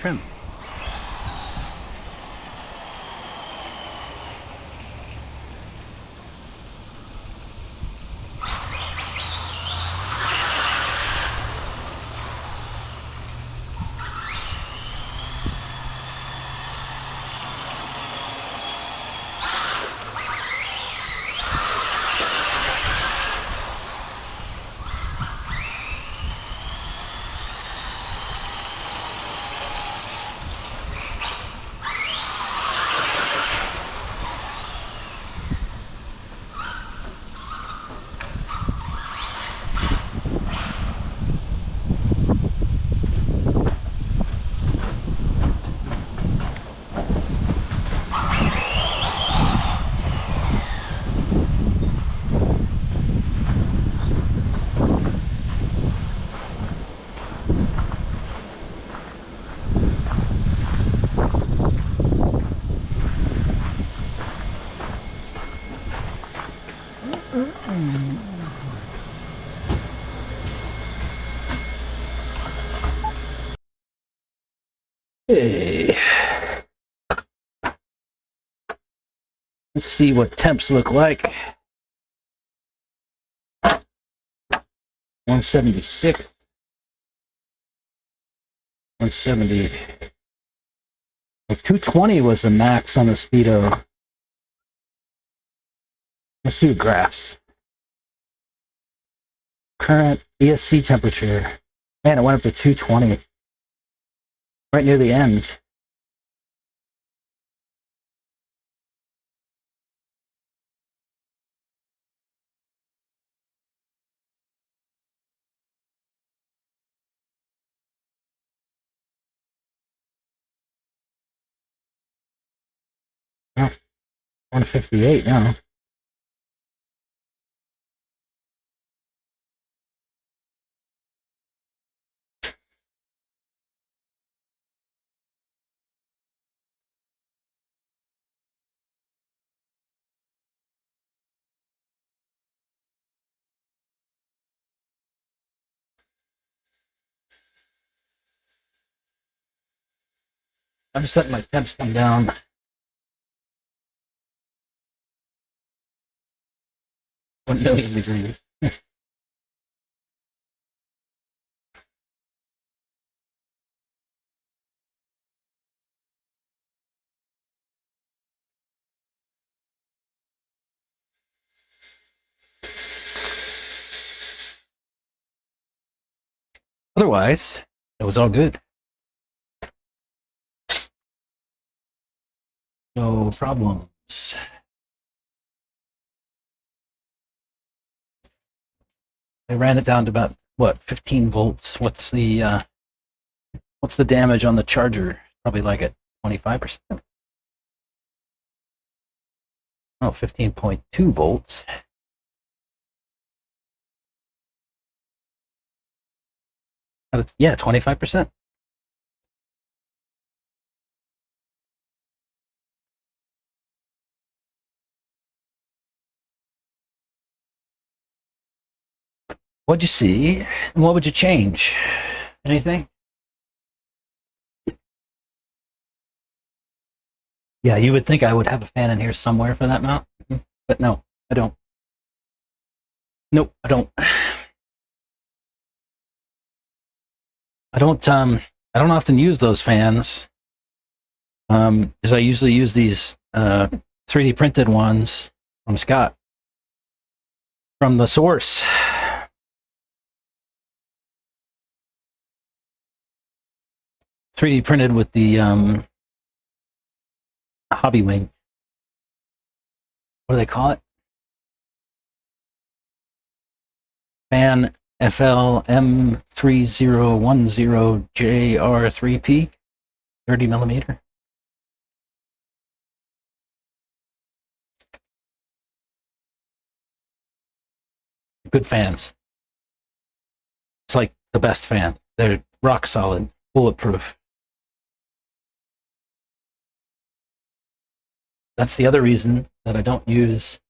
trim. Hey. Let's see what temps look like. 176. 170. Like 220 was the max on the Speedo. Let's see what graphs. Current ESC temperature. Man, it went up to 220. Right near the end. Oh, 158 now. I'm just letting my temps come down. One million degrees. Otherwise, it was all good. No problems. I ran it down to about what, 15 volts. What's the damage on the charger? Probably like at 25%. Oh, 15.2 volts. Yeah, 25%. What'd you see? And what would you change? Anything? Yeah, you would think I would have a fan in here somewhere for that mount, but no, I don't. Nope, I don't. I don't often use those fans, because I usually use these 3D printed ones from Scott, from the source. '3D printed with the Hobby Wing. What do they call it? Fan FL M3010JR3P, 30 millimeter. Good fans. It's like the best fan. They're rock solid, bulletproof. That's the other reason that I don't use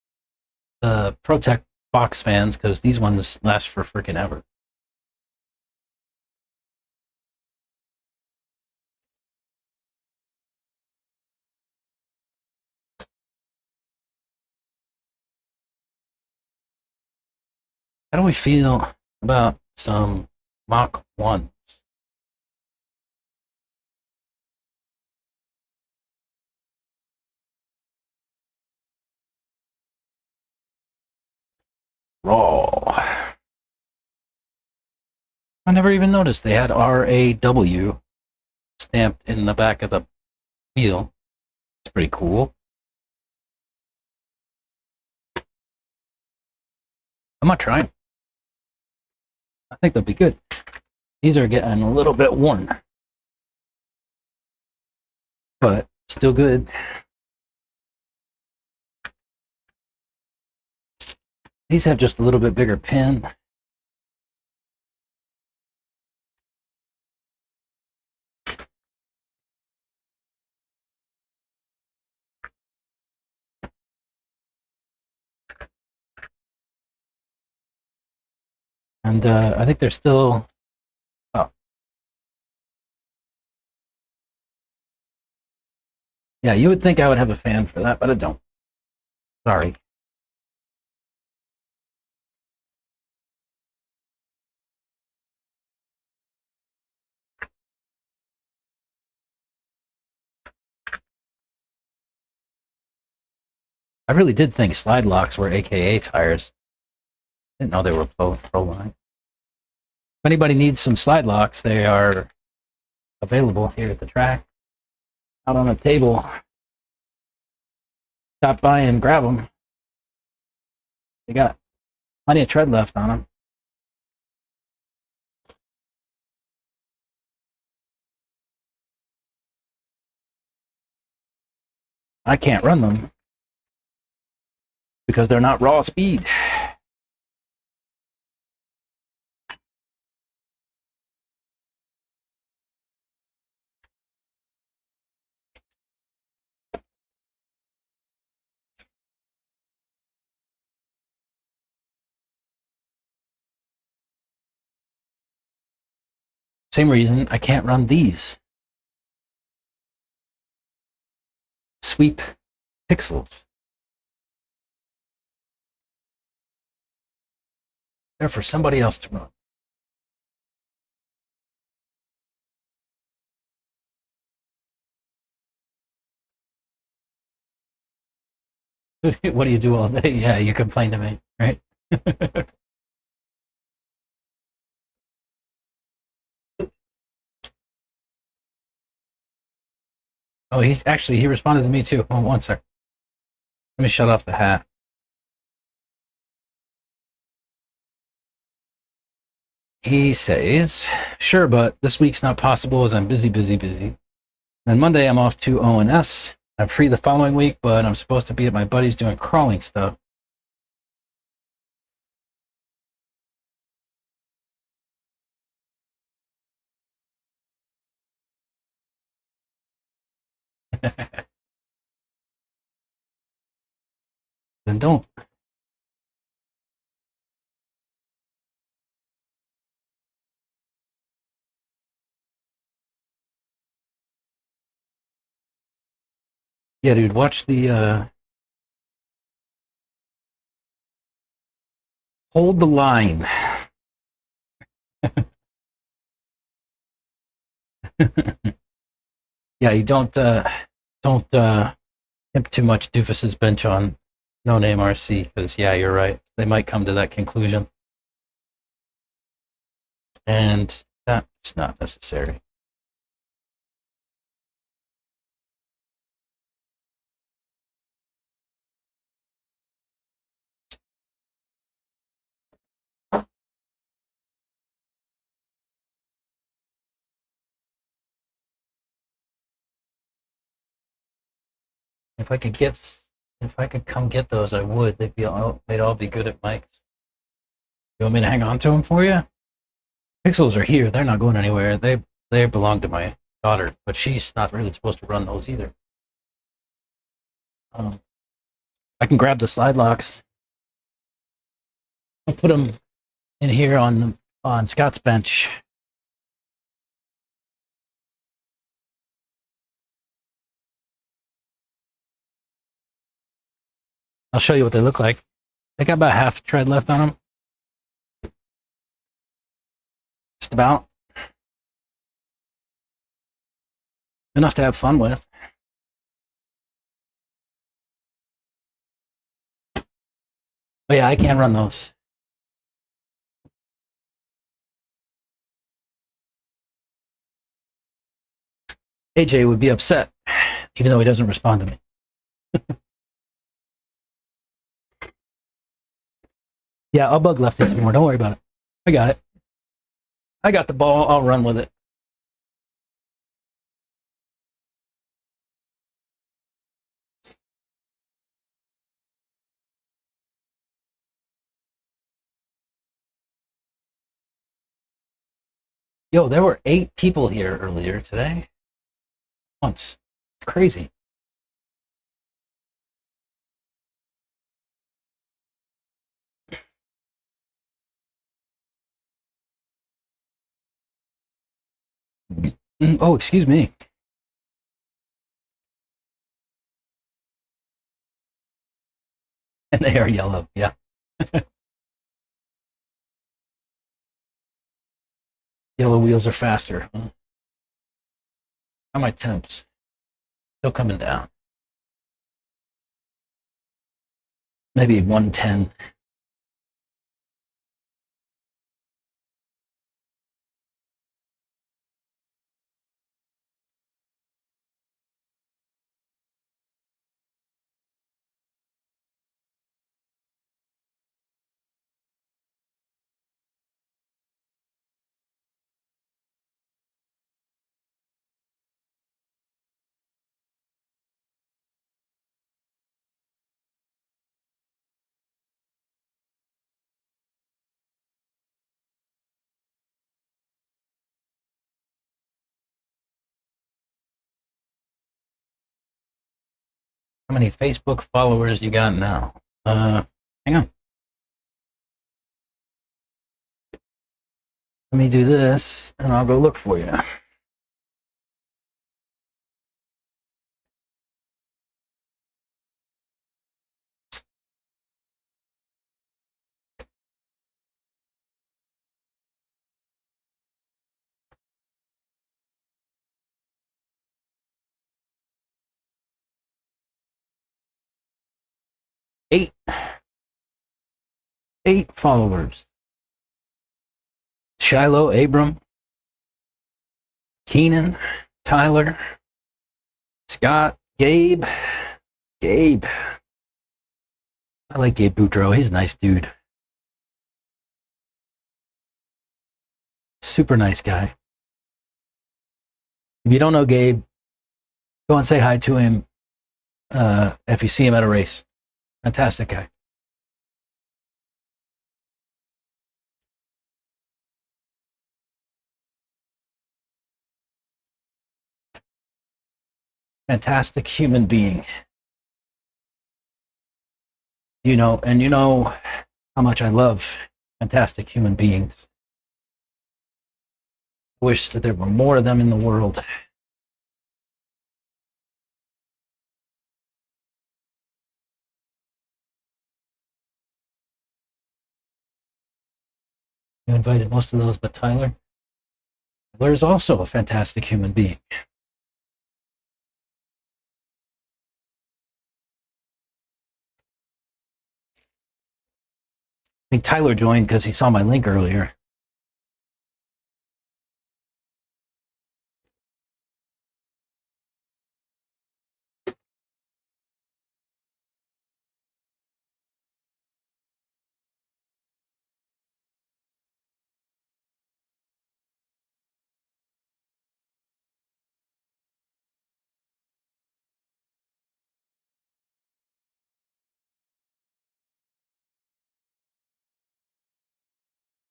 the ProTech box fans, because these ones last for freaking ever. How do we feel about some Mach 1s? Raw. I never even noticed they had RAW stamped in the back of the wheel. It's pretty cool. I'm not trying. I think they'll be good. These are getting a little bit worn, but still good. These have just a little bit bigger pin. And I think they're still, oh. Yeah, you would think I would have a fan for that, but I don't. Sorry. I really did think slide locks were AKA tires. Didn't know they were pro line. If anybody needs some slide locks, they are available here at the track, out on a table. Stop by and grab them. They got plenty of tread left on them. I can't run them because they're not raw speed. Same reason I can't run these. Sweep pixels. They're for somebody else to run. What do you do all day? Yeah, you complain to me, right? Oh, he responded to me too. Hold on one sec. Let me shut off the hat. He says, sure, but this week's not possible as I'm busy. Then Monday I'm off to ONS. I'm free the following week, but I'm supposed to be at my buddy's doing crawling stuff. Then don't. Yeah, dude, watch the hold the line. Yeah, you don't hip too much doofus's bench on no name RC because yeah, you're right. They might come to that conclusion, and that's not necessary. If I could come get those, I would. They'd all be good at mics. You want me to hang on to them for you? Pixels are here. They're not going anywhere. They belong to my daughter, but she's not really supposed to run those either. I can grab the slide locks. I'll put them in here on Scott's bench. I'll show you what they look like. They got about half tread left on them. just about. Enough to have fun with. But yeah, I can run those. AJ would be upset, even though he doesn't respond to me. Yeah, I'll bug lefty some more. Don't worry about it. I got it. I got the ball. I'll run with it. Yo, there were 8 people here earlier today. Once. It's crazy. Oh, excuse me. And they are yellow, yeah. Yellow wheels are faster. How are my temps? Still coming down. Maybe 110. How many Facebook followers you got now? Hang on. Let me do this, and I'll go look for you. Eight followers. Shiloh, Abram, Keenan, Tyler, Scott, Gabe. I like Gabe Boudreaux. He's a nice dude. Super nice guy. If you don't know Gabe, go and say hi to him if you see him at a race. Fantastic guy. Fantastic human being. You know how much I love fantastic human beings. I wish that there were more of them in the world. You invited most of those but Tyler. Tyler is also a fantastic human being. I think Tyler joined because he saw my link earlier.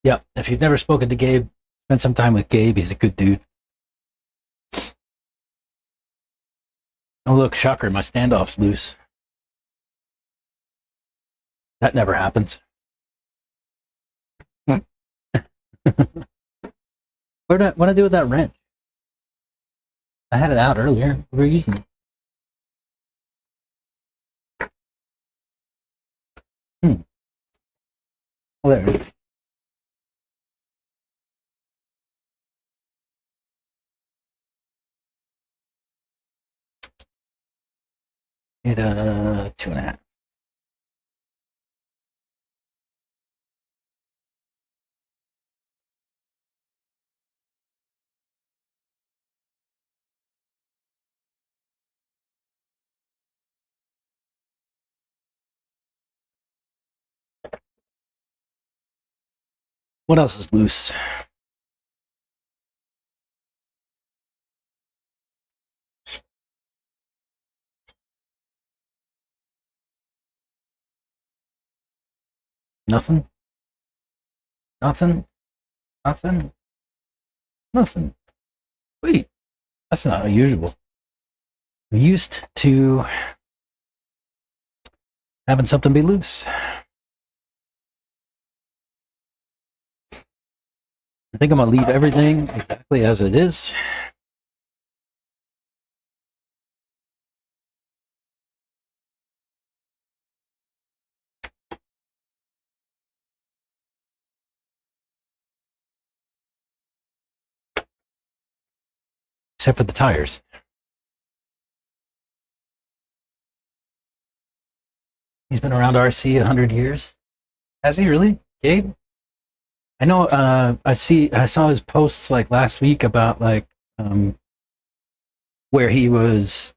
Yeah, if you've never spoken to Gabe, spend some time with Gabe. He's a good dude. Oh, look, shocker, my standoff's loose. That never happens. What did I do with that wrench? I had it out earlier. We were using it. Oh, there it is. Hit 2.5. What else is loose? Nothing. Nothing. Nothing. Nothing. Wait, that's not unusual. I'm used to having something be loose. I think I'm gonna leave everything exactly as it is. Except for the tires. He's been around RC 100 years. Has he really, Gabe? I know. I saw his posts like last week about like where he was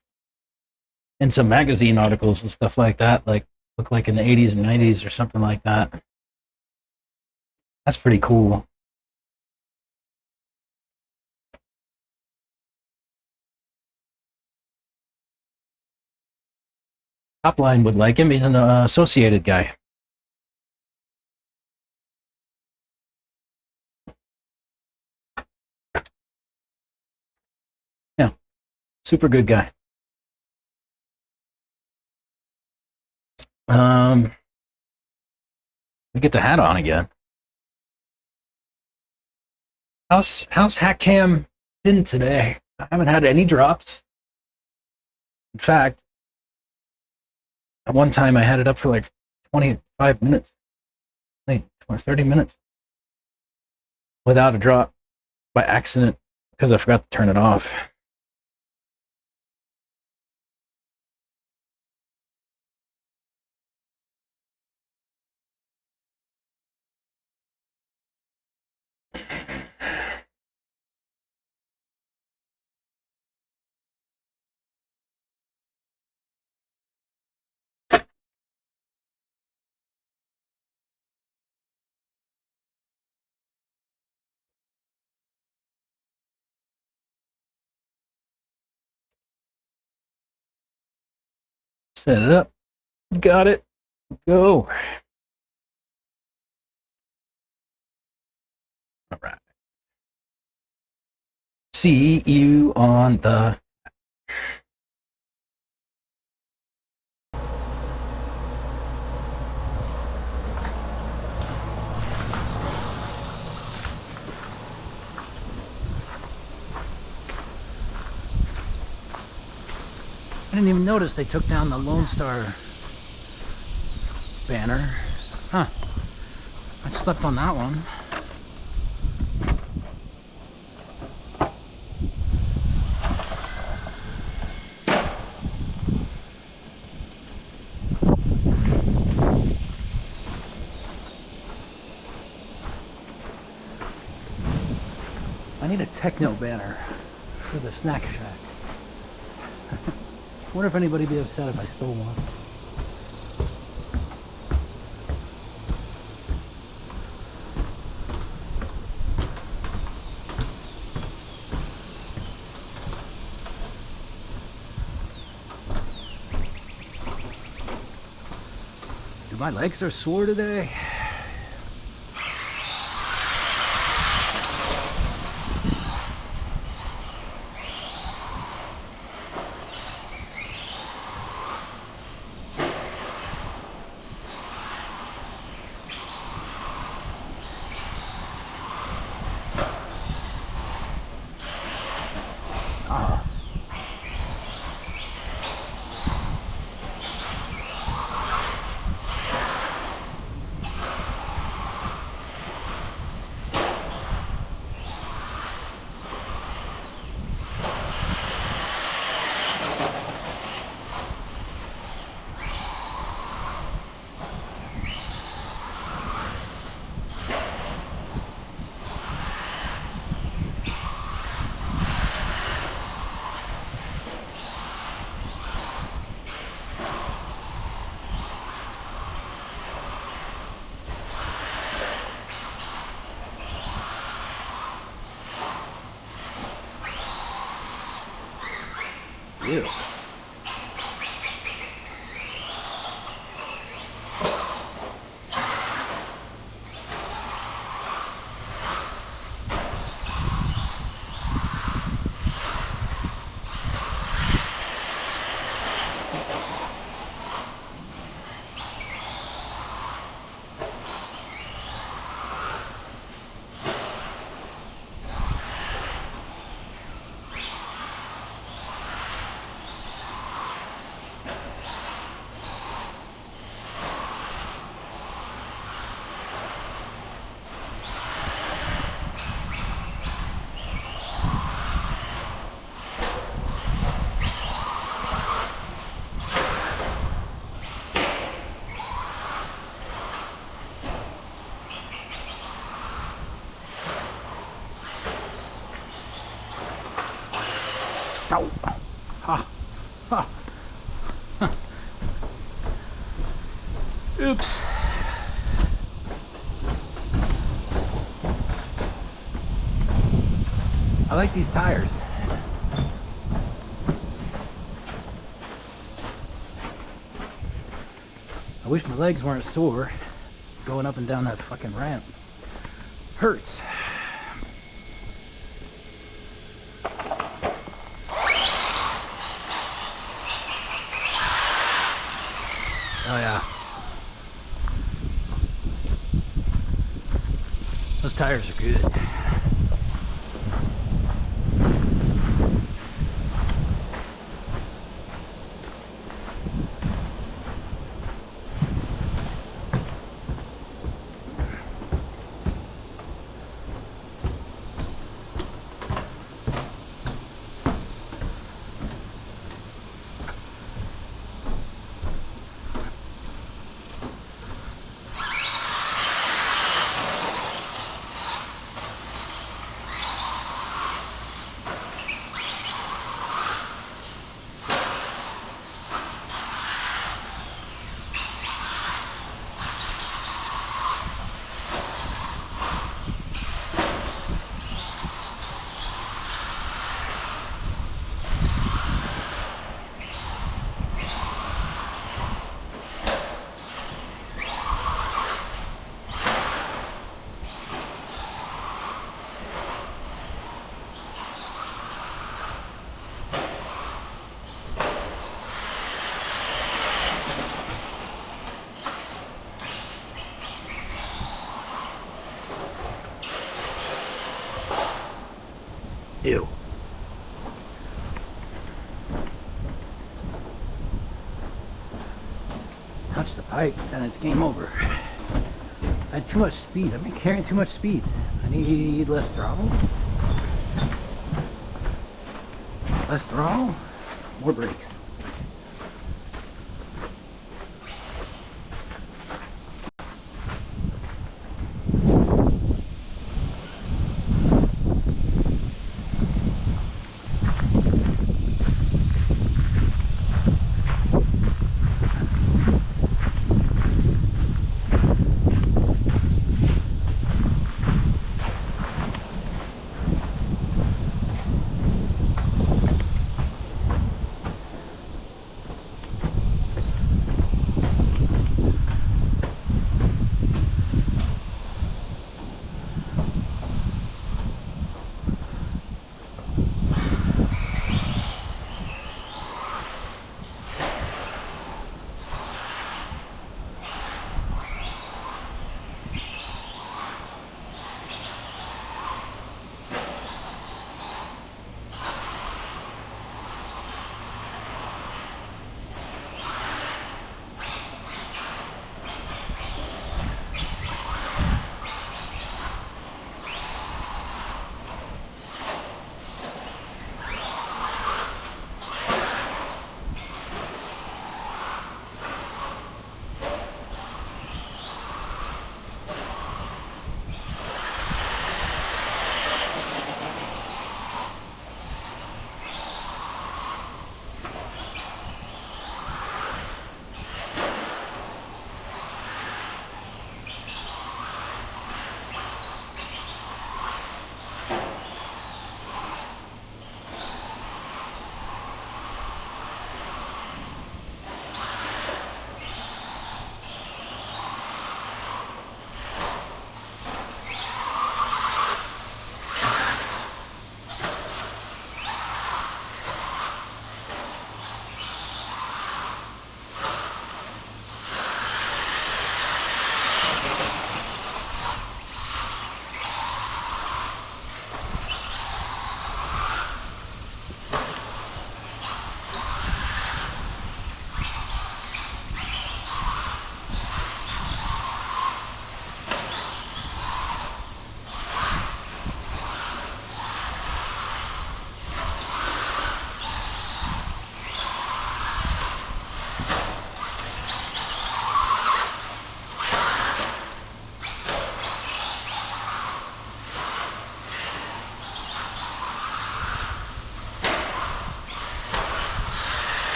in some magazine articles and stuff like that. Like looked like in the 80s and 90s or something like that. That's pretty cool. Topline would like him. He's an associated guy. Yeah, super good guy. We get the hat on again. How's Hack Cam been today? I haven't had any drops. In fact, at one time I had it up for like 25 minutes, or 30 minutes without a drop by accident because I forgot to turn it off. Set it up. Got it. Go. All right. See you on the... I didn't even notice they took down the Lone Star banner. Huh. I slept on that one. I need a techno banner for the snack shack. Wonder if anybody'd be upset if I stole one. Dude, my legs are sore today. Ew. Ow. Ha. Ha. Huh. Oops. I like these tires. I wish my legs weren't sore going up and down that fucking ramp. Hurts. Oh yeah. Those tires are good. Ew. Touch the pipe and it's game over. I had too much speed. I've been carrying too much speed. I need less throttle. Less throttle, more brakes.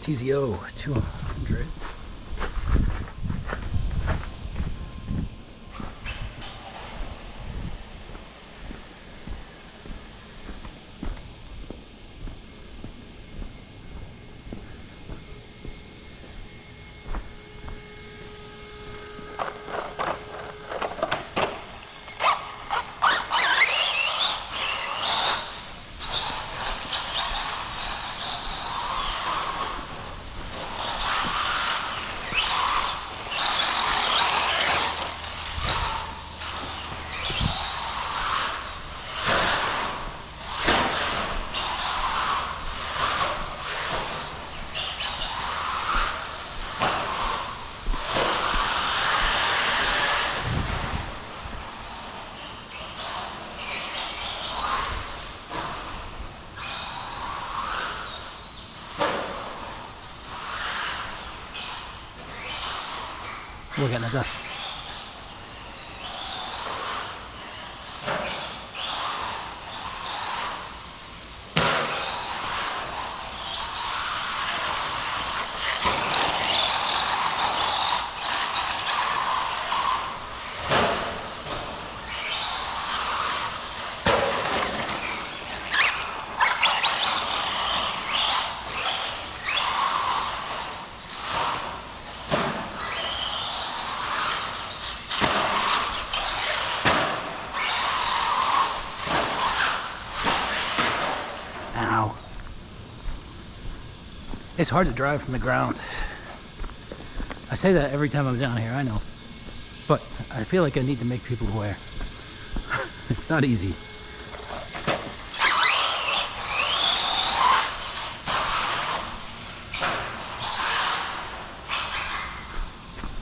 TZO 200. We're getting the dust. Ow. It's hard to drive from the ground. I say that every time I'm down here, I know. But I feel like I need to make people aware. It's not easy.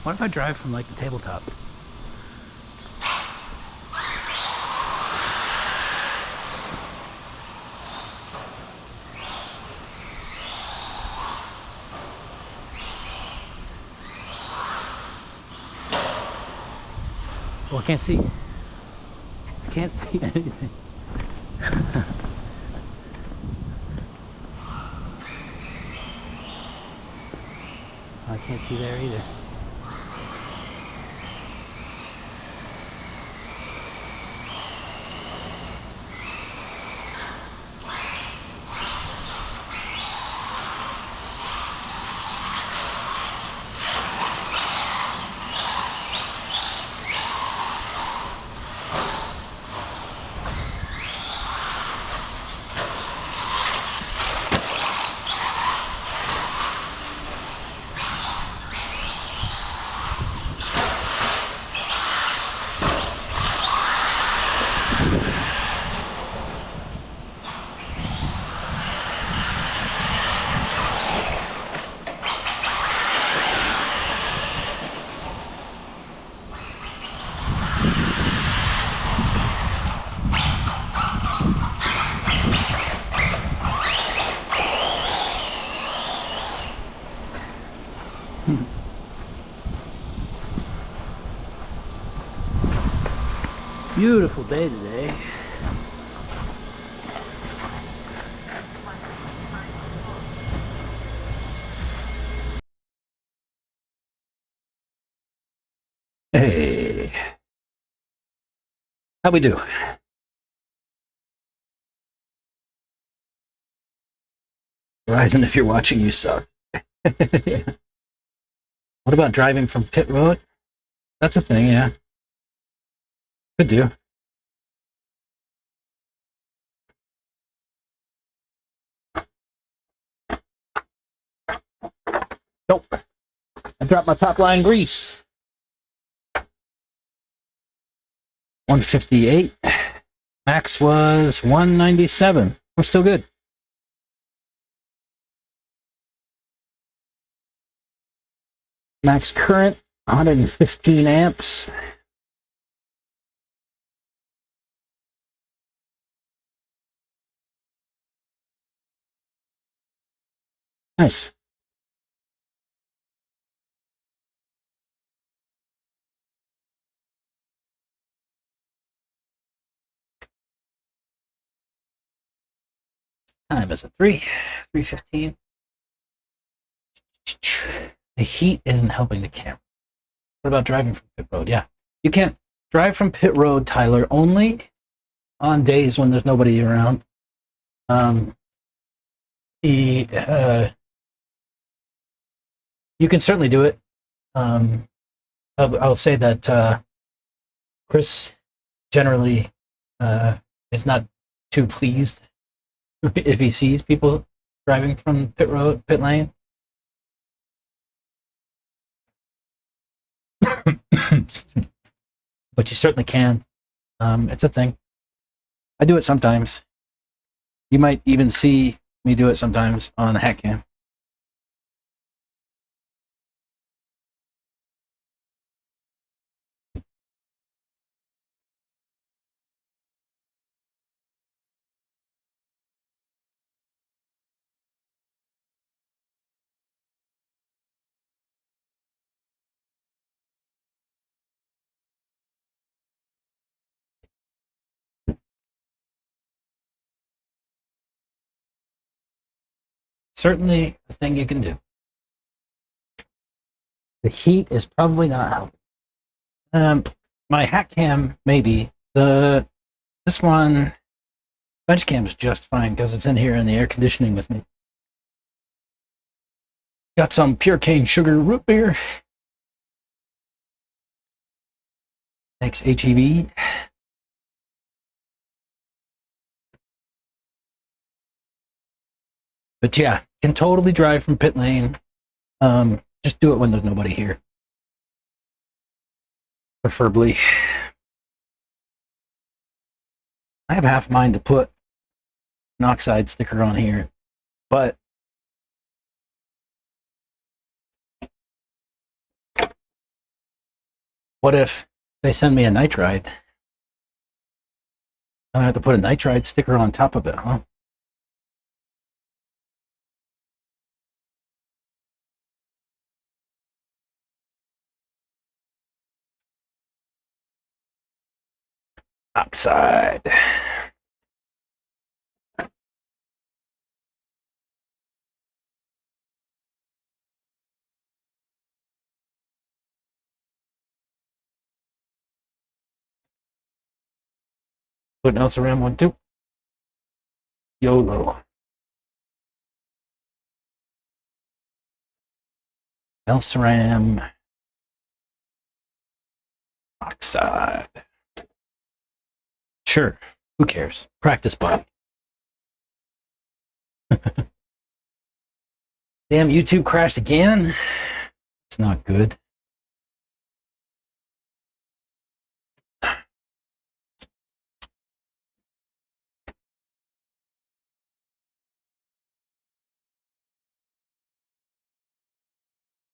What if I drive from like the tabletop? Oh, I can't see. I can't see anything. I can't see there either. Beautiful day today. Hey, how we do? Horizon, if you're watching, you suck. What about driving from pit road? That's a thing, yeah. Could do. Nope. I dropped my top line grease. 158. Max was 197. We're still good. Max current, 115 amps. Nice. Time is a 3:15. The heat isn't helping the camera. What about driving from pit road? Yeah, you can't drive from pit road, Tyler, only on days when there's nobody around. You can certainly do it. I'll say that Chris generally is not too pleased if he sees people driving from pit lane. But you certainly can. It's a thing. I do it sometimes. You might even see me do it sometimes on the hat cam. Certainly a thing you can do. The heat is probably not helping. My hat cam, maybe. This one, bench cam is just fine because it's in here in the air conditioning with me. Got some pure cane sugar root beer. Thanks, HEB. But yeah, can totally drive from pit lane. Just do it when there's nobody here. Preferably. I have half mind to put an oxide sticker on here, but what if they send me a nitride? I have to put a nitride sticker on top of it, huh? Oxide. Put an else around one too. YOLO. Elsaram oxide. Sure, who cares? Practice bug. Damn, YouTube crashed again. It's not good.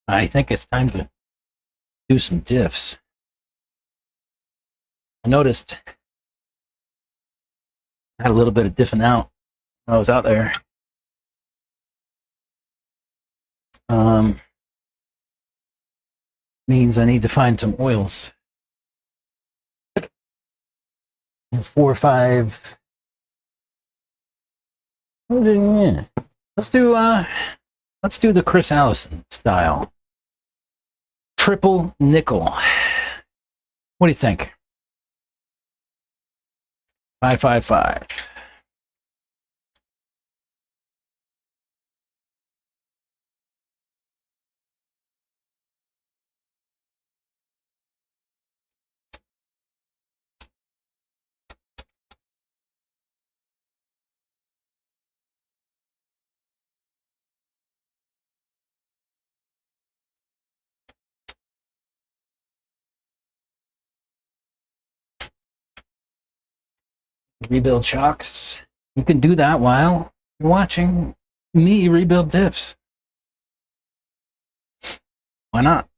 I think it's time to do some diffs. I noticed I had a little bit of diffing out when I was out there. Means I need to find some oils. 4 or 5. Let's do the Chris Allison style. Triple nickel. What do you think? 555. Rebuild shocks. You can do that while you're watching me rebuild diffs. Why not?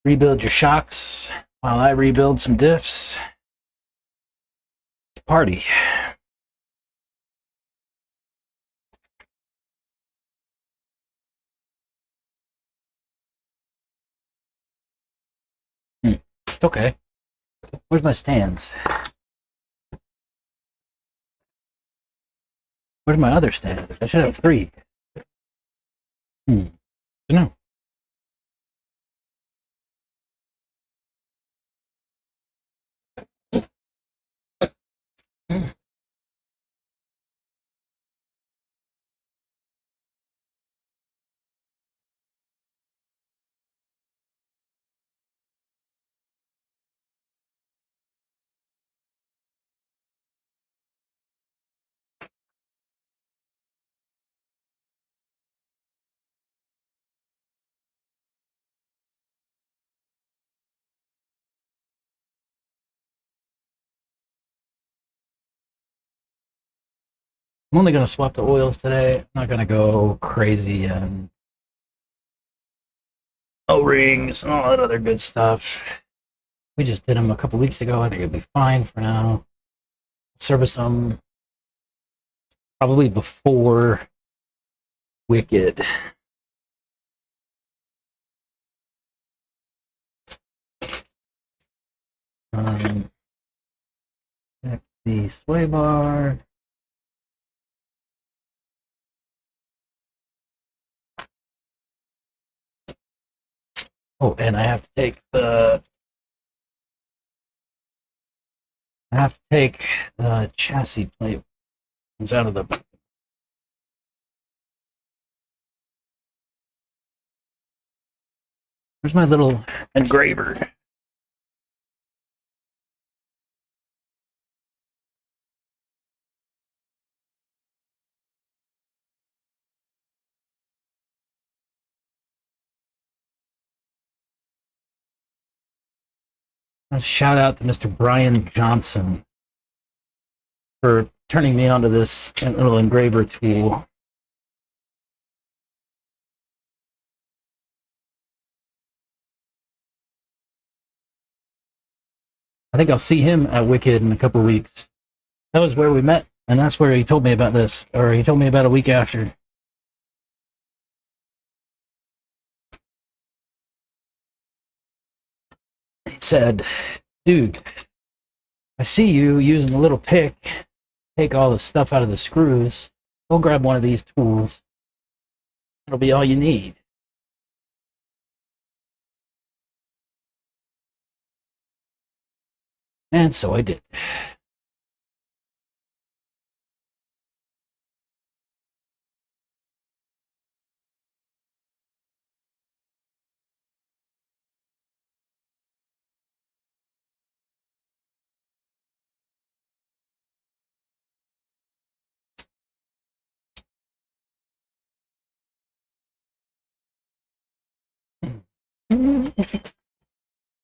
Rebuild your shocks while I rebuild some diffs. Party. Okay. Where's my stands? Where's my other stand? I should have 3. No. I'm only going to swap the oils today. I'm not going to go crazy and O-rings and all that other good stuff. We just did them a couple weeks ago. I think it'll be fine for now. Service them probably before Wicked. Check the sway bar. Oh, and I have to take the chassis plate. Comes out of the. Where's my little engraver? A shout out to Mr. Brian Johnson for turning me onto this little engraver tool. I think I'll see him at Wicked in a couple of weeks. That was where we met, and that's where he told me about this, or he told me about a week after. He said, dude, I see you using a little pick, take all the stuff out of the screws. Go grab one of these tools. It'll be all you need. And so I did.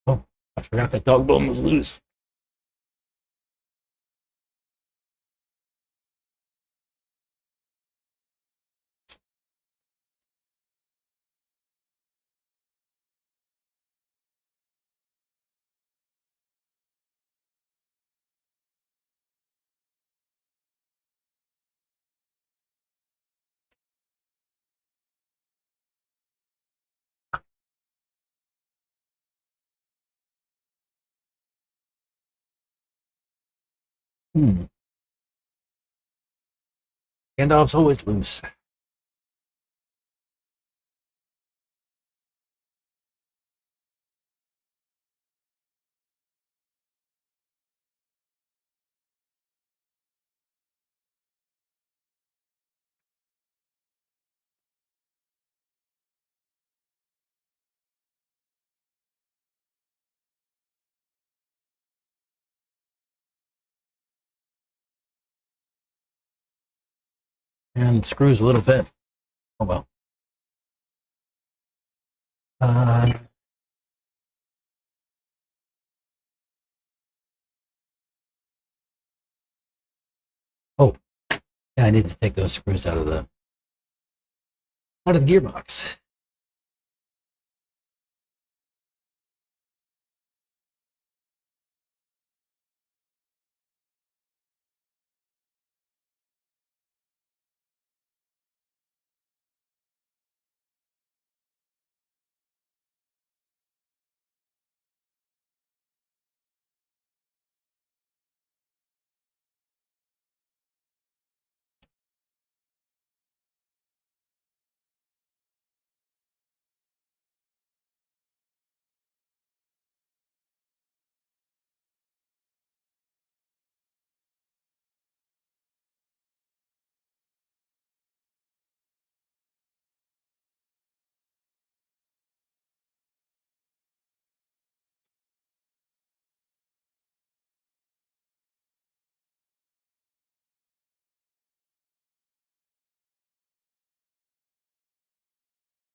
Oh, I forgot that dog bone was loose. Gandalf's always loose. And screws a little bit. Oh well. Uh, oh, yeah, I need to take those screws out of the gearbox.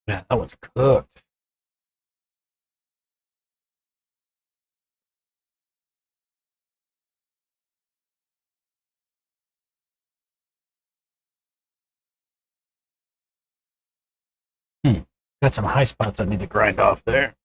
Yeah, that one's cooked. Got some high spots I need to grind off there.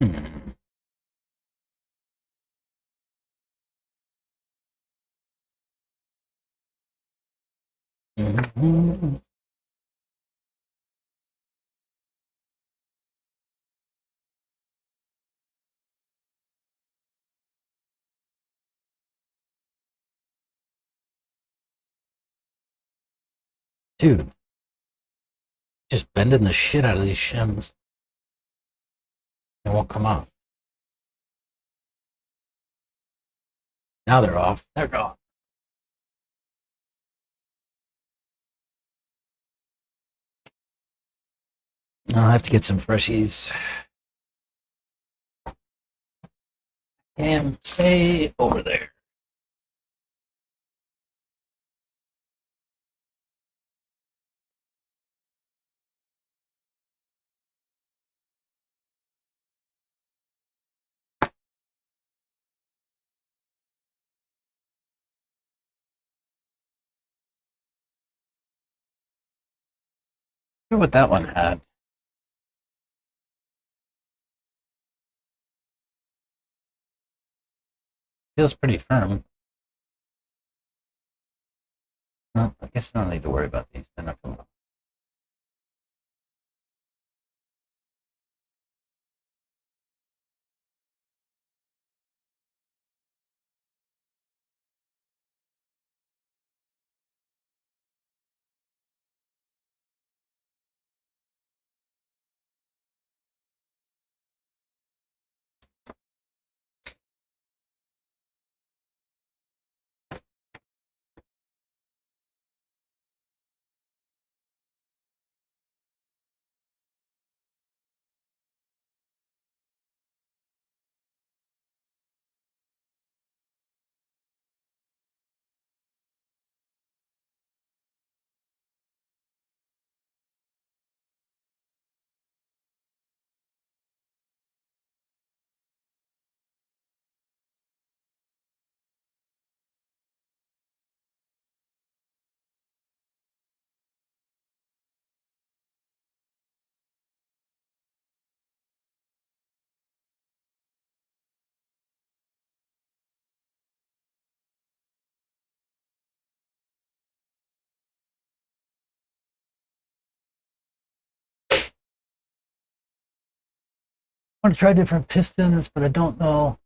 Hmm. Mhm. Dude, just bending the shit out of these shims. They won't come off. Now they're off. They're gone. I'll have to get some freshies. And stay over there. Look what that one had. Feels pretty firm. Well, I guess I don't need to worry about these. They're not coming off. I want to try different pistons, but I don't know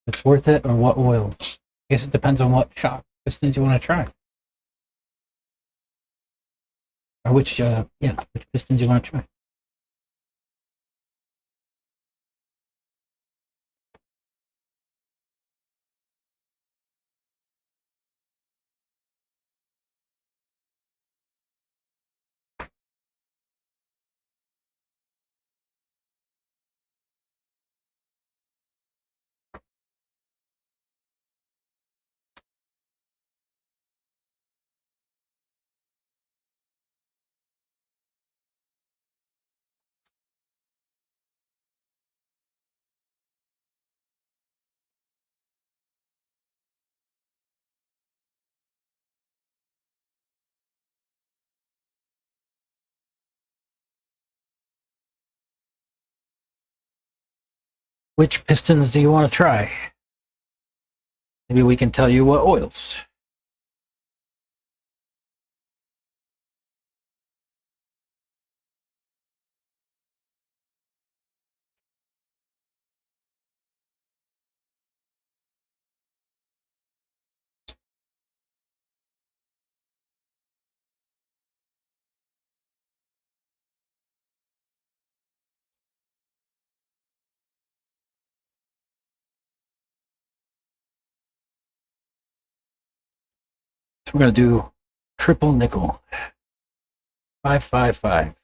if it's worth it or what oil. I guess it depends on what shock pistons you want to try. Or which pistons you want to try. Which pistons do you want to try? Maybe we can tell you what oils. So we're going to do triple nickel. 555.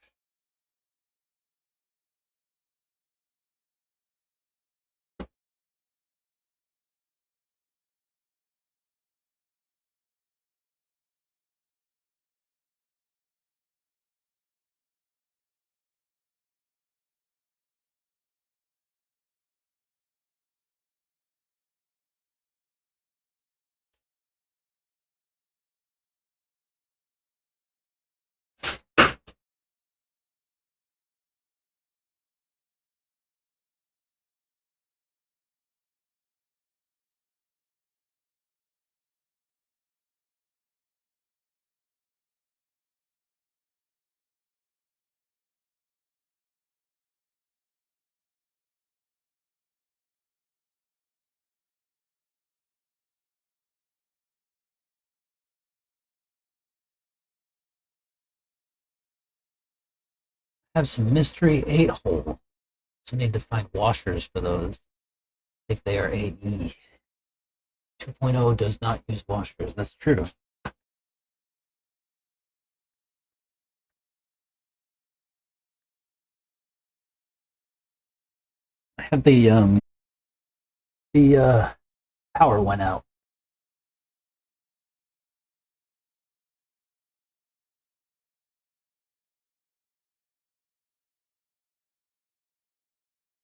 Have some mystery 8-hole. So need to find washers for those. I think they are AE. 2.0 does not use washers. That's true. I have the power went out.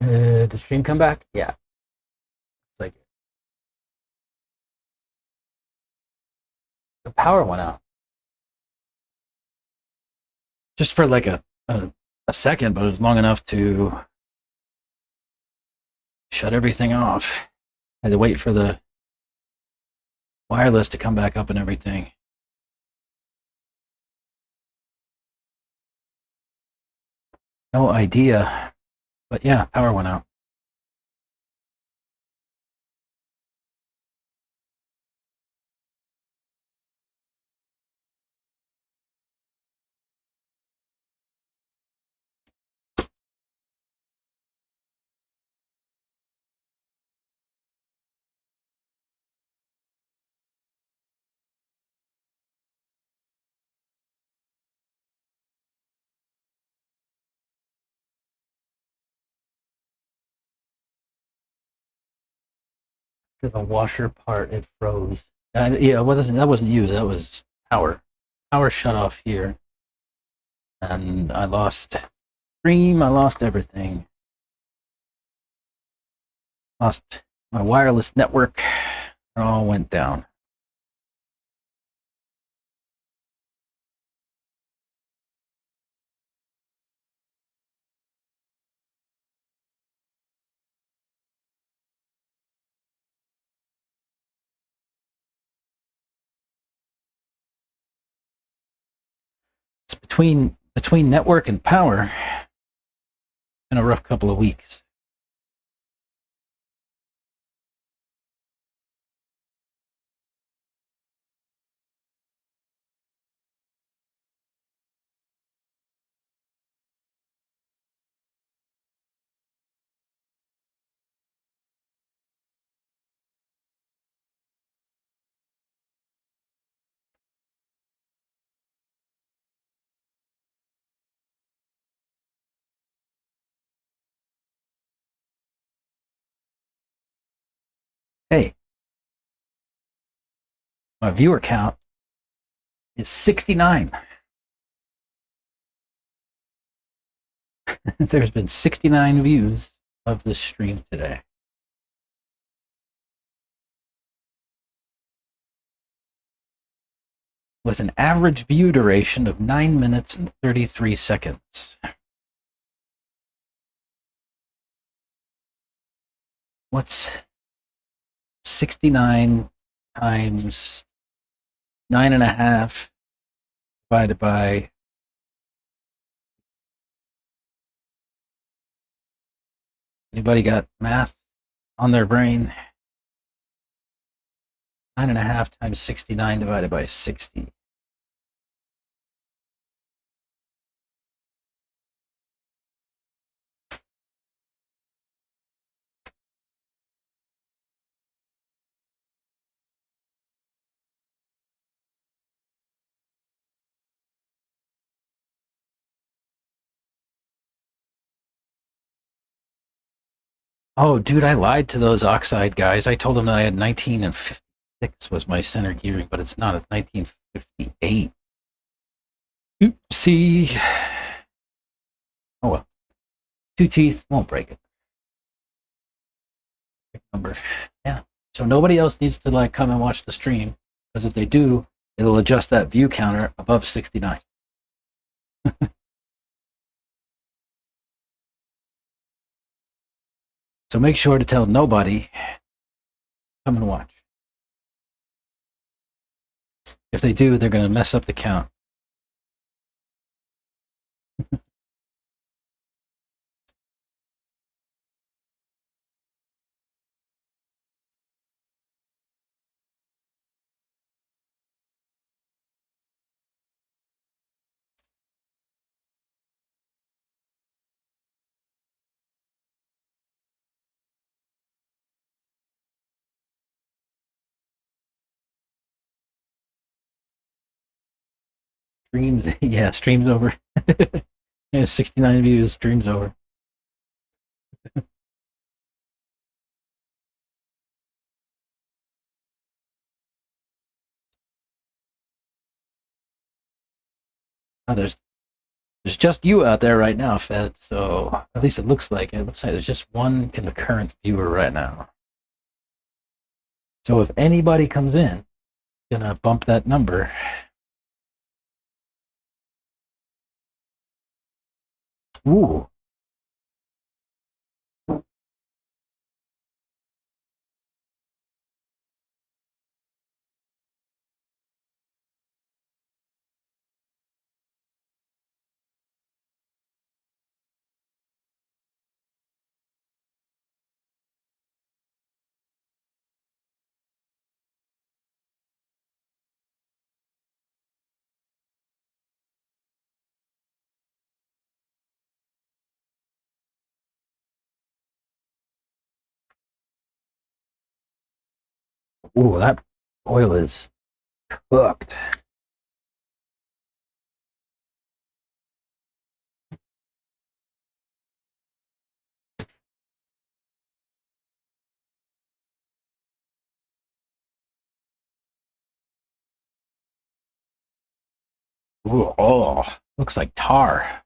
Did stream come back? Yeah. It's like the power went out. Just for like a second, but it was long enough to shut everything off. I had to wait for the wireless to come back up and everything. No idea. But yeah, power went out. For the washer part, it froze. Yeah, that wasn't used. That was power. Power shut off here, and I lost stream. I lost everything. Lost my wireless network. It all went down. It's between network and power. Been a rough couple of weeks. Hey, my viewer count is 69. There's been 69 views of this stream today. With an average view duration of 9 minutes and 33 seconds. What's 69 times 9.5 divided by anybody got math on their brain? 9.5 times 69 divided by 60. Oh, dude, I lied to those Oxide guys. I told them that I had 19 and 56 was my center gearing, but it's not. It's 1958. Oopsie. Oh well. Two teeth won't break it. Number. Yeah. So nobody else needs to like come and watch the stream, because if they do, it'll adjust that view counter above 69. So make sure to tell nobody, come and watch. If they do, they're going to mess up the count. Streams, yeah, streams over. Yeah, 69 views, streams over. Oh, there's just you out there right now, Fed. So at least it looks like it. It looks like there's just one concurrent viewer right now. So if anybody comes in, it's gonna bump that number. Ooh. Ooh, that oil is cooked. Ooh, oh, looks like tar.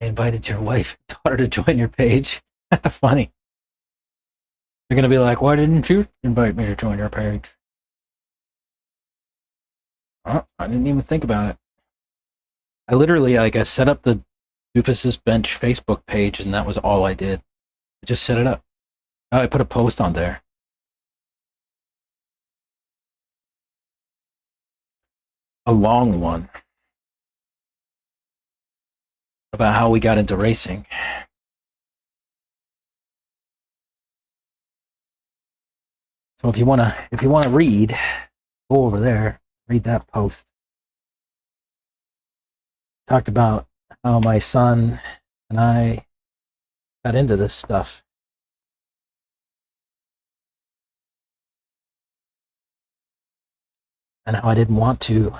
I invited your wife and daughter to join your page. Funny. They're gonna be like, why didn't you invite me to join your page? Oh, I didn't even think about it. I literally, like, I set up the Doofus's Bench Facebook page, and that was all I did. I just set it up. Oh, I put a post on there. A long one. About how we got into racing. So if you wanna read, go over there, read that post. Talked about how my son and I got into this stuff. And how I didn't want to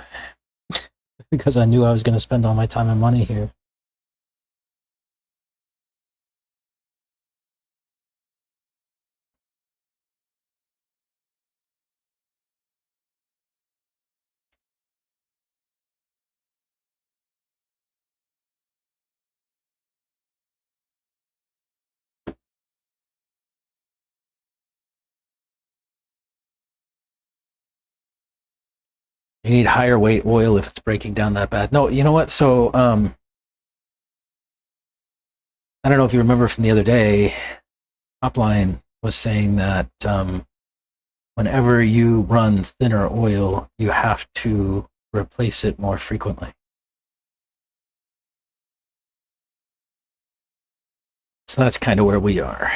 because I knew I was going to spend all my time and money here. You need higher weight oil if it's breaking down that bad. No, you know what? So, I don't know if you remember from the other day, Upline was saying that whenever you run thinner oil, you have to replace it more frequently. So that's kind of where we are.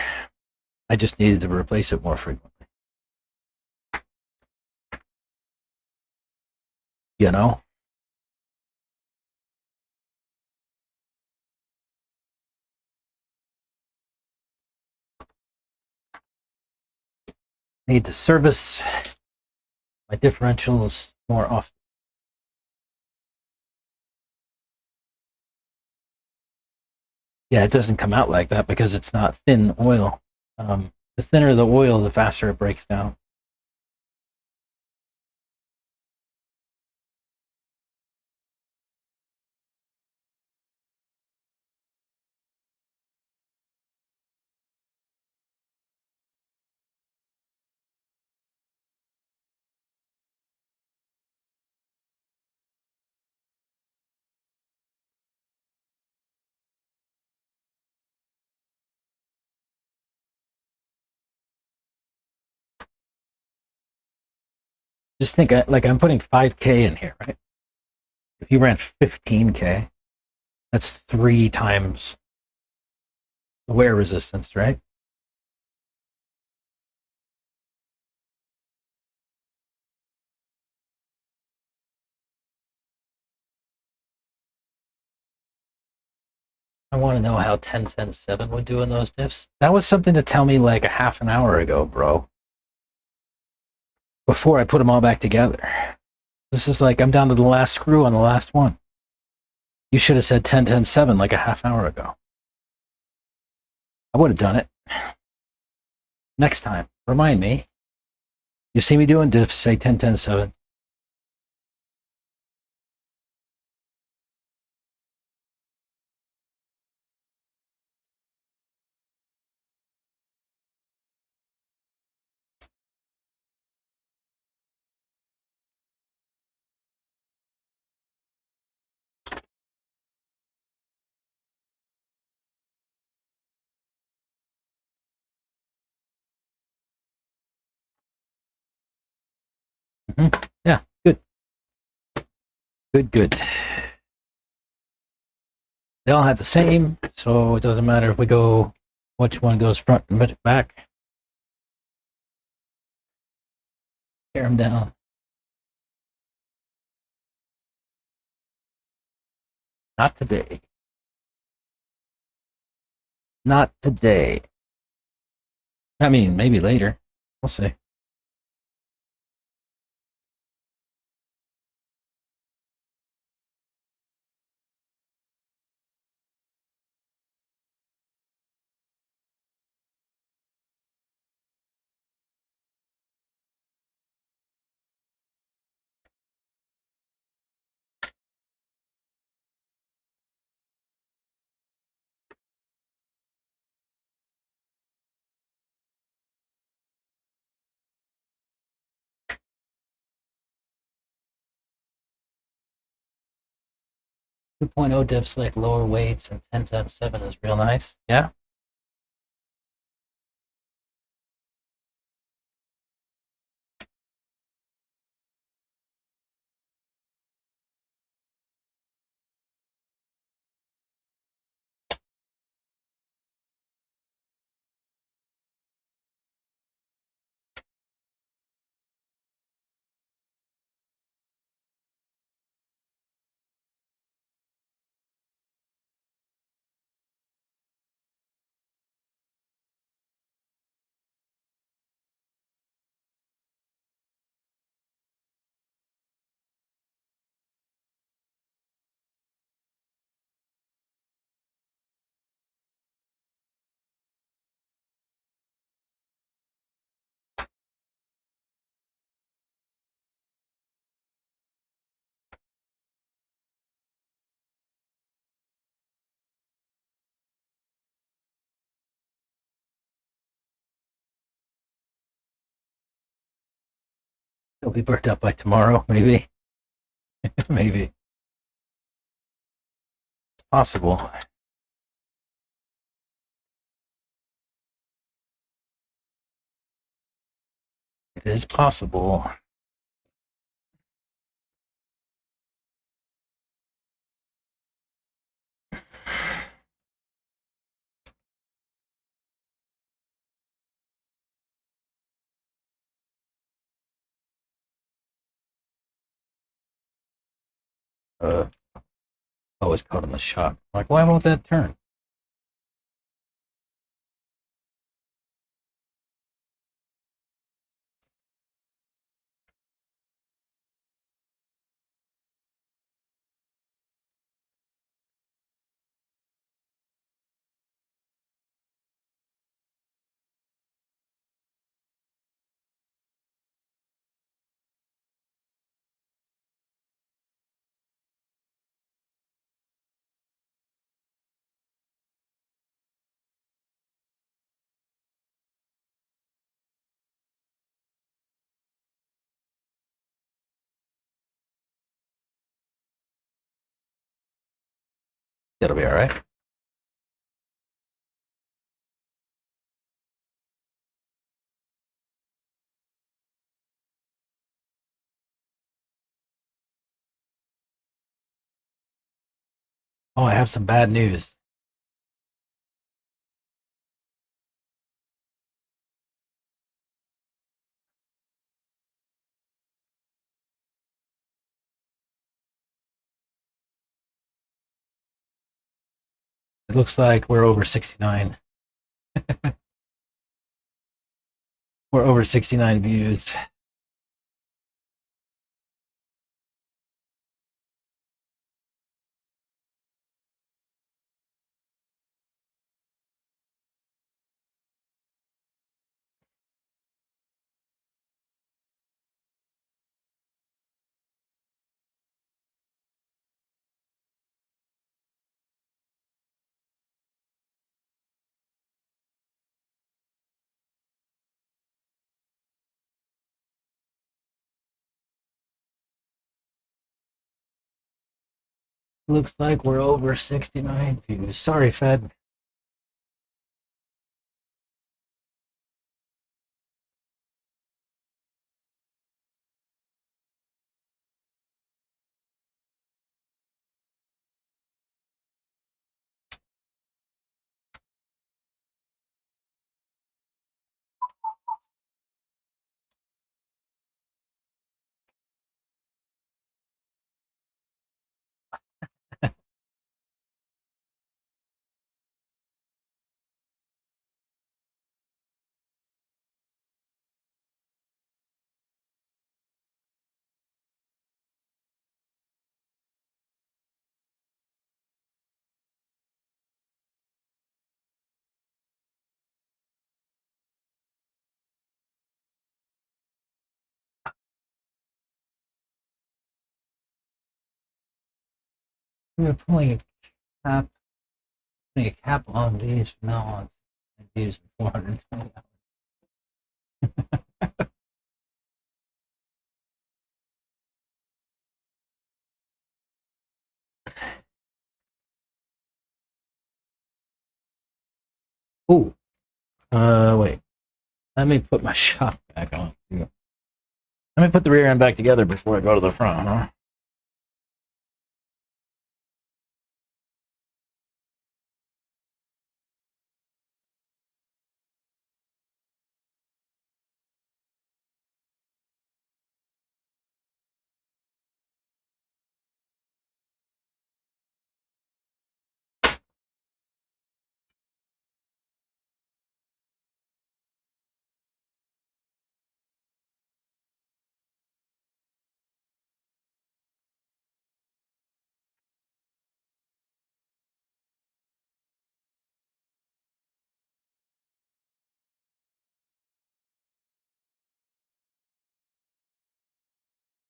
I just needed to replace it more frequently. You know? need to service my differentials more often. Yeah, it doesn't come out like that because it's not thin oil. The thinner the oil, the faster it breaks down. Just think, like I'm putting 5K in here, right? If you ran 15K, that's 3 times the wear resistance, right? I want to know how 10-10-7 would do in those diffs. That was something to tell me like a half an hour ago, bro. Before I put them all back together. This is like I'm down to the last screw on the last one. You should have said 10-10-7 like a half hour ago. I would have done it. Next time, remind me. You see me doing diffs, say 10-10-7. Yeah, good. Good. They all have the same, so it doesn't matter if we go, which one goes front and back. Tear them down. Not today. Not today. I mean, maybe later. We'll see. Two point oh dips like lower weights and 10-7 is real nice. Yeah. It'll be burnt up by tomorrow, maybe. Maybe. It's possible. It is possible. Always caught in the shot. Like, why won't that turn? It'll be all right. Oh, I have some bad news. It looks like we're over 69. We're over 69 views. Looks like we're over 69 views. Sorry, Fed. We're pulling a cap on these from now on. Views in 420 hours. Oh, wait. Let me put my shock back on. Let me put the rear end back together before I go to the front, huh?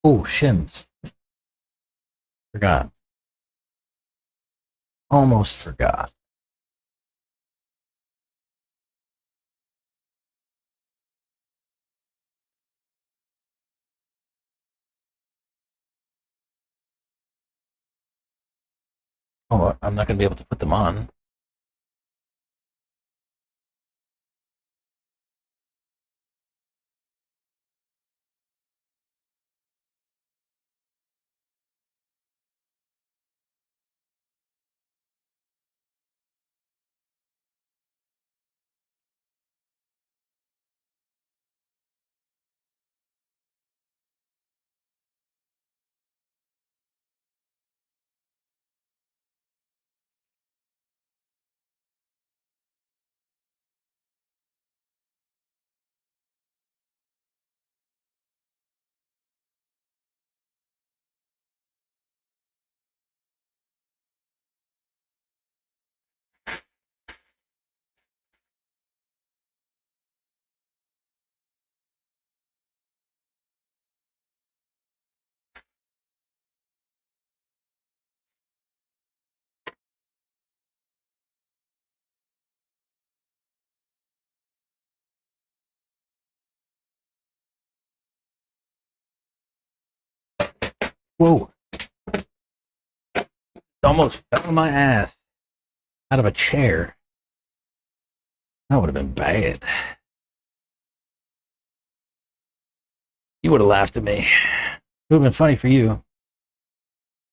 Oh, shims. Forgot. Almost forgot. Oh, I'm not going to be able to put them on. Whoa. It almost fell on my ass. out of a chair. That would have been bad. You would have laughed at me. It would have been funny for you.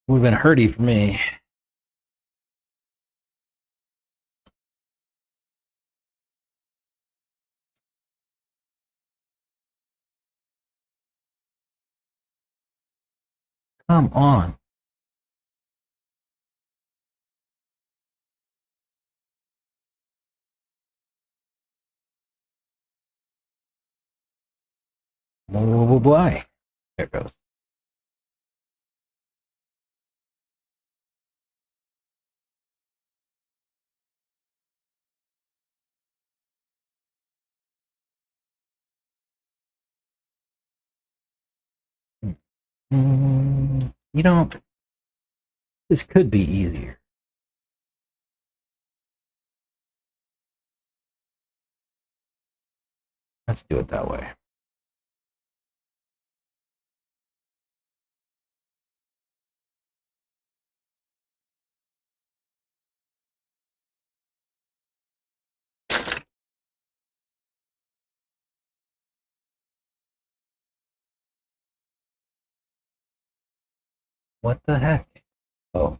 It would have been hurty for me. Come on. Oh boy. There it goes. You know, this could be easier. Let's do it that way. What the heck? Oh.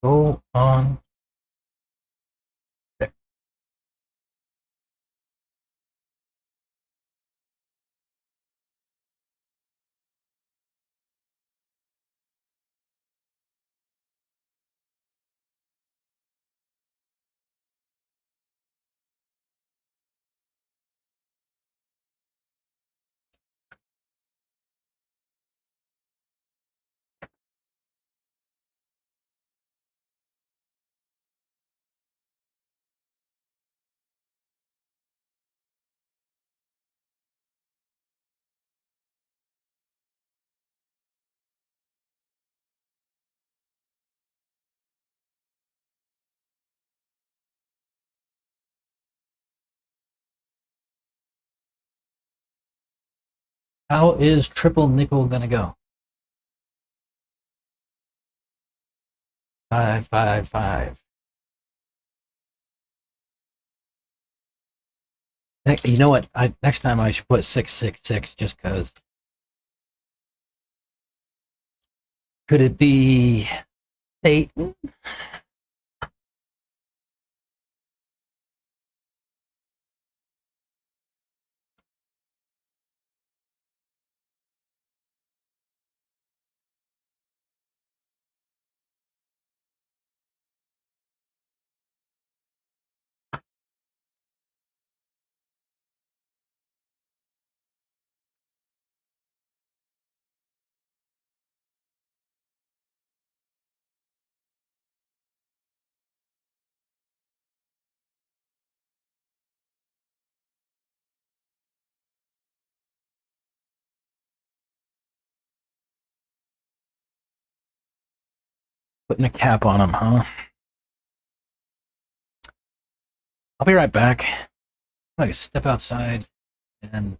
Go on. There. How is triple nickel gonna go? 555. You know what? Next time I should put 666 just because. Could it be Satan? Putting a cap on him, huh? I'll be right back. I'm gonna step outside and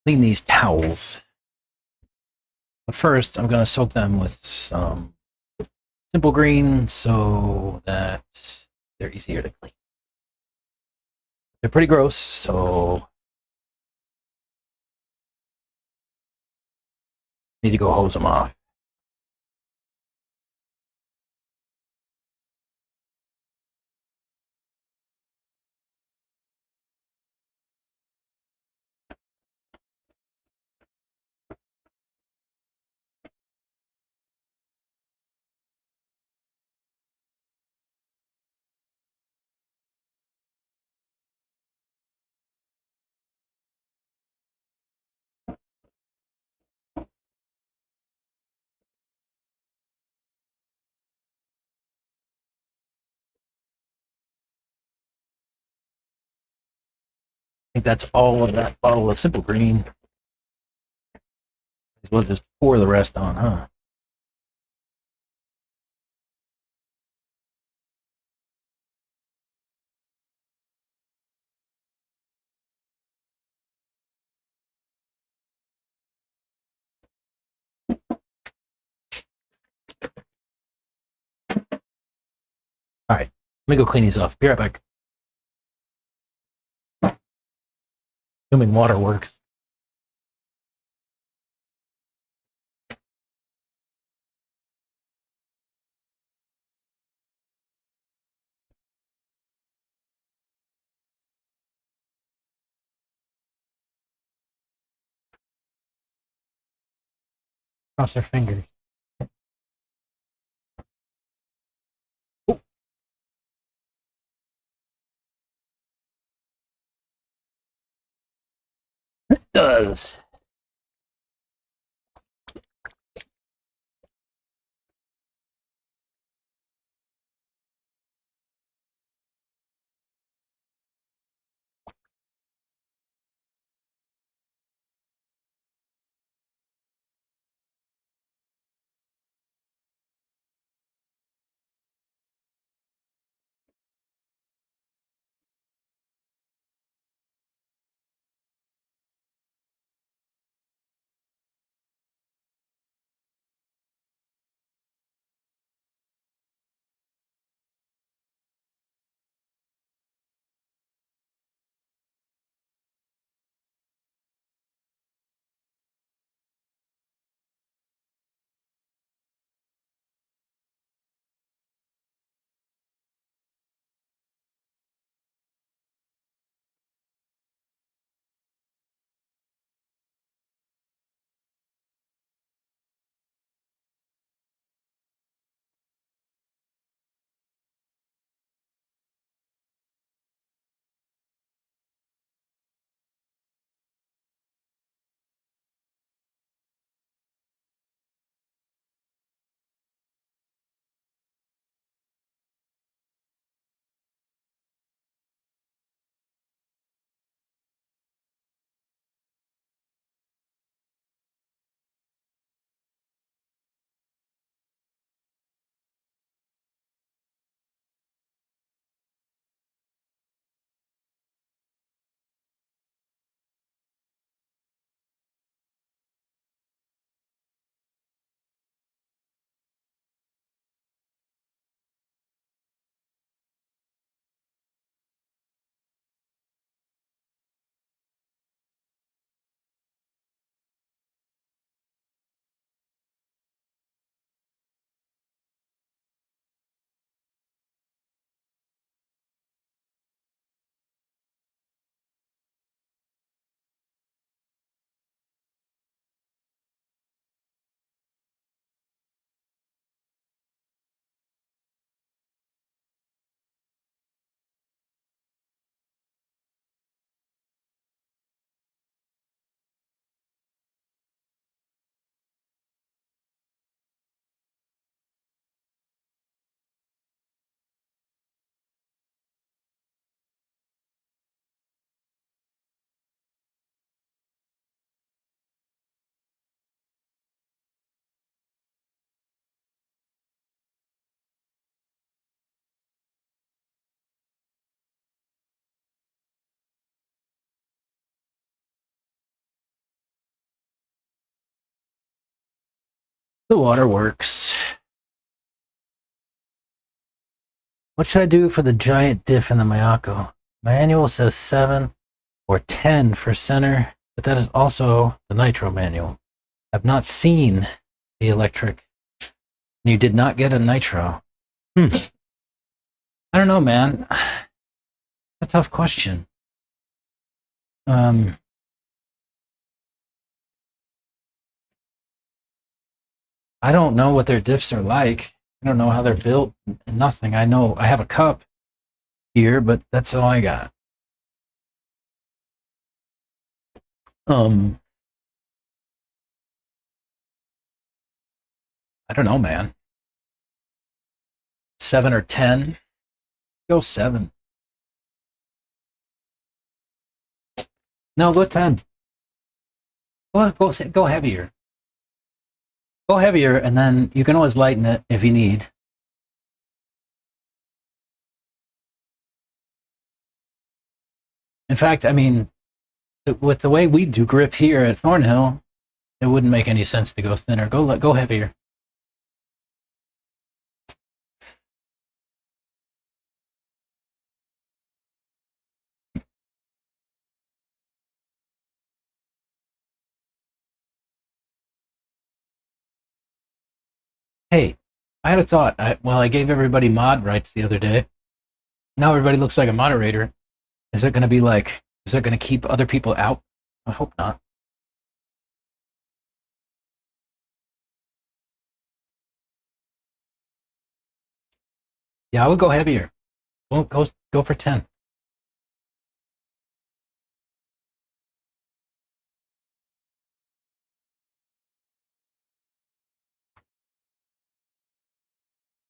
clean these towels. But first, I'm gonna soak them with some simple green so that they're easier to clean. They're pretty gross, so need to go hose them off. think that's all of that bottle of Simple Green. We'll just pour the rest on, huh? All right, let me go clean these off. Be right back. Assuming water works. Cross their fingers. Oh. It does. The water works. What should I do for the giant diff in the Mayako? Manual says 7 or 10 for center, but that is also the nitro manual. I've not seen the electric. You did not get a nitro. I don't know, man. That's a tough question. I don't know what their diffs are like. I don't know how they're built. Nothing. I know I have a cup here, but that's all I got. I don't know, man. 7 or 10? Go 7. No, go 10. Go heavier. Go heavier, and then you can always lighten it if you need. In fact, I mean, with the way we do grip here at Thornhill, it wouldn't make any sense to go thinner. Go heavier. Hey, I had a thought. I gave everybody mod rights the other day. Now everybody looks like a moderator. Is it going to be like, is it going to keep other people out? I hope not. Yeah, I would go heavier. Go for 10.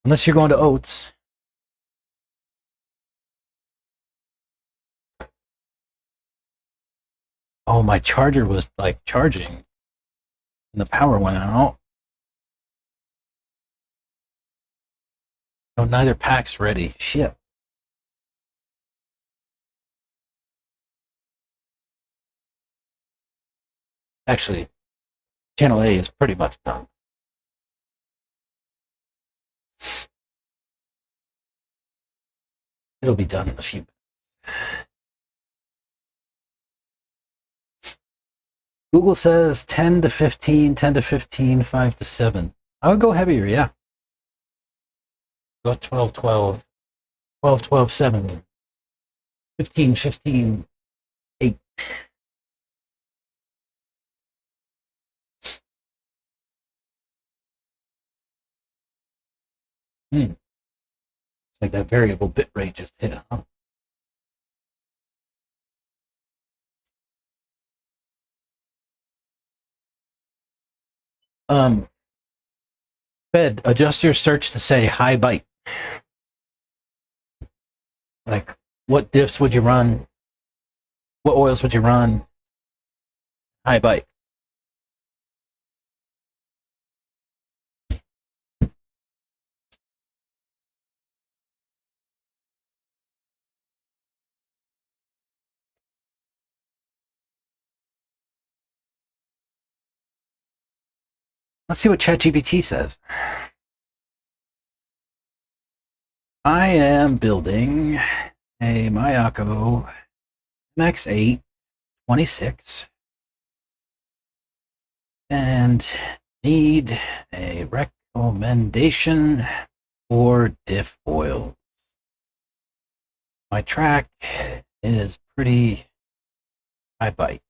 Unless you're going to Oats. Oh, my charger was like charging, and the power went out. Oh, neither pack's ready. Shit. Actually, channel A is pretty much done. It'll be done in a few minutes. Google says 10 to 15, 10 to 15, 5 to 7. I would go heavier, yeah. Go 12, 12, 12, 12, 7, 15, 15, 8. It's like that variable bit rate just hit, huh? Fed, adjust your search to say high bite. Like, what diffs would you run? What oils would you run? High bite. Let's see what ChatGPT says. I am building a Mayako MX8 26 and need a recommendation for diff oil. My track is pretty high bite.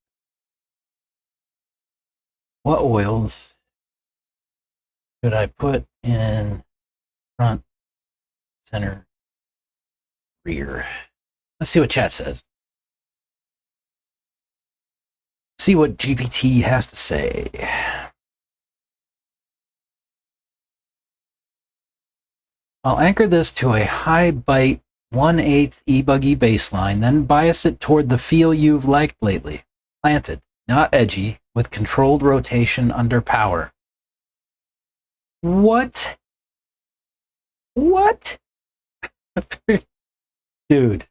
What oils should I put in front, center, rear? Let's see what chat says. See what GPT has to say. I'll anchor this to a high bite 1/8 e-buggy baseline, then bias it toward the feel you've liked lately. Planted, not edgy, with controlled rotation under power. What? What? Dude.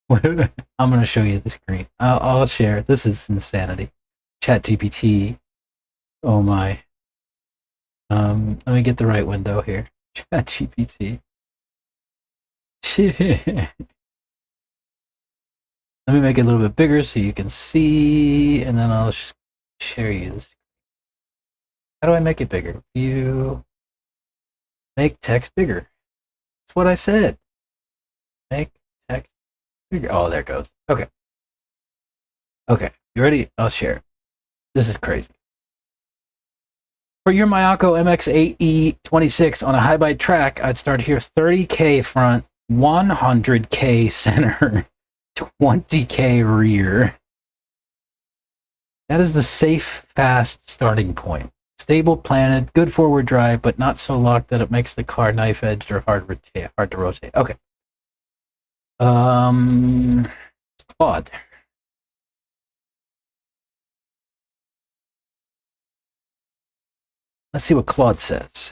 I'm going to show you the screen. I'll share. This is insanity. ChatGPT. Oh my. Let me get the right window here. ChatGPT. Let me make it a little bit bigger so you can see, and then I'll share you this. How do I make it bigger? View. Make text bigger. That's what I said. Make text bigger. Oh, there it goes. Okay. Okay. You ready? I'll share. This is crazy. For your Mayako MX8E26 on a high bite track, I'd start here 30K front, 100K center, 20K rear. That is the safe, fast starting point. Stable, planted, good forward drive, but not so locked that it makes the car knife-edged or hard to rotate. Okay. Claude. Let's see what Claude says.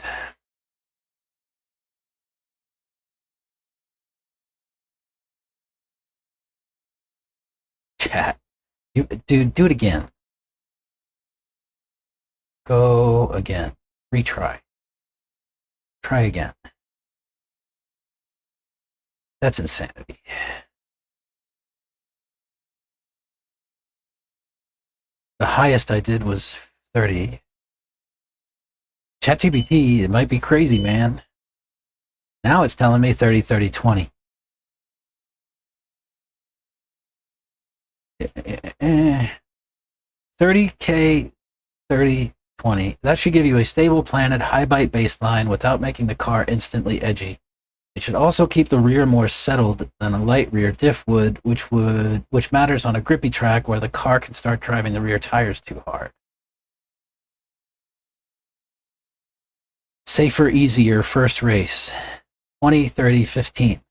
Chat. Dude, do it again. Go again. Retry. Try again. That's insanity. The highest I did was 30. ChatGPT, it might be crazy, man. Now it's telling me 30, 30, 20. 30K, 30, 20. That should give you a stable planted high bite baseline without making the car instantly edgy. It should also keep the rear more settled than a light rear diff would, which matters on a grippy track where the car can start driving the rear tires too hard. Safer, easier first race. 20, 30, 15.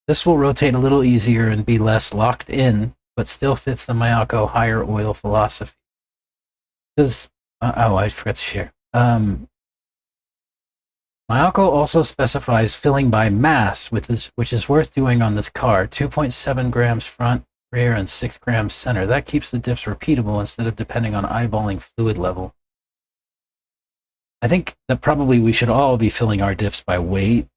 This will rotate a little easier and be less locked in, but still fits the Mayako higher oil philosophy. Because, I forgot to share. Mayako also specifies filling by mass, which is worth doing on this car. 2.7 grams front, rear, and 6 grams center. That keeps the diffs repeatable instead of depending on eyeballing fluid level. I think that probably we should all be filling our diffs by weight.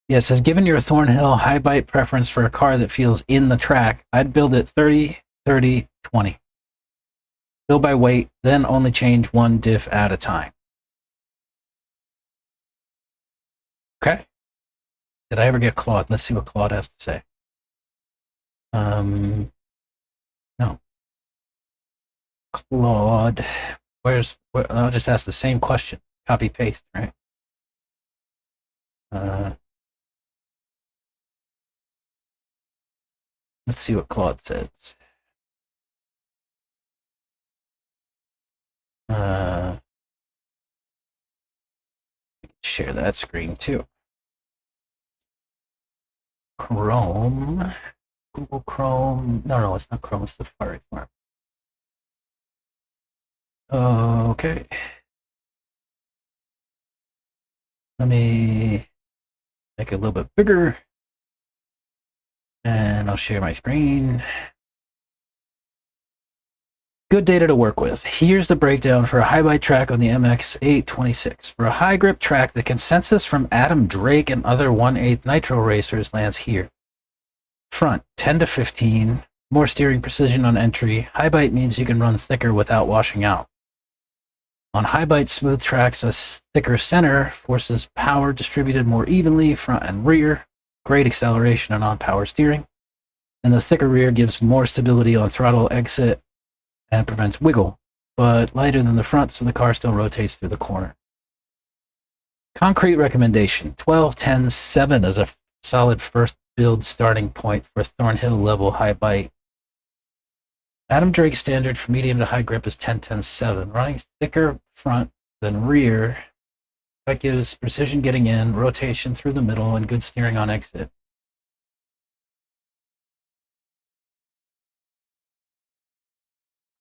Yeah, it says, given your Thornhill high bite preference for a car that feels in the track, I'd build it 30, 30, 20. Fill by weight, then only change one diff at a time. Okay. Did I ever get Claude? Let's see what Claude has to say. No. Claude. I'll just ask the same question. Copy paste, right? Let's see what Claude says. Share that screen too. Chrome. Google Chrome. No, it's not Chrome. It's Safari Farm. Okay. Let me make it a little bit bigger. And I'll share my screen. Good data to work with. Here's the breakdown for a high bite track on the MX-826. For a high grip track, the consensus from Adam Drake and other 1/8 nitro racers lands here. Front, 10 to 15. More steering precision on entry. High bite means you can run thicker without washing out. On high bite smooth tracks, a thicker center forces power distributed more evenly, front and rear. Great acceleration and on-power steering. And the thicker rear gives more stability on throttle exit and prevents wiggle, but lighter than the front, so the car still rotates through the corner. Concrete recommendation: 12, 10, 7 is a solid first build starting point for Thornhill level high bite. Adam Drake's standard for medium to high grip is 10, 10, 7. Running thicker front than rear, that gives precision getting in, rotation through the middle, and good steering on exit.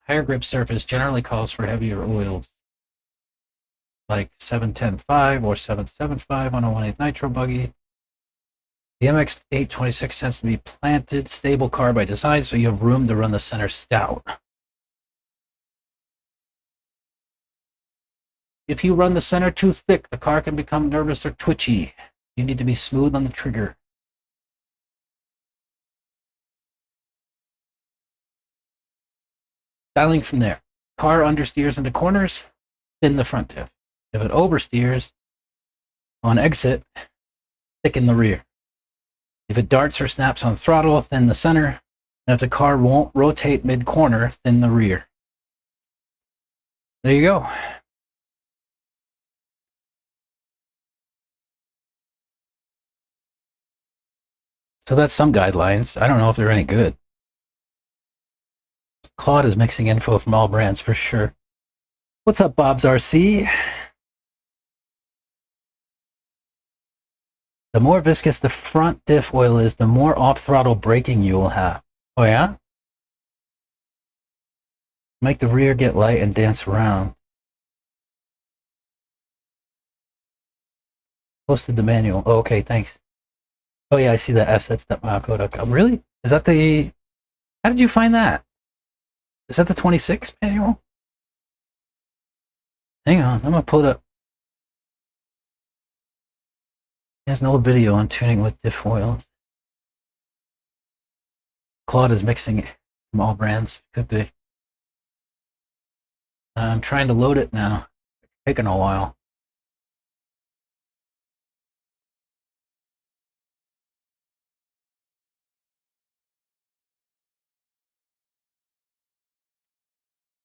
Higher grip surface generally calls for heavier oils, like 710.5 or 775 on a 1/8 nitro buggy. The MX-826 tends to be planted, stable car by design, so you have room to run the center stout. If you run the center too thick, the car can become nervous or twitchy. You need to be smooth on the trigger. Dialing from there. Car understeers into corners, thin the front diff. If it oversteers on exit, thicken the rear. If it darts or snaps on throttle, thin the center. And if the car won't rotate mid-corner, thin the rear. There you go. So that's some guidelines. I don't know if they're any good. Claude is mixing info from all brands for sure. What's up, Bob's RC? The more viscous the front diff oil is, the more off-throttle braking you will have. Oh yeah? Make the rear get light and dance around. Posted the manual. Oh, okay, thanks. Oh yeah, I see the assets.myalco.com. Really? Is that the... How did you find that? Is that the 26 manual? Hang on, I'm gonna pull it up. There's an old video on tuning with diff oils. Claude is mixing it from all brands. Could be. I'm trying to load it now. It's taking a while.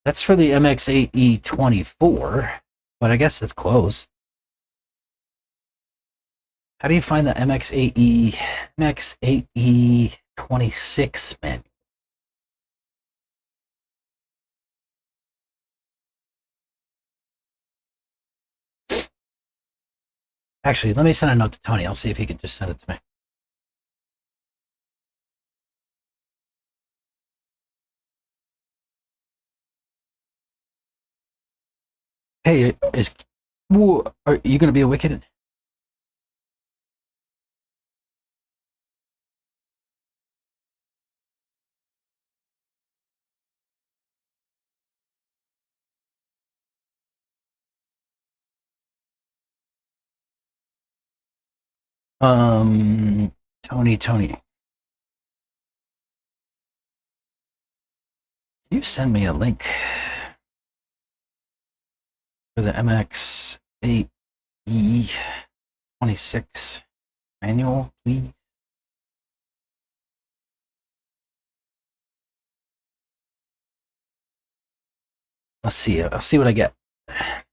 That's for the MX8E24, but I guess it's close. How do you find the MX8E26 manual? Actually, let me send a note to Tony. I'll see if he can just send it to me. Hey, are you going to be a Wicked? Tony. Can you send me a link for the MX8E26 manual, please? Let's see. I'll see what I get. If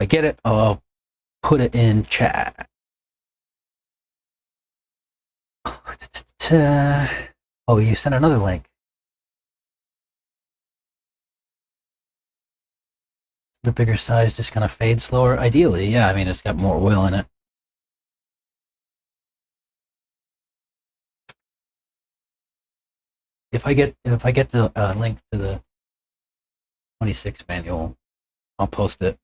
I get it, I'll put it in chat. Oh, you sent another link. The bigger size just kind of fades slower. Ideally, yeah. I mean, it's got more oil in it. If I get the link to the 26 manual, I'll post it.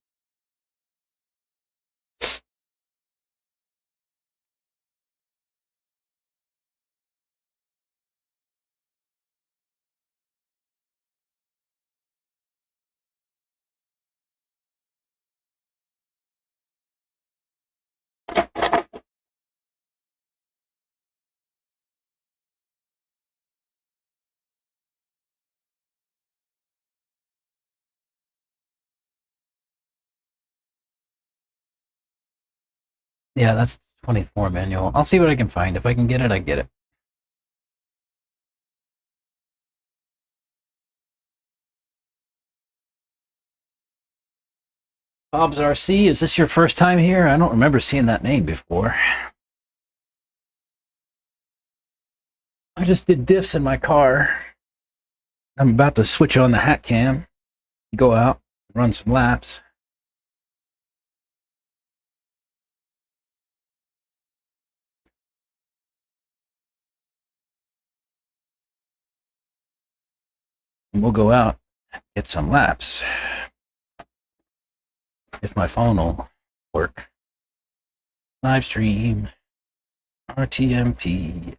Yeah, that's 24 manual. I'll see what I can find. If I can get it, I get it. Bob's RC, is this your first time here? I don't remember seeing that name before. I just did diffs in my car. I'm about to switch on the hat cam, go out, run some laps. And we'll go out, get some laps. If my phone will work. Live stream, RTMP.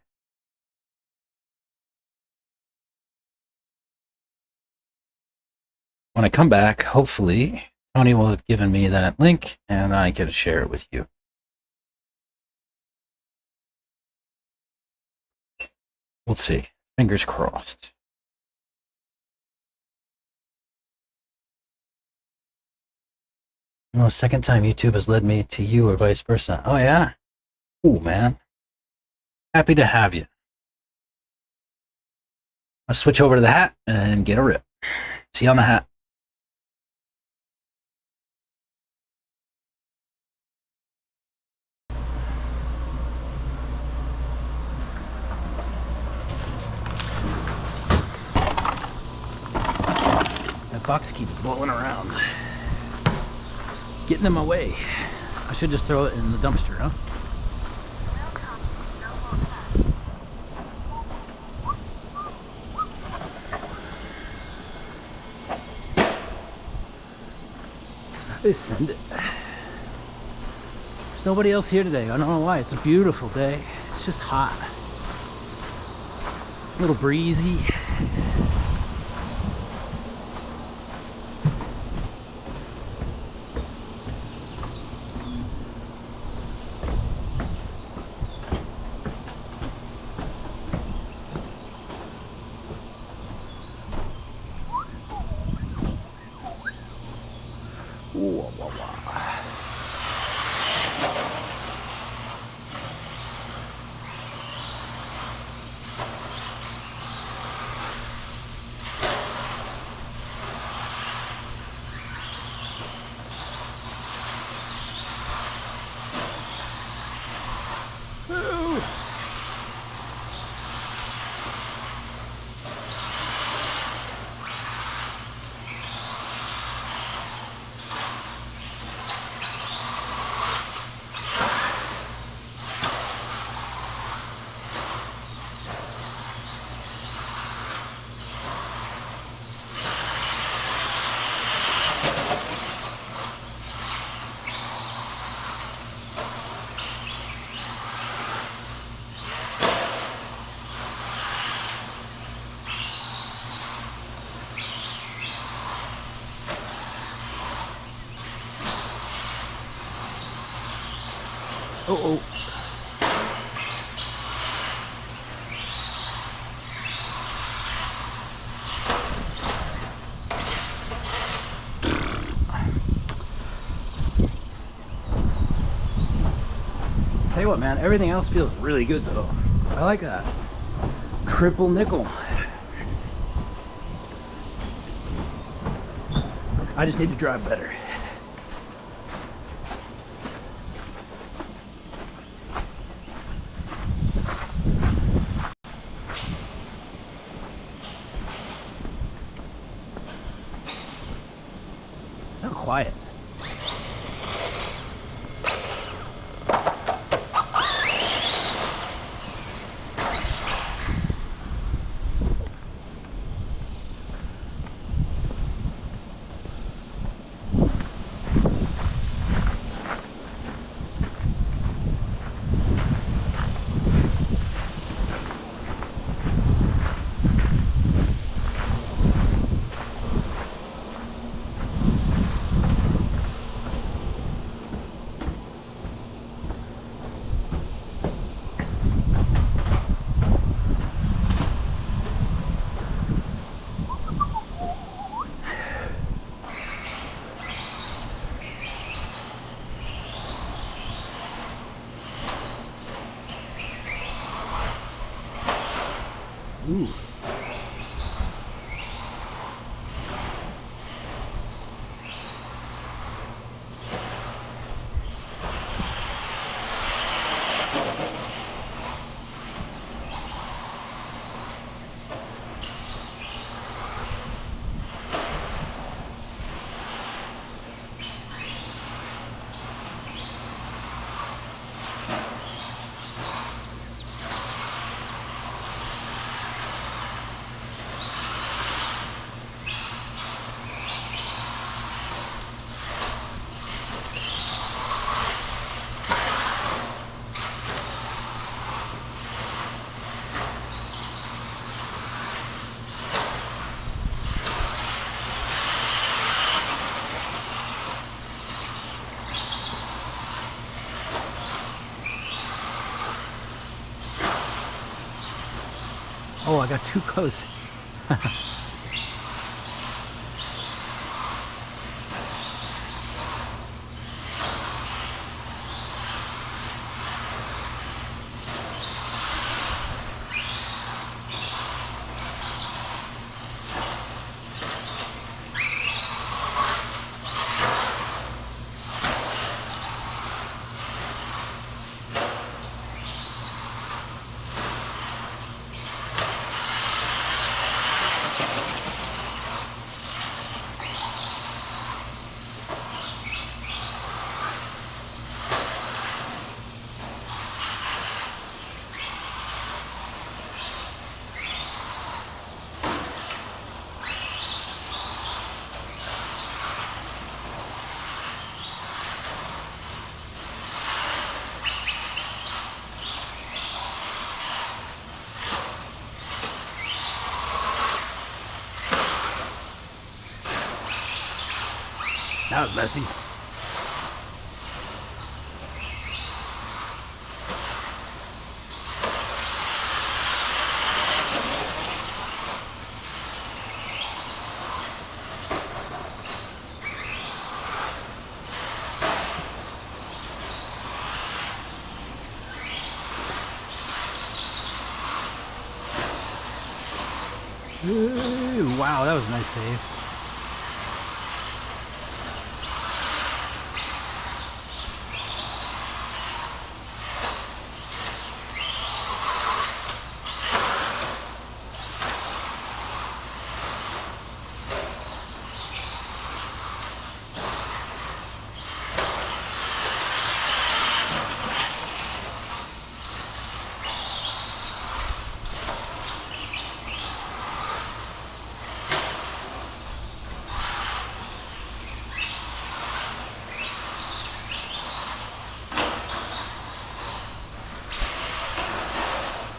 When I come back, hopefully, Tony will have given me that link and I can share it with you. We'll see. Fingers crossed. Oh, second time YouTube has led me to you or vice versa. Oh, yeah? Cool, man. Happy to have you. I'll switch over to the hat and get a rip. See you on the hat. That box keeps blowing around. Getting in my way. I should just throw it in the dumpster, huh? Listen, there's nobody else here today. I don't know why. It's a beautiful day. It's just hot. A little breezy. Ooh, wah, wah. Oh. Tell you what, man, everything else feels really good though. I like that. Triple nickel. I just need to drive better. So quiet. Ooh. Oh, I got too close. That was messy. Ooh, wow, that was a nice save.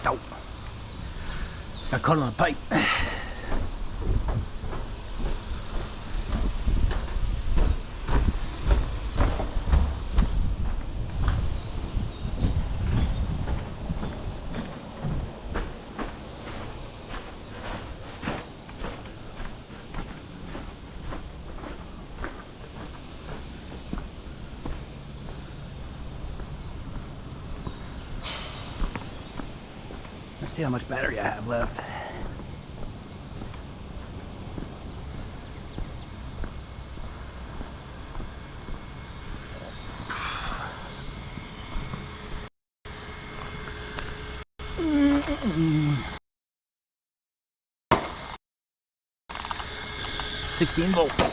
Oh. Got caught on a pipe. Let's see how much battery I have left. Mm-mm. 16 volts.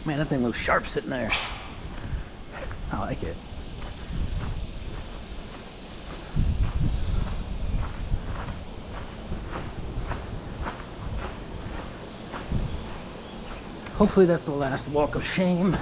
Man, that thing looks sharp sitting there. I like it. Hopefully that's the last walk of shame.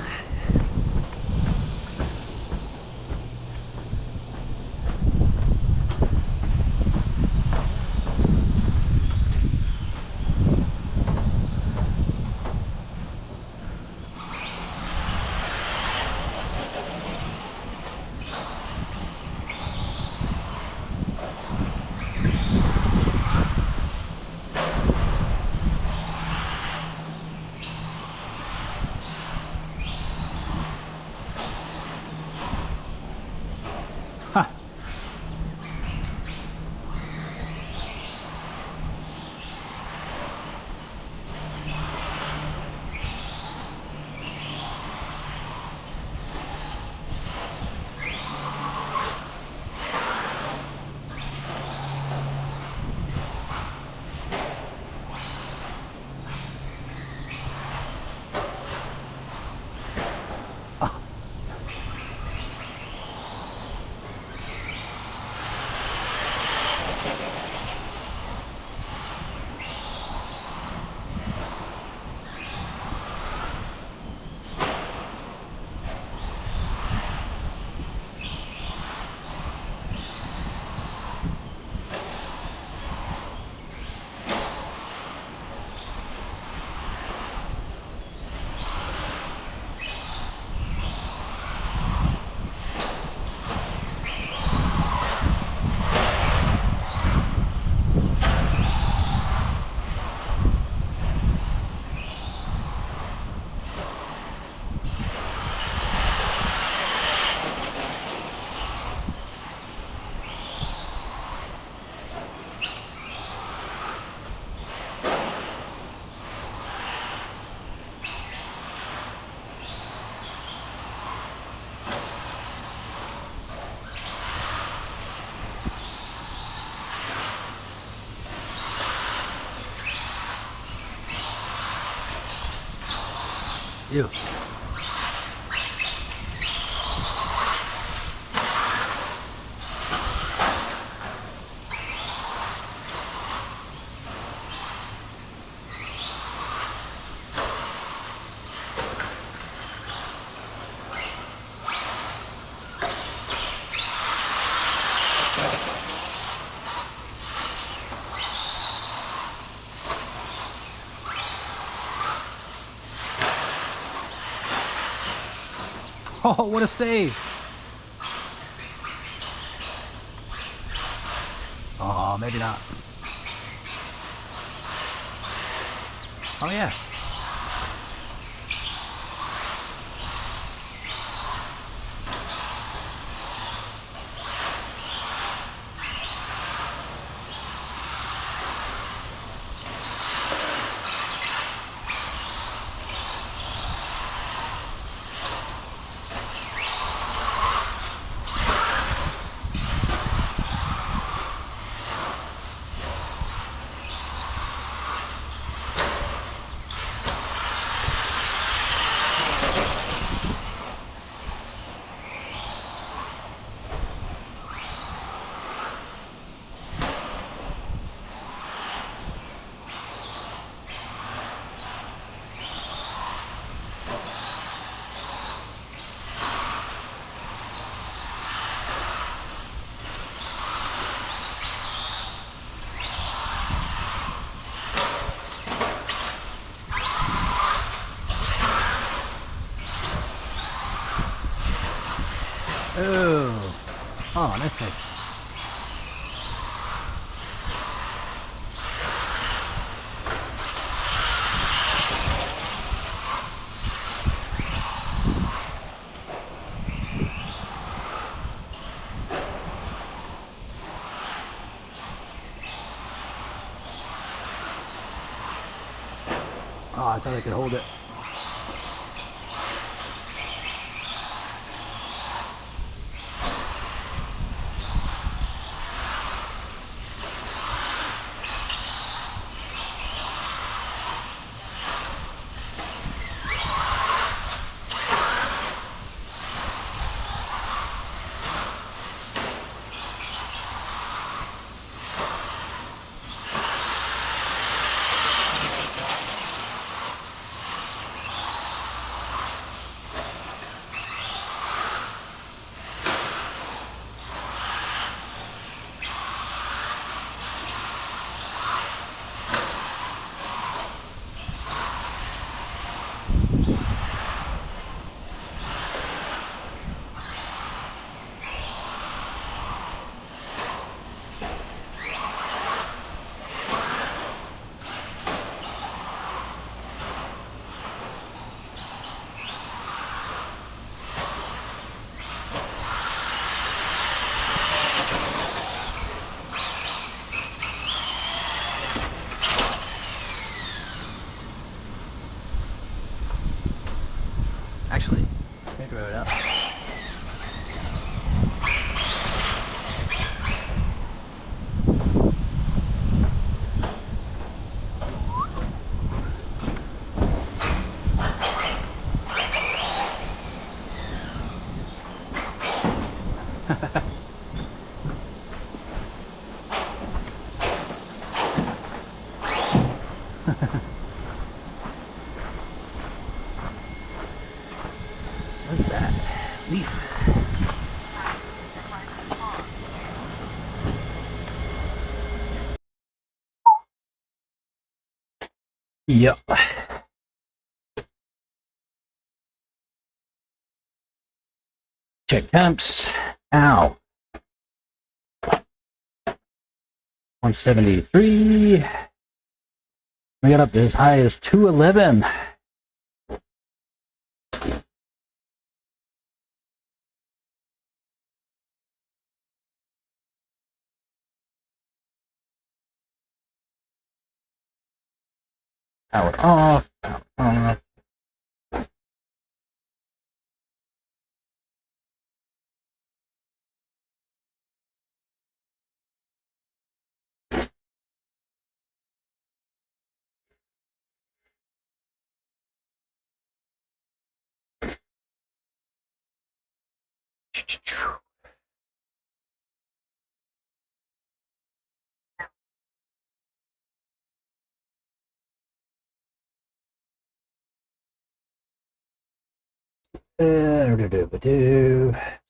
Ew. Oh, what a save! Oh, maybe not. Oh yeah. Oh. Oh, nice save. Oh, I thought I could hold it. Actually, maybe throw it out. What's that? Leaf. Yep. Check temps. Ow. 173. We got up as high as 211. Power off. Power off.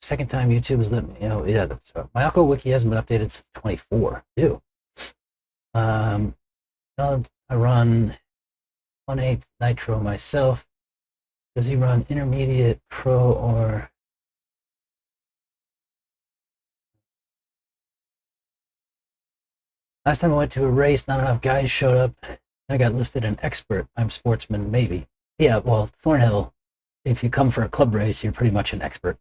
Second time YouTube has let me. Oh yeah, that's right. My Uncle Wiki hasn't been updated since 24. Ew. I run 1/8 Nitro myself. Does he run Intermediate, Pro, or? Last time I went to a race, not enough guys showed up. I got listed an expert. I'm sportsman, maybe. Yeah, well, Thornhill, if you come for a club race, you're pretty much an expert.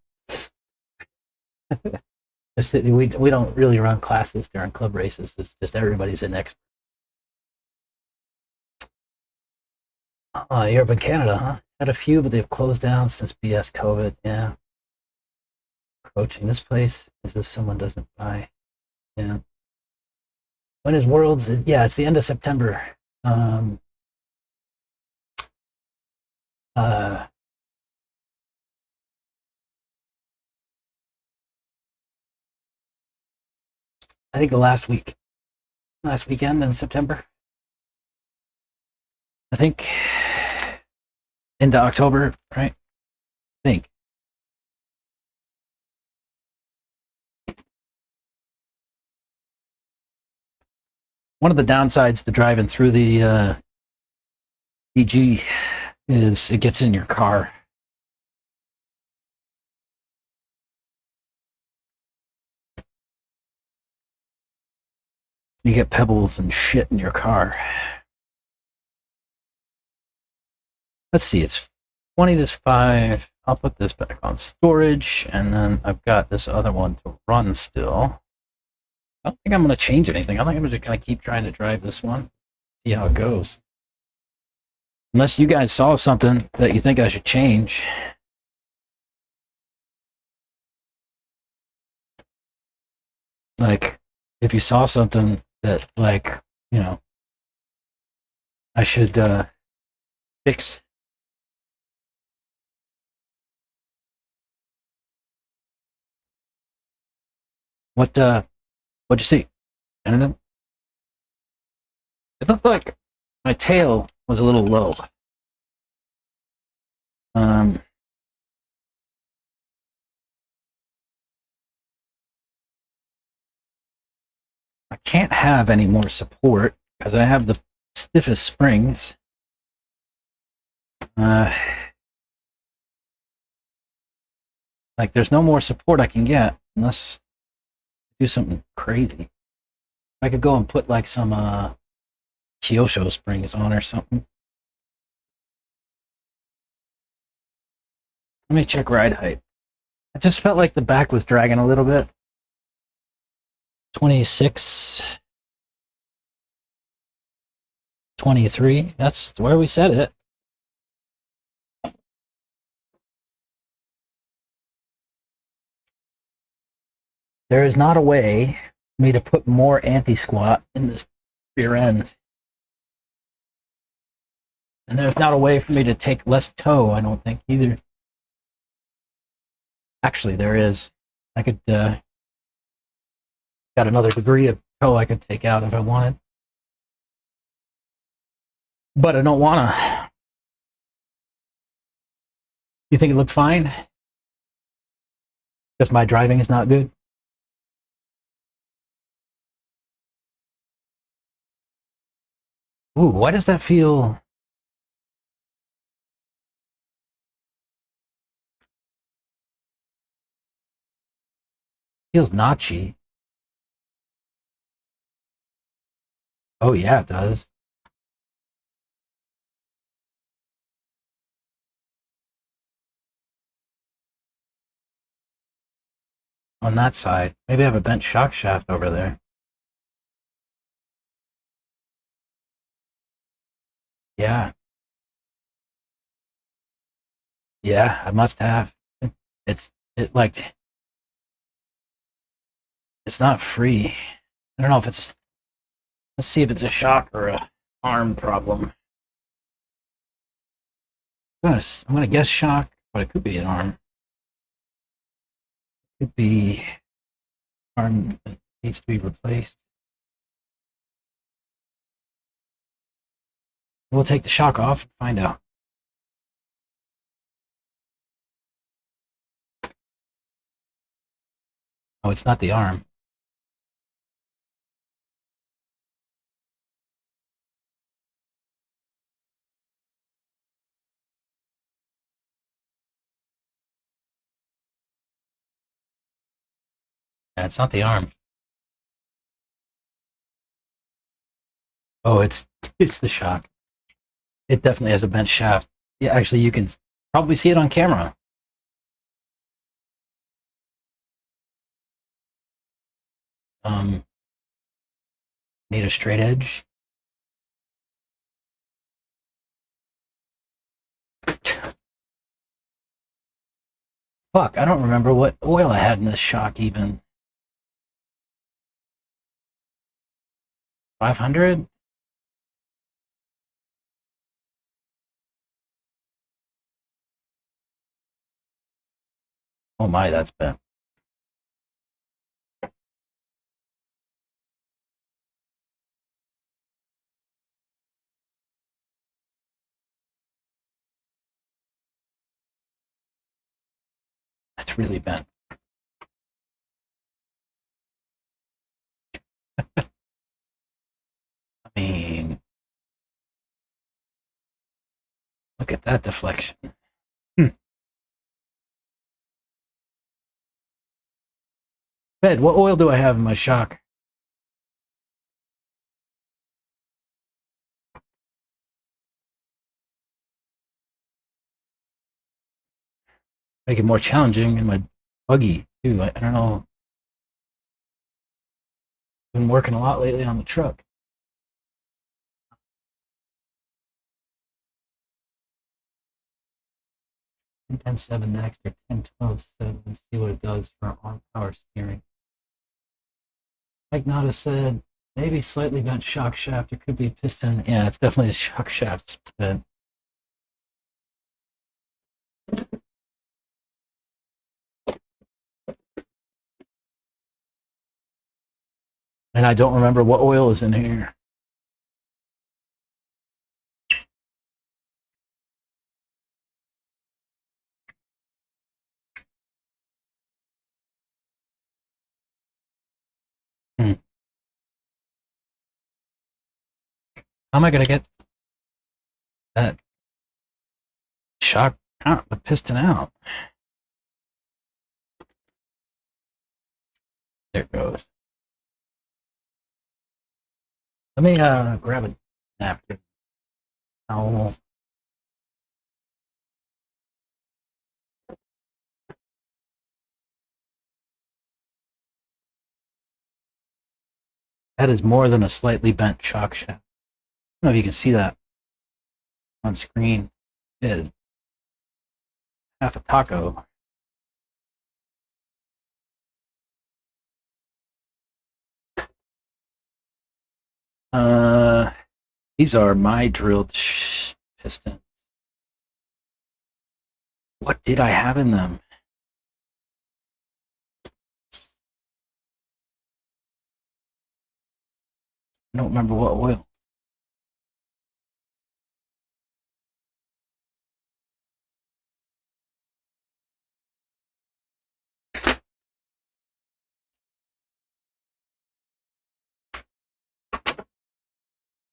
we don't really run classes during club races. It's just everybody's an expert. Europe and Canada, huh? Had a few, but they've closed down since BS COVID. Yeah. Approaching this place as if someone doesn't buy. Yeah. When is Worlds? Yeah, it's the end of September. I think the last weekend in September. I think into October, right? I think. One of the downsides to driving through the EG is it gets in your car. You get pebbles and shit in your car. Let's see, it's 20 to 5. I'll put this back on storage, and then I've got this other one to run still. I don't think I'm going to change anything. I think I'm just going to keep trying to drive this one, see how it goes. Unless you guys saw something that you think I should change. Like, if you saw something that, like, you know, I should fix. What'd you see? Anything? It looked like my tail was a little low. I can't have any more support because I have the stiffest springs. Like, there's no more support I can get unless I do something crazy. I could go and put like some Kyosho springs on or something. Let me check ride height. I just felt like the back was dragging a little bit. 26, 23. That's where we set it. There is not a way for me to put more anti-squat in this rear end. And there's not a way for me to take less toe, I don't think, either. Actually, there is. I could, got another degree of toe I could take out if I wanted. But I don't want to. You think it looked fine? Because my driving is not good? Ooh, why does that feel... Feels notchy. Oh yeah, it does. On that side. Maybe I have a bent shock shaft over there. Yeah. Yeah, I must have. It's like, it's not free. I don't know if it's, let's see if it's a shock or a arm problem. I'm gonna guess shock, but it could be an arm. Could be arm that needs to be replaced. We'll take the shock off and find out. Oh, it's not the arm. Yeah, it's not the arm. Oh, it's the shock. It definitely has a bent shaft. Yeah, actually, you can probably see it on camera. Need a straight edge. Fuck, I don't remember what oil I had in this shock even. 500? Oh my, that's bent. That's really bent. I mean, look at that deflection. Bed, what oil do I have in my shock? Make it more challenging in my buggy, too. I don't know. Been working a lot lately on the truck. 10-7 next or 10-12-7 and see what it does for on power steering. Like Nada said, maybe slightly bent shock shaft. It could be a piston. Yeah, it's definitely a shock shaft bent. And I don't remember what oil is in here. How am I going to get that shock out, the piston out? There it goes. Let me grab a napkin. Towel. That is more than a slightly bent shock shaft. I don't know if you can see that on screen. It is half a taco. These are my drilled pistons. What did I have in them? I don't remember what oil.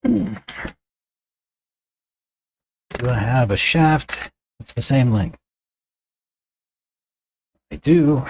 Do I have a shaft? It's the same length. I do.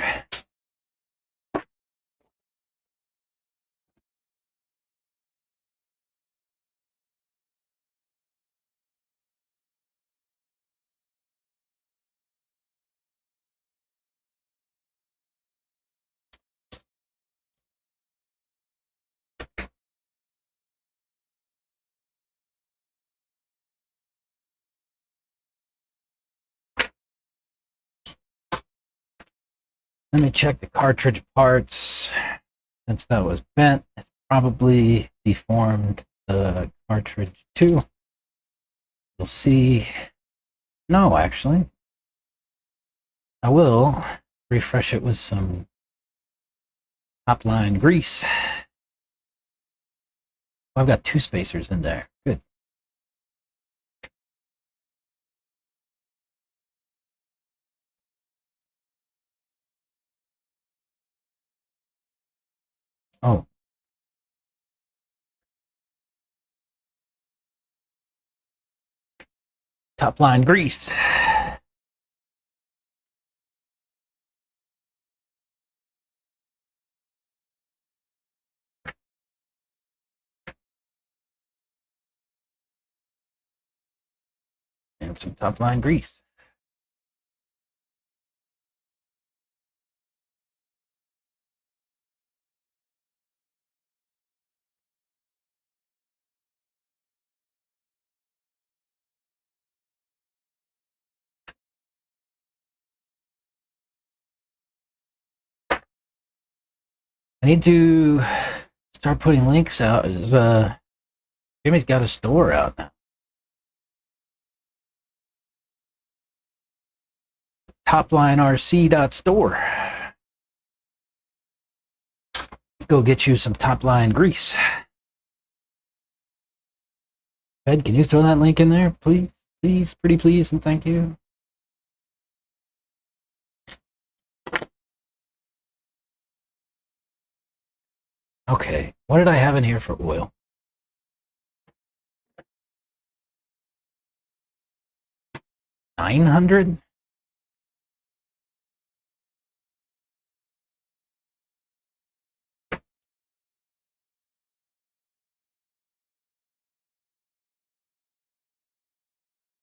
Let me check the cartridge parts. Since that was bent, it's probably deformed the cartridge too. We'll see. No, actually. I will refresh it with some Top line grease. I've got 2 spacers in there. Good. Oh. Top line grease. And some top line grease. I need to start putting links out. Jimmy's got a store out now. toplinerc.store. Go get you some top line grease. Ed, can you throw that link in there, please? Please, pretty please, and thank you. Okay, what did I have in here for oil? $900?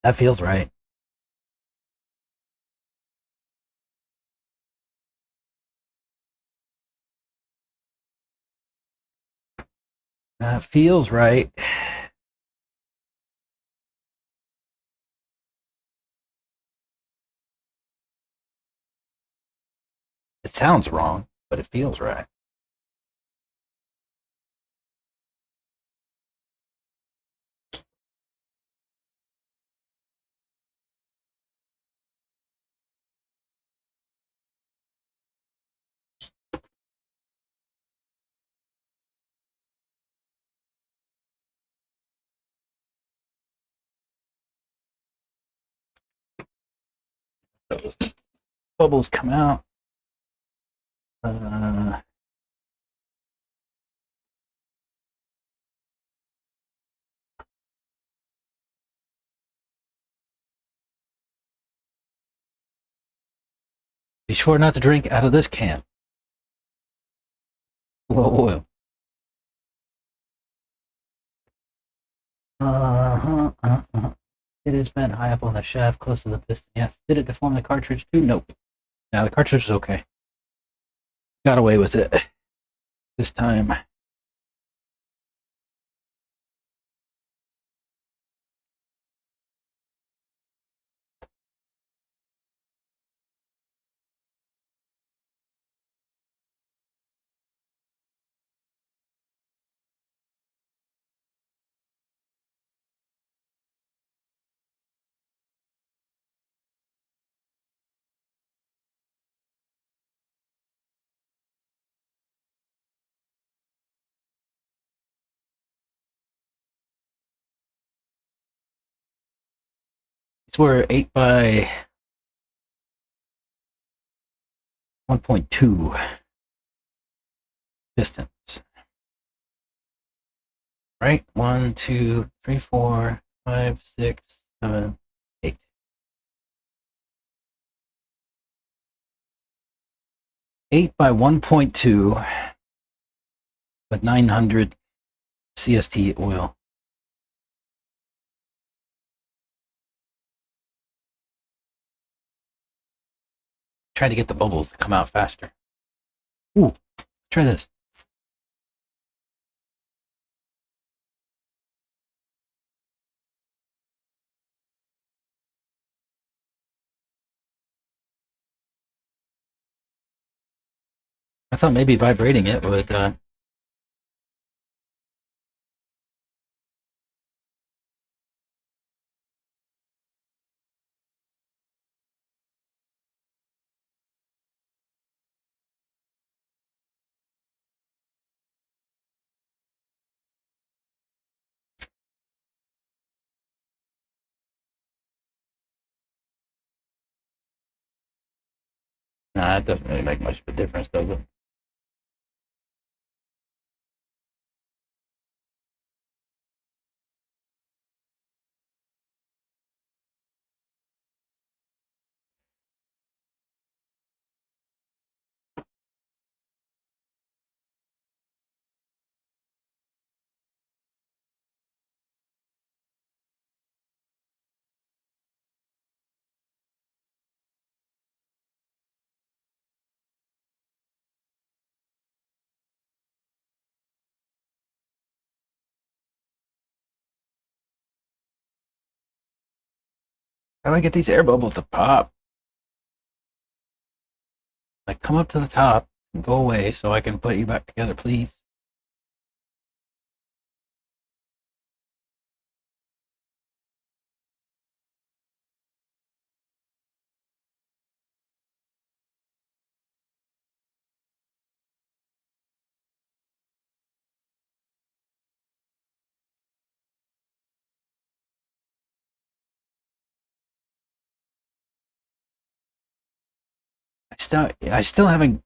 That feels right. That feels right. It sounds wrong, but it feels right. Those bubbles come out. Be sure not to drink out of this can. Whoa. It has been high up on the shaft, close to the piston. Yes. Did it deform the cartridge too? Nope. Now the cartridge is okay. Got away with it this time. These were 8 by 1.2 pistons. Right? 1, 2, 3, 4, 5, 6, 7, 8. Eight by 1.2 with 900 CST oil. Try to get the bubbles to come out faster. Ooh, try this. I thought maybe vibrating it would Nah, it doesn't really make much of a difference, does it? How do I get these air bubbles to pop? Like, come up to the top and go away so I can put you back together, please. I still haven't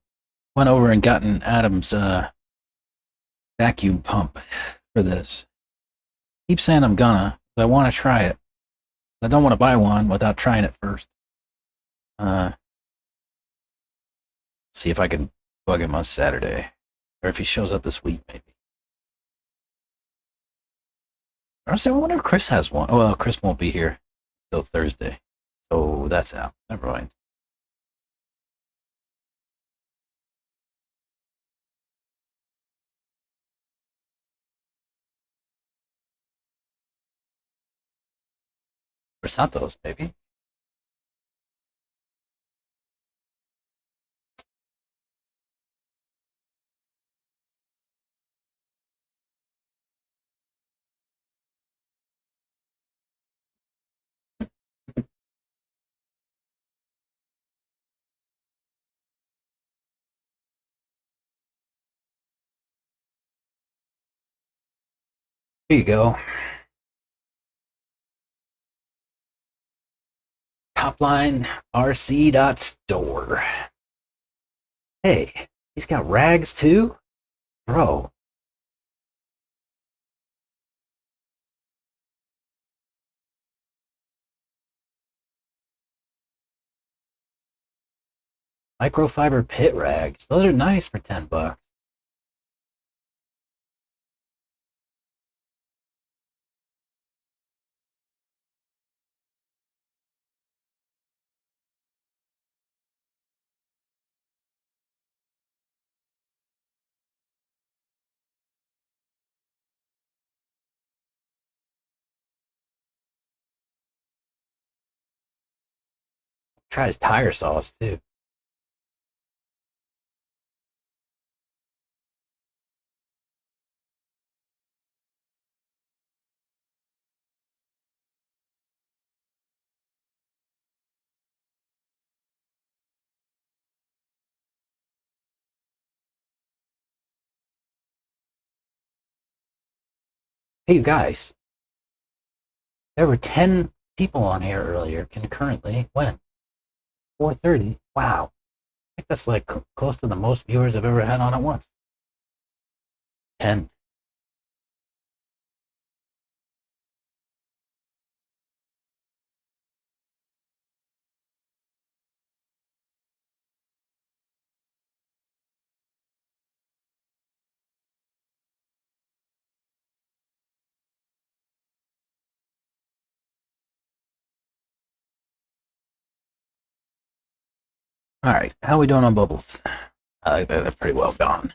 went over and gotten Adam's vacuum pump for this. Keep saying I'm gonna. I want to try it. I don't want to buy one without trying it first. Uh, see if I can bug him on Saturday, or if he shows up this week, maybe. I wonder if Chris has one. Oh, well, Chris won't be here till Thursday, so that's out. Never mind. For Santos, maybe. Here you go. TopLineRC.store. Hey, he's got rags too? Bro. Microfiber pit rags. Those are nice for $10. Try his tire sauce too. Hey, you guys. There were 10 people on here earlier concurrently. When? 4:30. Wow. I think that's like close to the most viewers I've ever had on at once. 10. All right. How are we doing on bubbles? They're pretty well gone.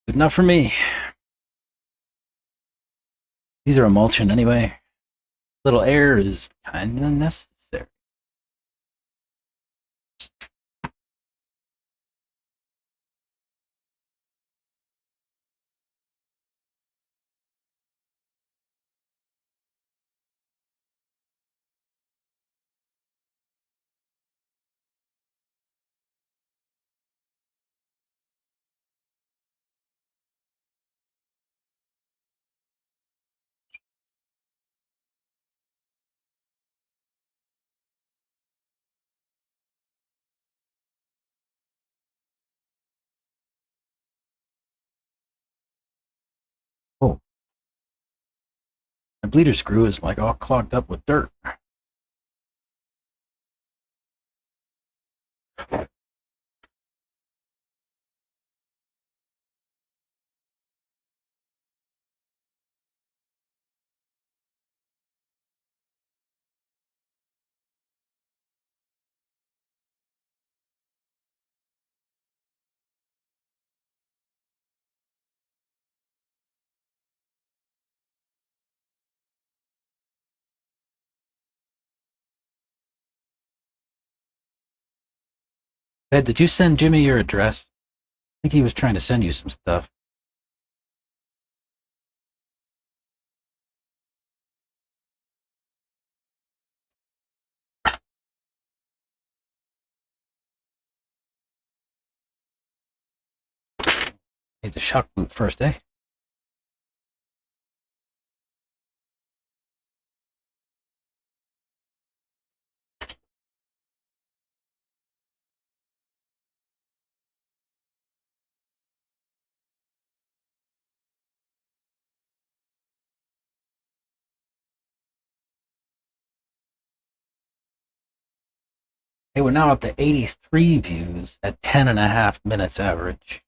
Good enough for me. These are emulsion anyway. Little air is kind of necessary. My bleeder screw is like all clogged up with dirt. Ed, did you send Jimmy your address? I think he was trying to send you some stuff. Need the shock boot first, eh? Hey, we're now up to 83 views at 10.5 minutes average.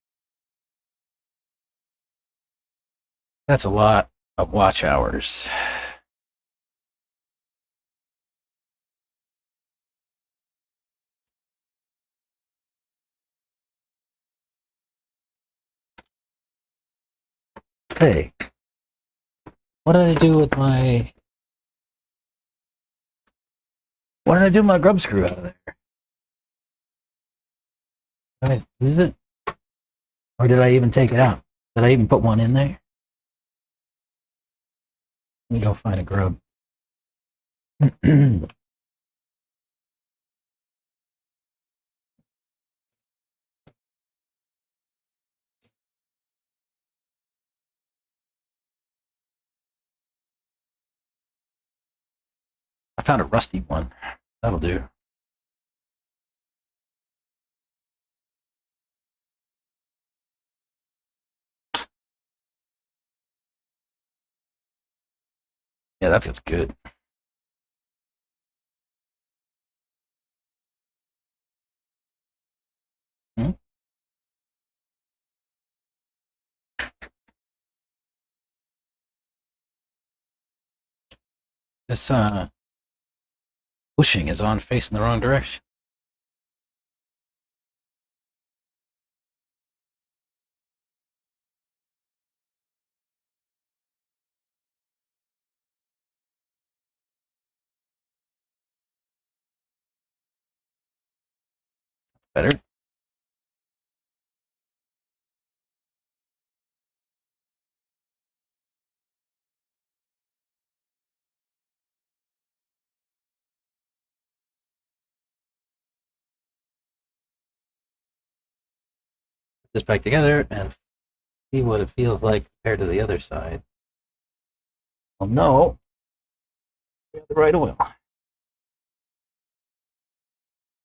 That's a lot of watch hours. Hey, what did I do with my... What did I do with my grub screw out of there? Did I lose it? Or did I even take it out? Did I even put one in there? Let me go find a grub. I found a rusty one. That'll do. Yeah, that feels good. Hmm? This bushing is on facing the wrong direction. Better. Put this back together and see what it feels like compared to the other side. Well, no, we have the right oil.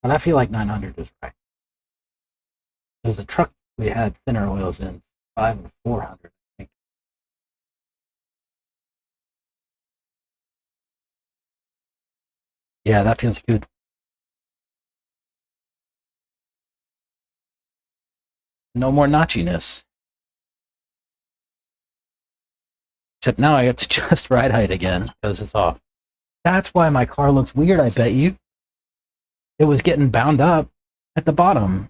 But I feel like 900 is right. Because the truck we had thinner oils in, 5 and 400, I think. Yeah, that feels good. No more notchiness. Except now I have to adjust ride height again because it's off. That's why my car looks weird, I bet you. It was getting bound up at the bottom.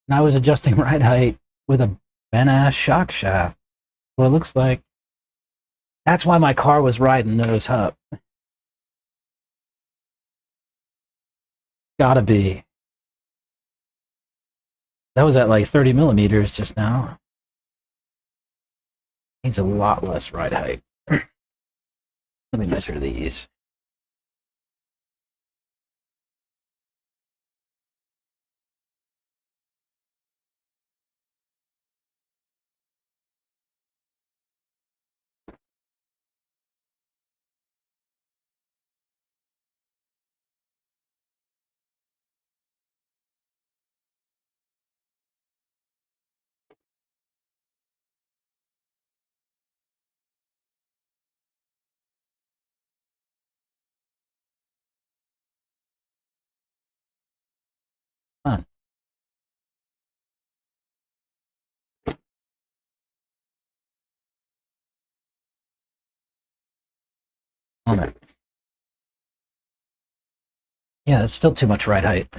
And I was adjusting ride height with a bent-ass shock shaft. What it looks like. That's why my car was riding nose up. Gotta be. That was at like 30 millimeters just now. Needs a lot less ride height. Let me measure these. on it. Yeah, that's still too much ride height.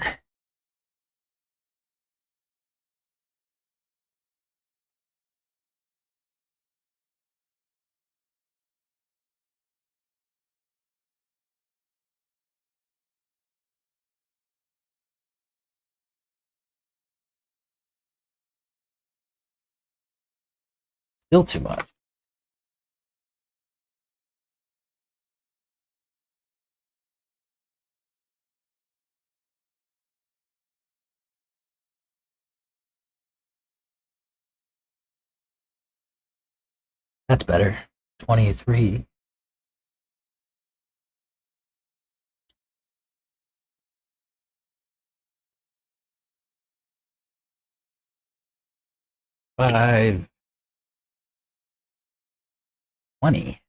Still too much. That's better. 23. Five. 20.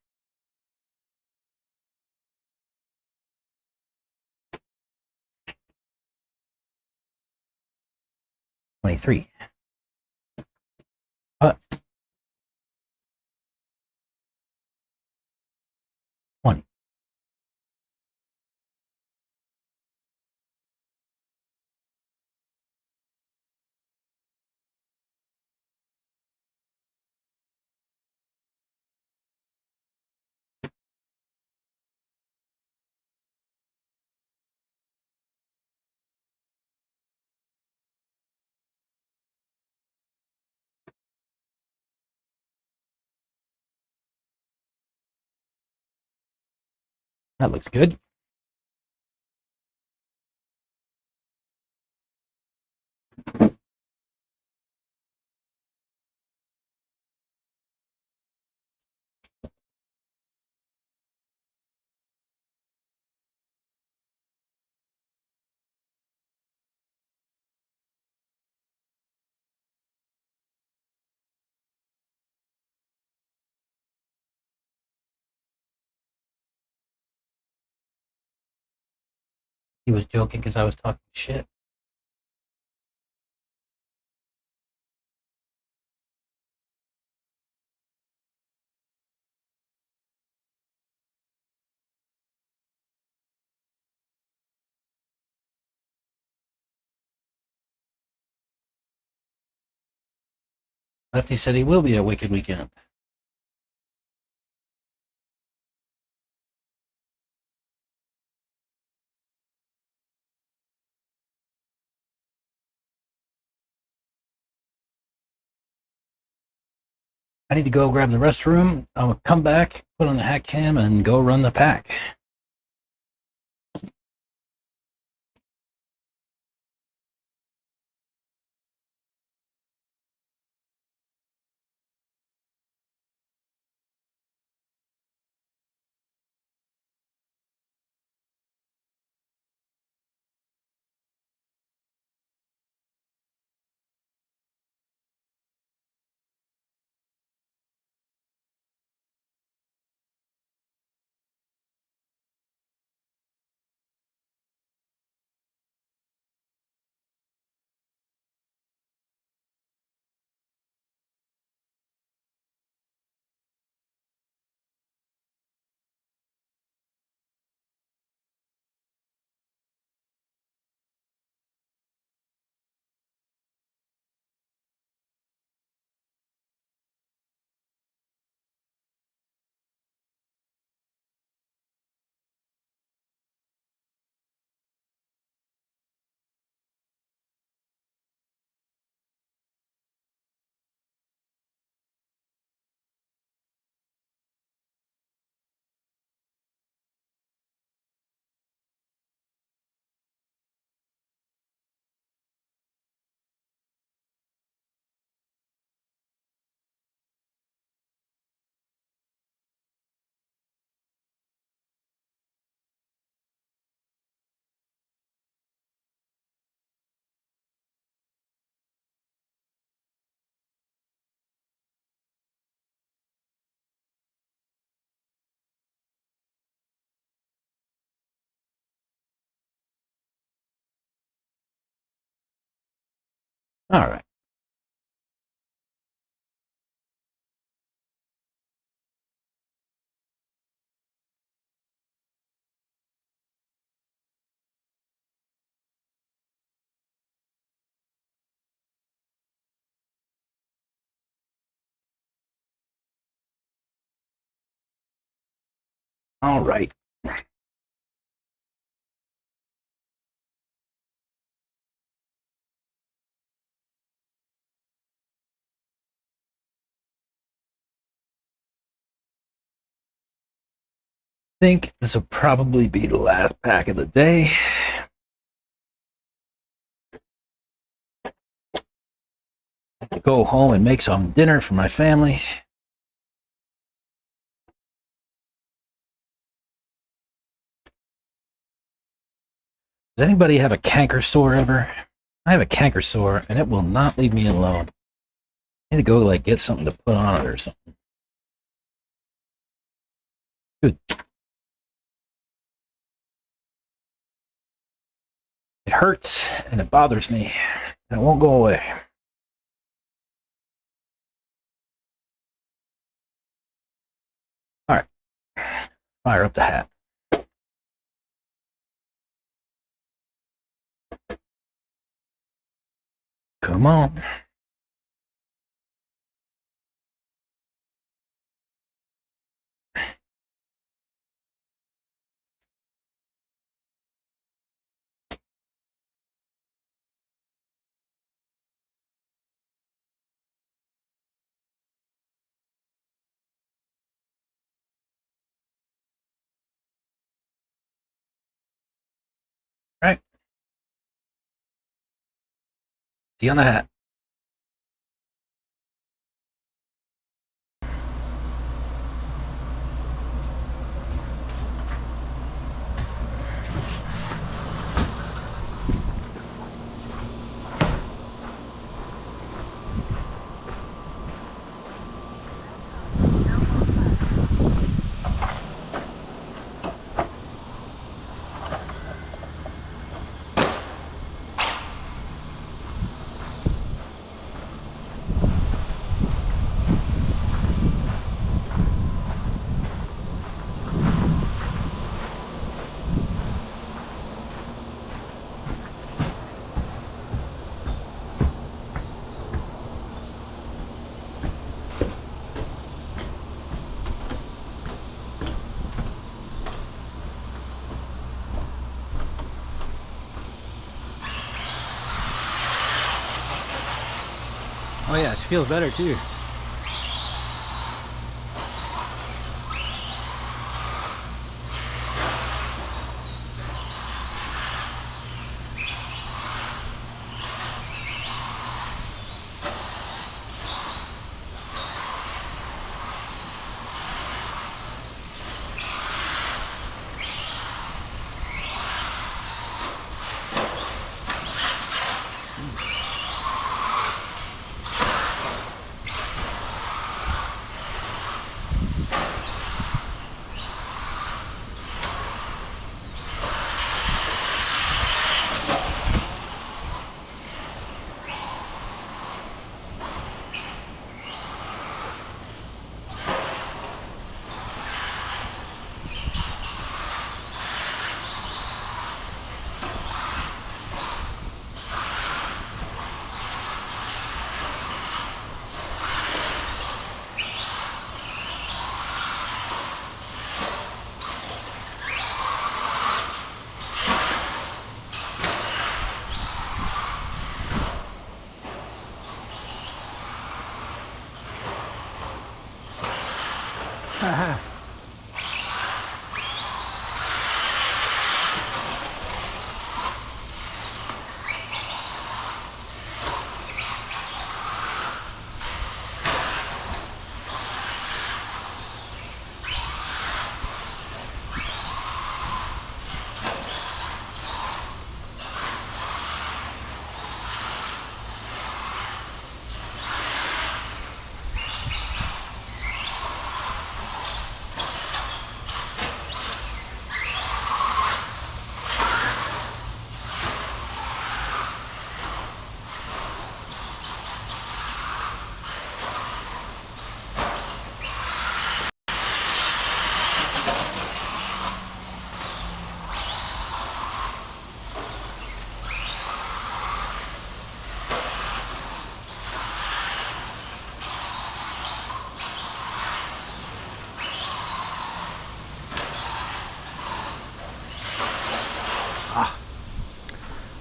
$23. 20. That looks good. He was joking because I was talking shit. Lefty said he will be at Wicked Weekend. I need to go grab the restroom. I'll come back, put on the hack cam, and go run the pack. All right. All right. Think this will probably be the last pack of the day. Go home and make some dinner for my family. Does anybody have a canker sore ever? I have a canker sore and it will not leave me alone. I need to go like get something to put on it or something. Good. It hurts and it bothers me and it won't go away. All right. Fire up the hat. Come on. All right. See you on the hat. Oh yeah, she feels better too.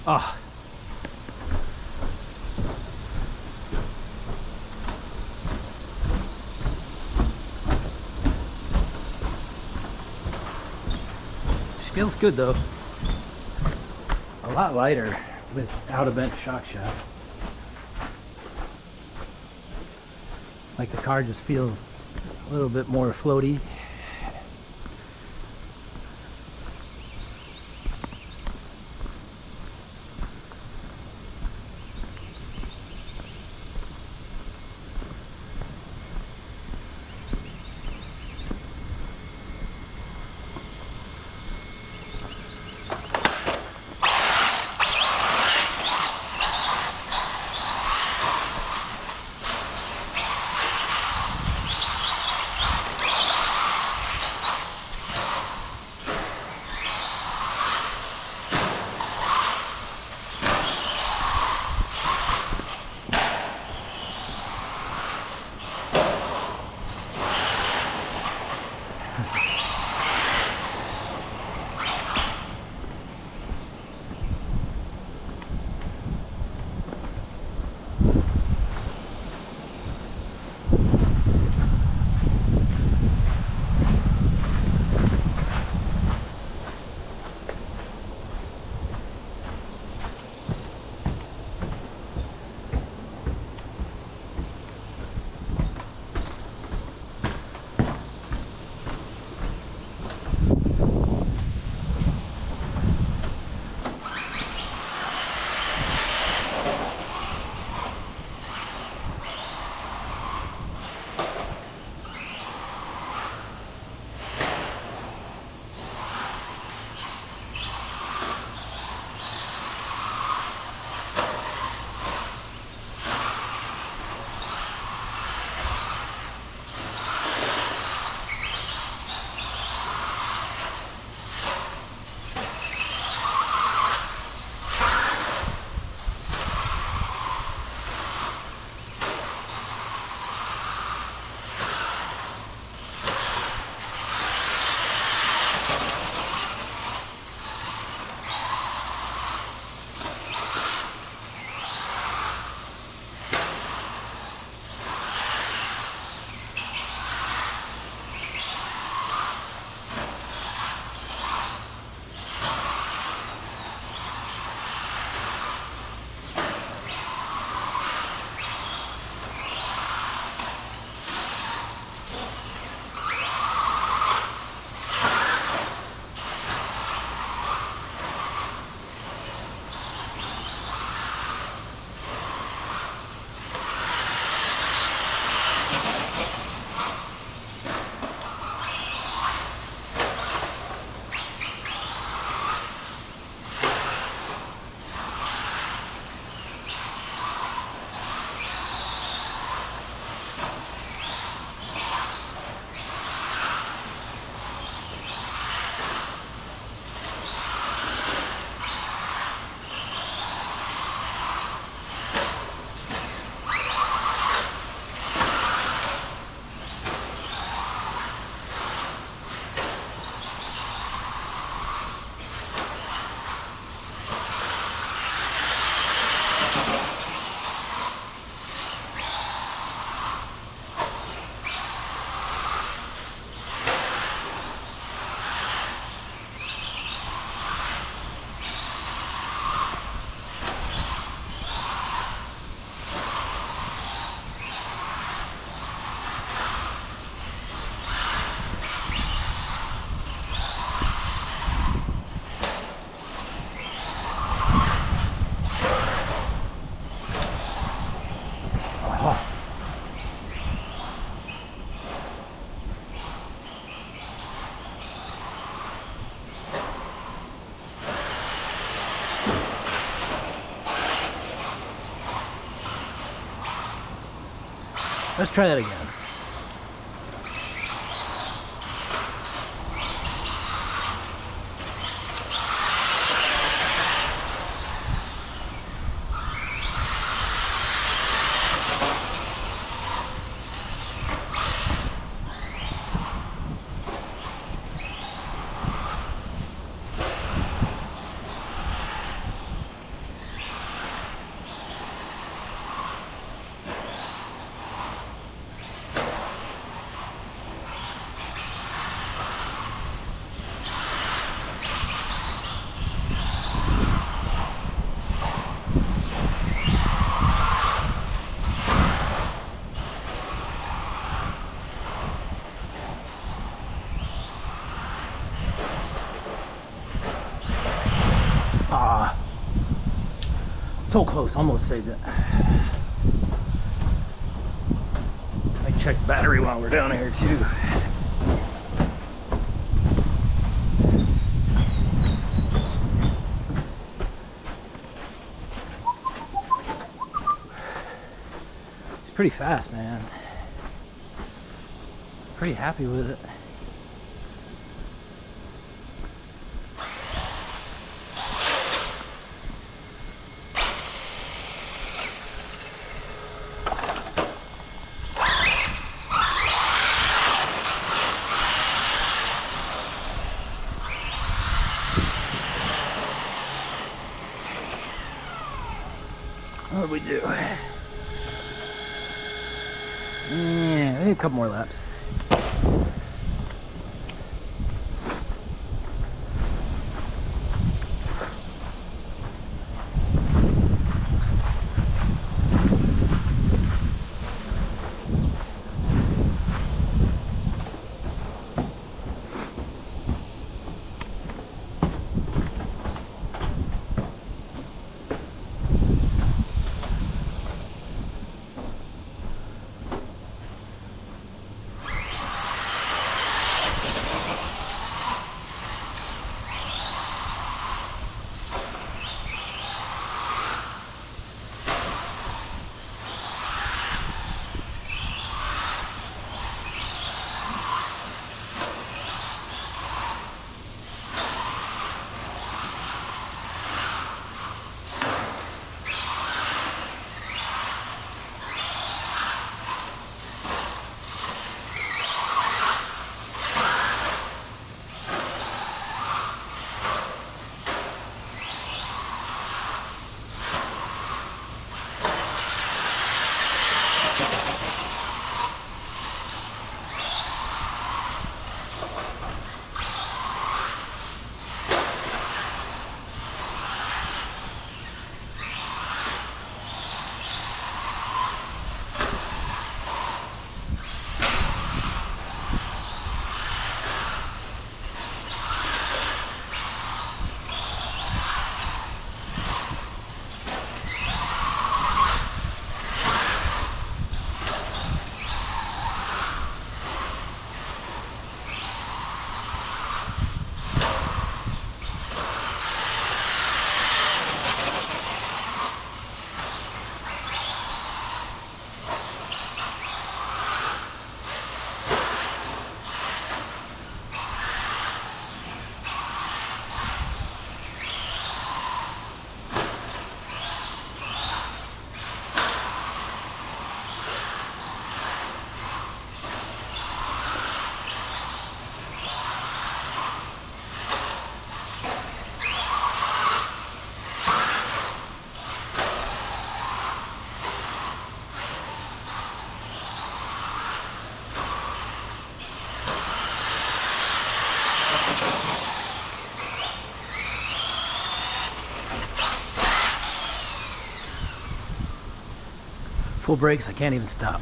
Oh. She feels good though. A lot lighter without a bent shock shaft. Like the car just feels a little bit more floaty. Let's try that again. So close, almost saved it. I checked the battery while we're down here too. It's pretty fast, man. Pretty happy with it. What did we do? Yeah, maybe a couple more laps. Full brakes, I can't even stop.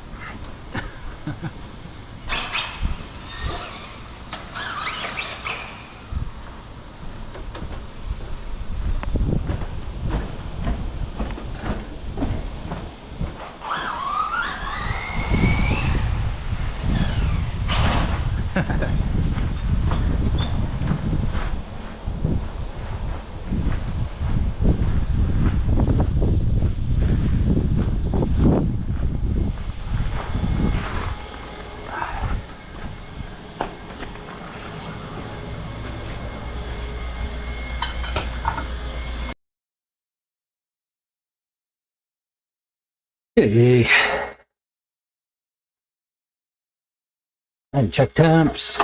Hey. And check temps.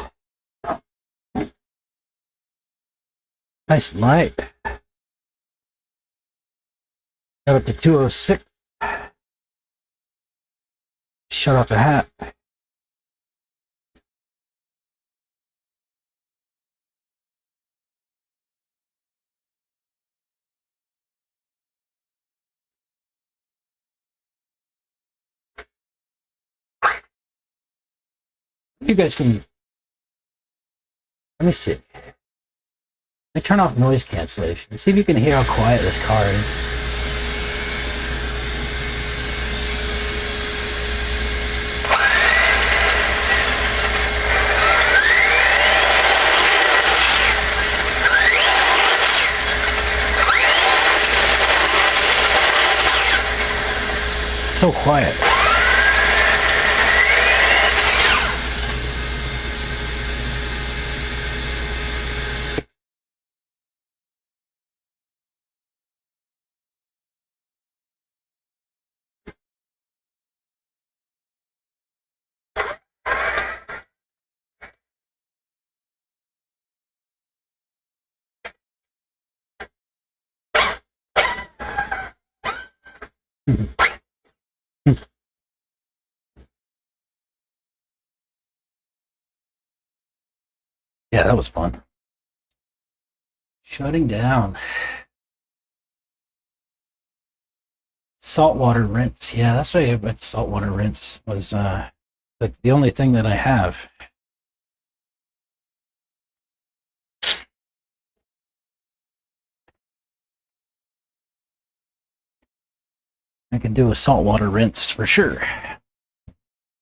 Nice and light. Got up to 206. Shut off the hat. You guys can, let me see. I turn off noise cancellation. See if you can hear how quiet this car is. so quiet. Yeah, that was fun. Shutting down. Saltwater rinse. Yeah, that's right. But saltwater rinse was the only thing that I have. I can do a saltwater rinse for sure.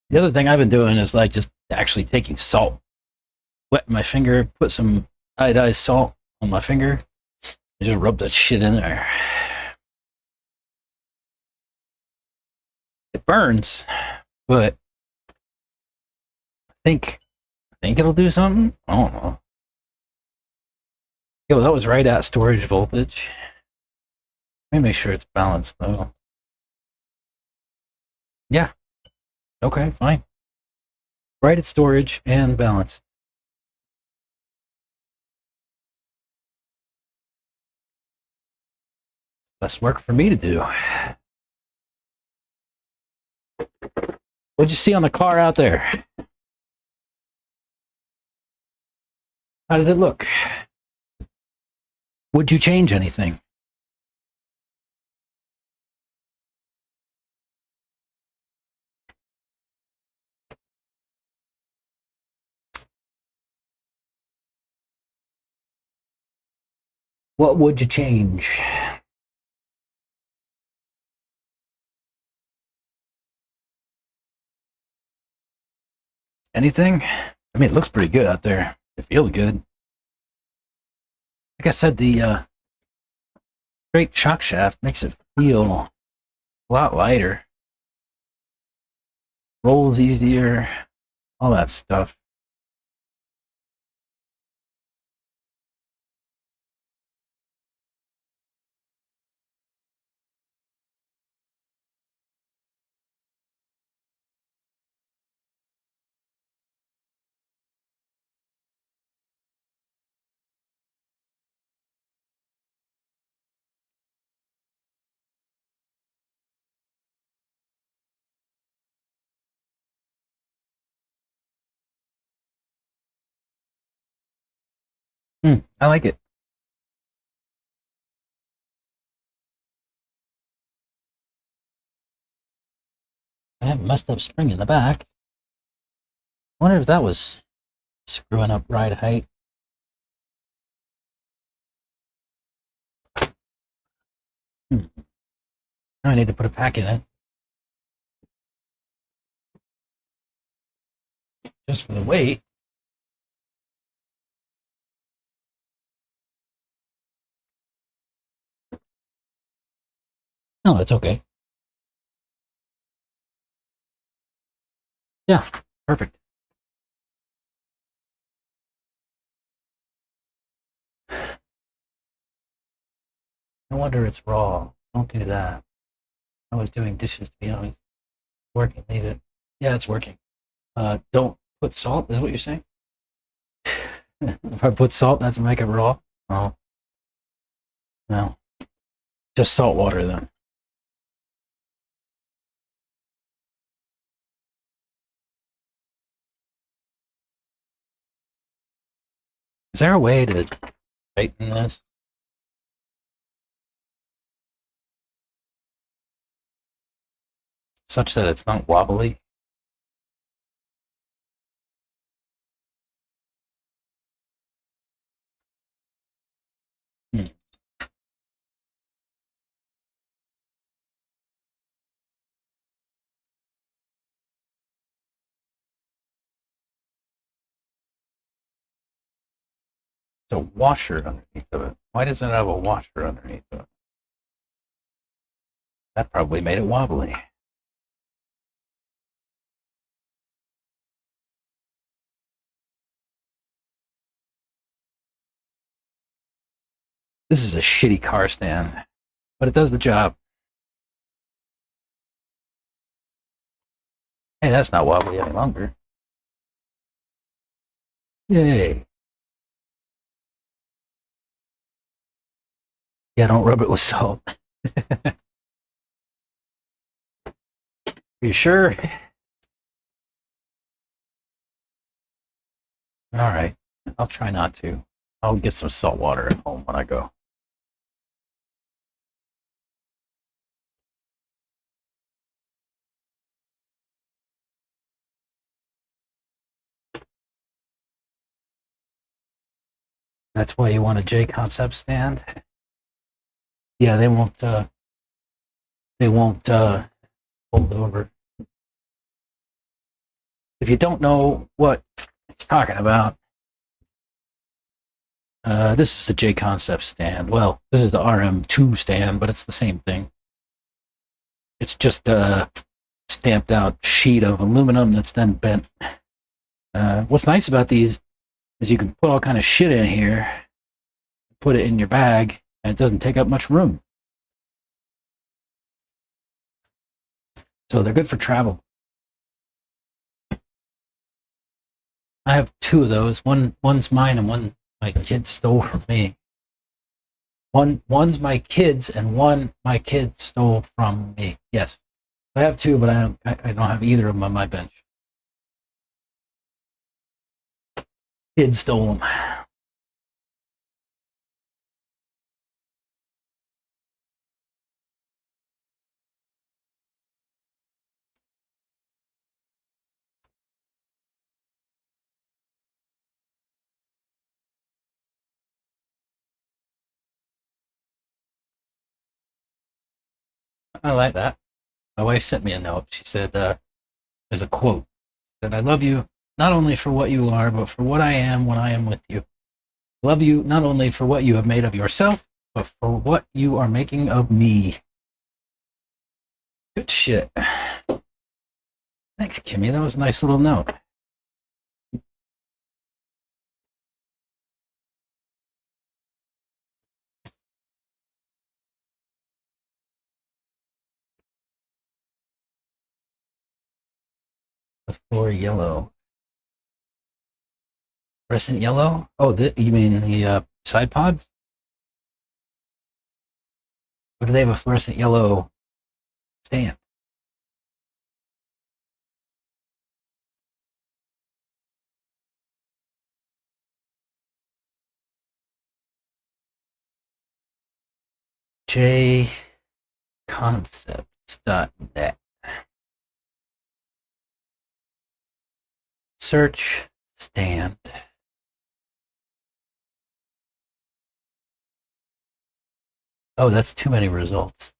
The other thing I've been doing is like just actually taking salt, wet my finger, put some iodized salt on my finger, and just rub that shit in there. It burns, but I think it'll do something. I don't know. Yo, that was right at storage voltage. Let me make sure it's balanced though. Yeah. Okay, fine. Right at storage and balanced. Less work for me to do. What'd you see on the car out there? How did it look? Would you change anything? What would you change? Anything? I mean, it looks pretty good out there. It feels good. Like I said, the straight shock shaft makes it feel a lot lighter. Rolls easier, all that stuff. I like it. I have a messed up spring in the back. I wonder if that was screwing up ride height. Now I need to put a pack in it. Just for the weight. No, that's okay. Yeah, perfect. No wonder it's raw. Don't do that. I was doing dishes, to be honest. Working, leave it. Yeah, it's working. Don't put salt, is what you're saying? If I put salt, that's make it raw? Oh, no. Just salt water then. Is there a way to tighten this? Such that it's not wobbly? Hmm. It's a washer underneath of it. Why does it have a washer underneath of it? That probably made it wobbly. This is a shitty car stand, but it does the job. Hey, that's not wobbly any longer. Yay. Yeah, don't rub it with salt. You sure? All right. I'll try not to. I'll get some salt water at home when I go. That's why you want a J concept stand. Yeah, they won't fold over. If you don't know what it's talking about, this is the J concept stand. Well, this is the RM2 stand, but it's the same thing. It's just a stamped out sheet of aluminum that's then bent. What's nice about these is you can put all kind of shit in here, put it in your bag, and it doesn't take up much room. So they're good for travel. I have two of those. One's mine and one my kids stole from me. One's my kids and one my kids stole from me. Yes, I have two, but I don't have either of them on my bench. Kids stole them. I like that. My wife sent me a note. She said, there's a quote that I love you not only for what you are, but for what I am when I am with you. Love you not only for what you have made of yourself, but for what you are making of me. Good shit. Thanks, Kimmy. That was a nice little note. The floor yellow. Fluorescent yellow? Oh, you mean the side pods? Or do they have a fluorescent yellow stand? jconcepts.net. Search stand. Oh, that's too many results.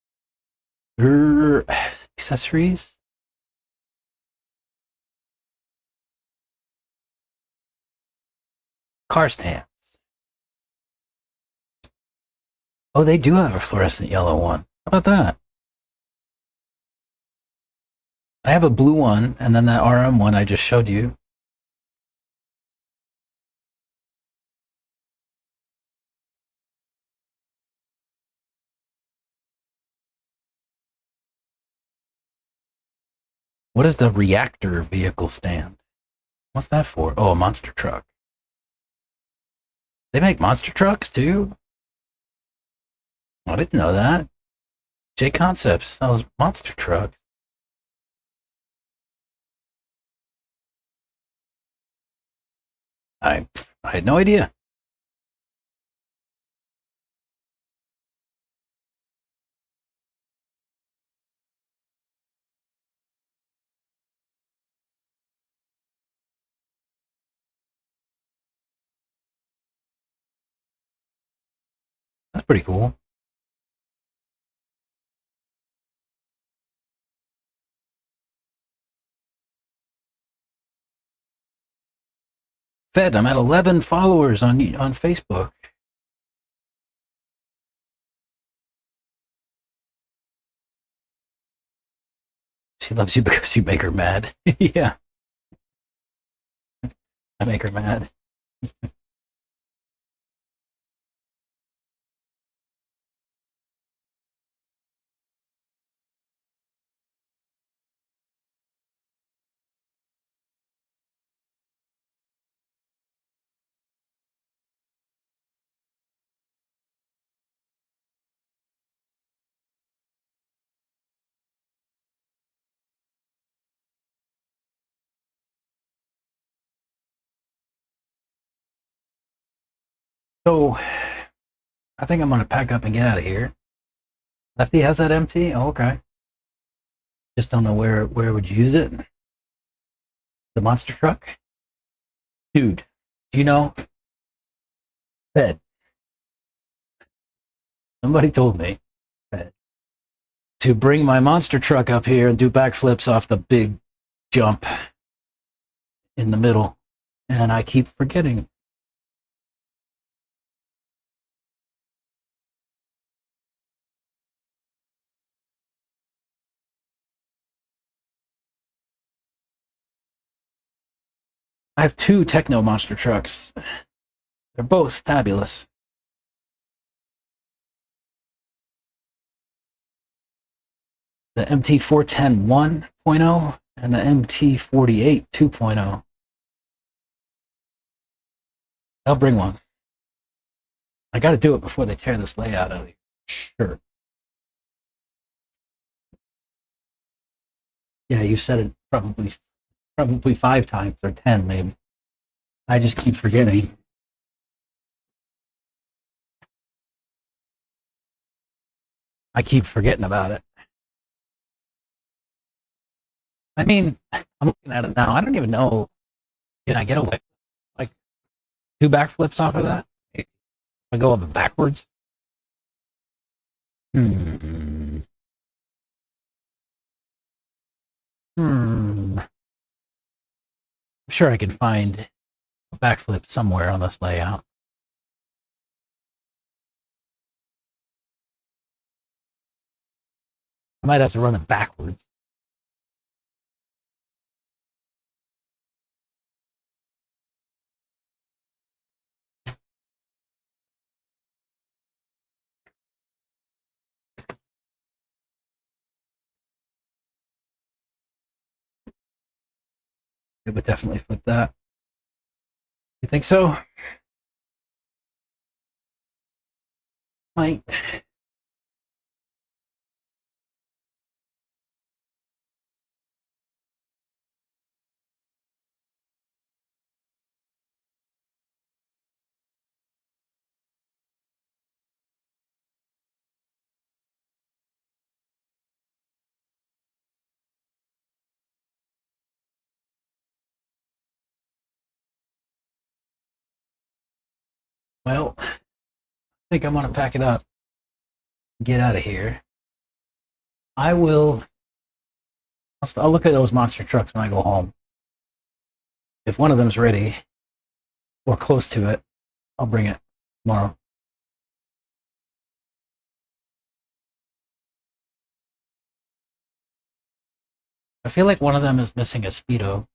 Accessories. Car stands. Oh, they do have a fluorescent yellow one. How about that? I have a blue one, and then that RM one I just showed you. What is the reactor vehicle stand? What's that for? Oh, a monster truck. They make monster trucks too? I didn't know that. J Concepts sells monster trucks. I had no idea. That's pretty cool. Fed, I'm at 11 followers on Facebook. She loves you because you make her mad. Yeah. I make her mad. So I think I'm gonna pack up and get out of here. Lefty has that MT? Oh, okay. Just don't know where would you use it. The monster truck? Dude, do you know? Fed. Somebody told me to bring my monster truck up here and do backflips off the big jump in the middle. And I keep forgetting. I have two Techno monster trucks. They're both fabulous. The MT410 1.0 and the MT48 2.0. I'll bring one. I got to do it before they tear this layout out of here. Sure. Yeah, you said it probably 5 times or 10 maybe. I just keep forgetting. I keep forgetting about it. I mean, I'm looking at it now. I don't even know. Can I get away like 2 backflips off of that? If I go up backwards. I'm sure I can find a backflip somewhere on this layout. I might have to run it backwards. It would definitely flip that. You think so? Might. Well, I think I'm gonna pack it up. Get out of here. I will. I'll look at those monster trucks when I go home. If one of them's ready or close to it, I'll bring it tomorrow. I feel like one of them is missing a speedo,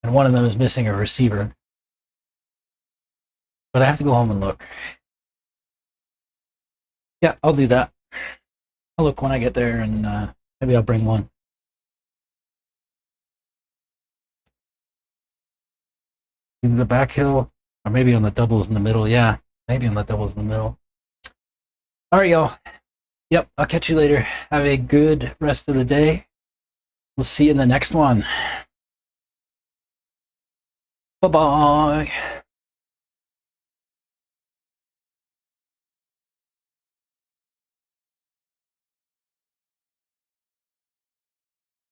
and one of them is missing a receiver. But I have to go home and look. Yeah, I'll do that. I'll look when I get there, and maybe I'll bring one. Either the back hill, or maybe on the doubles in the middle. Yeah, maybe on the doubles in the middle. All right, y'all. Yep, I'll catch you later. Have a good rest of the day. We'll see you in the next one. Bye-bye.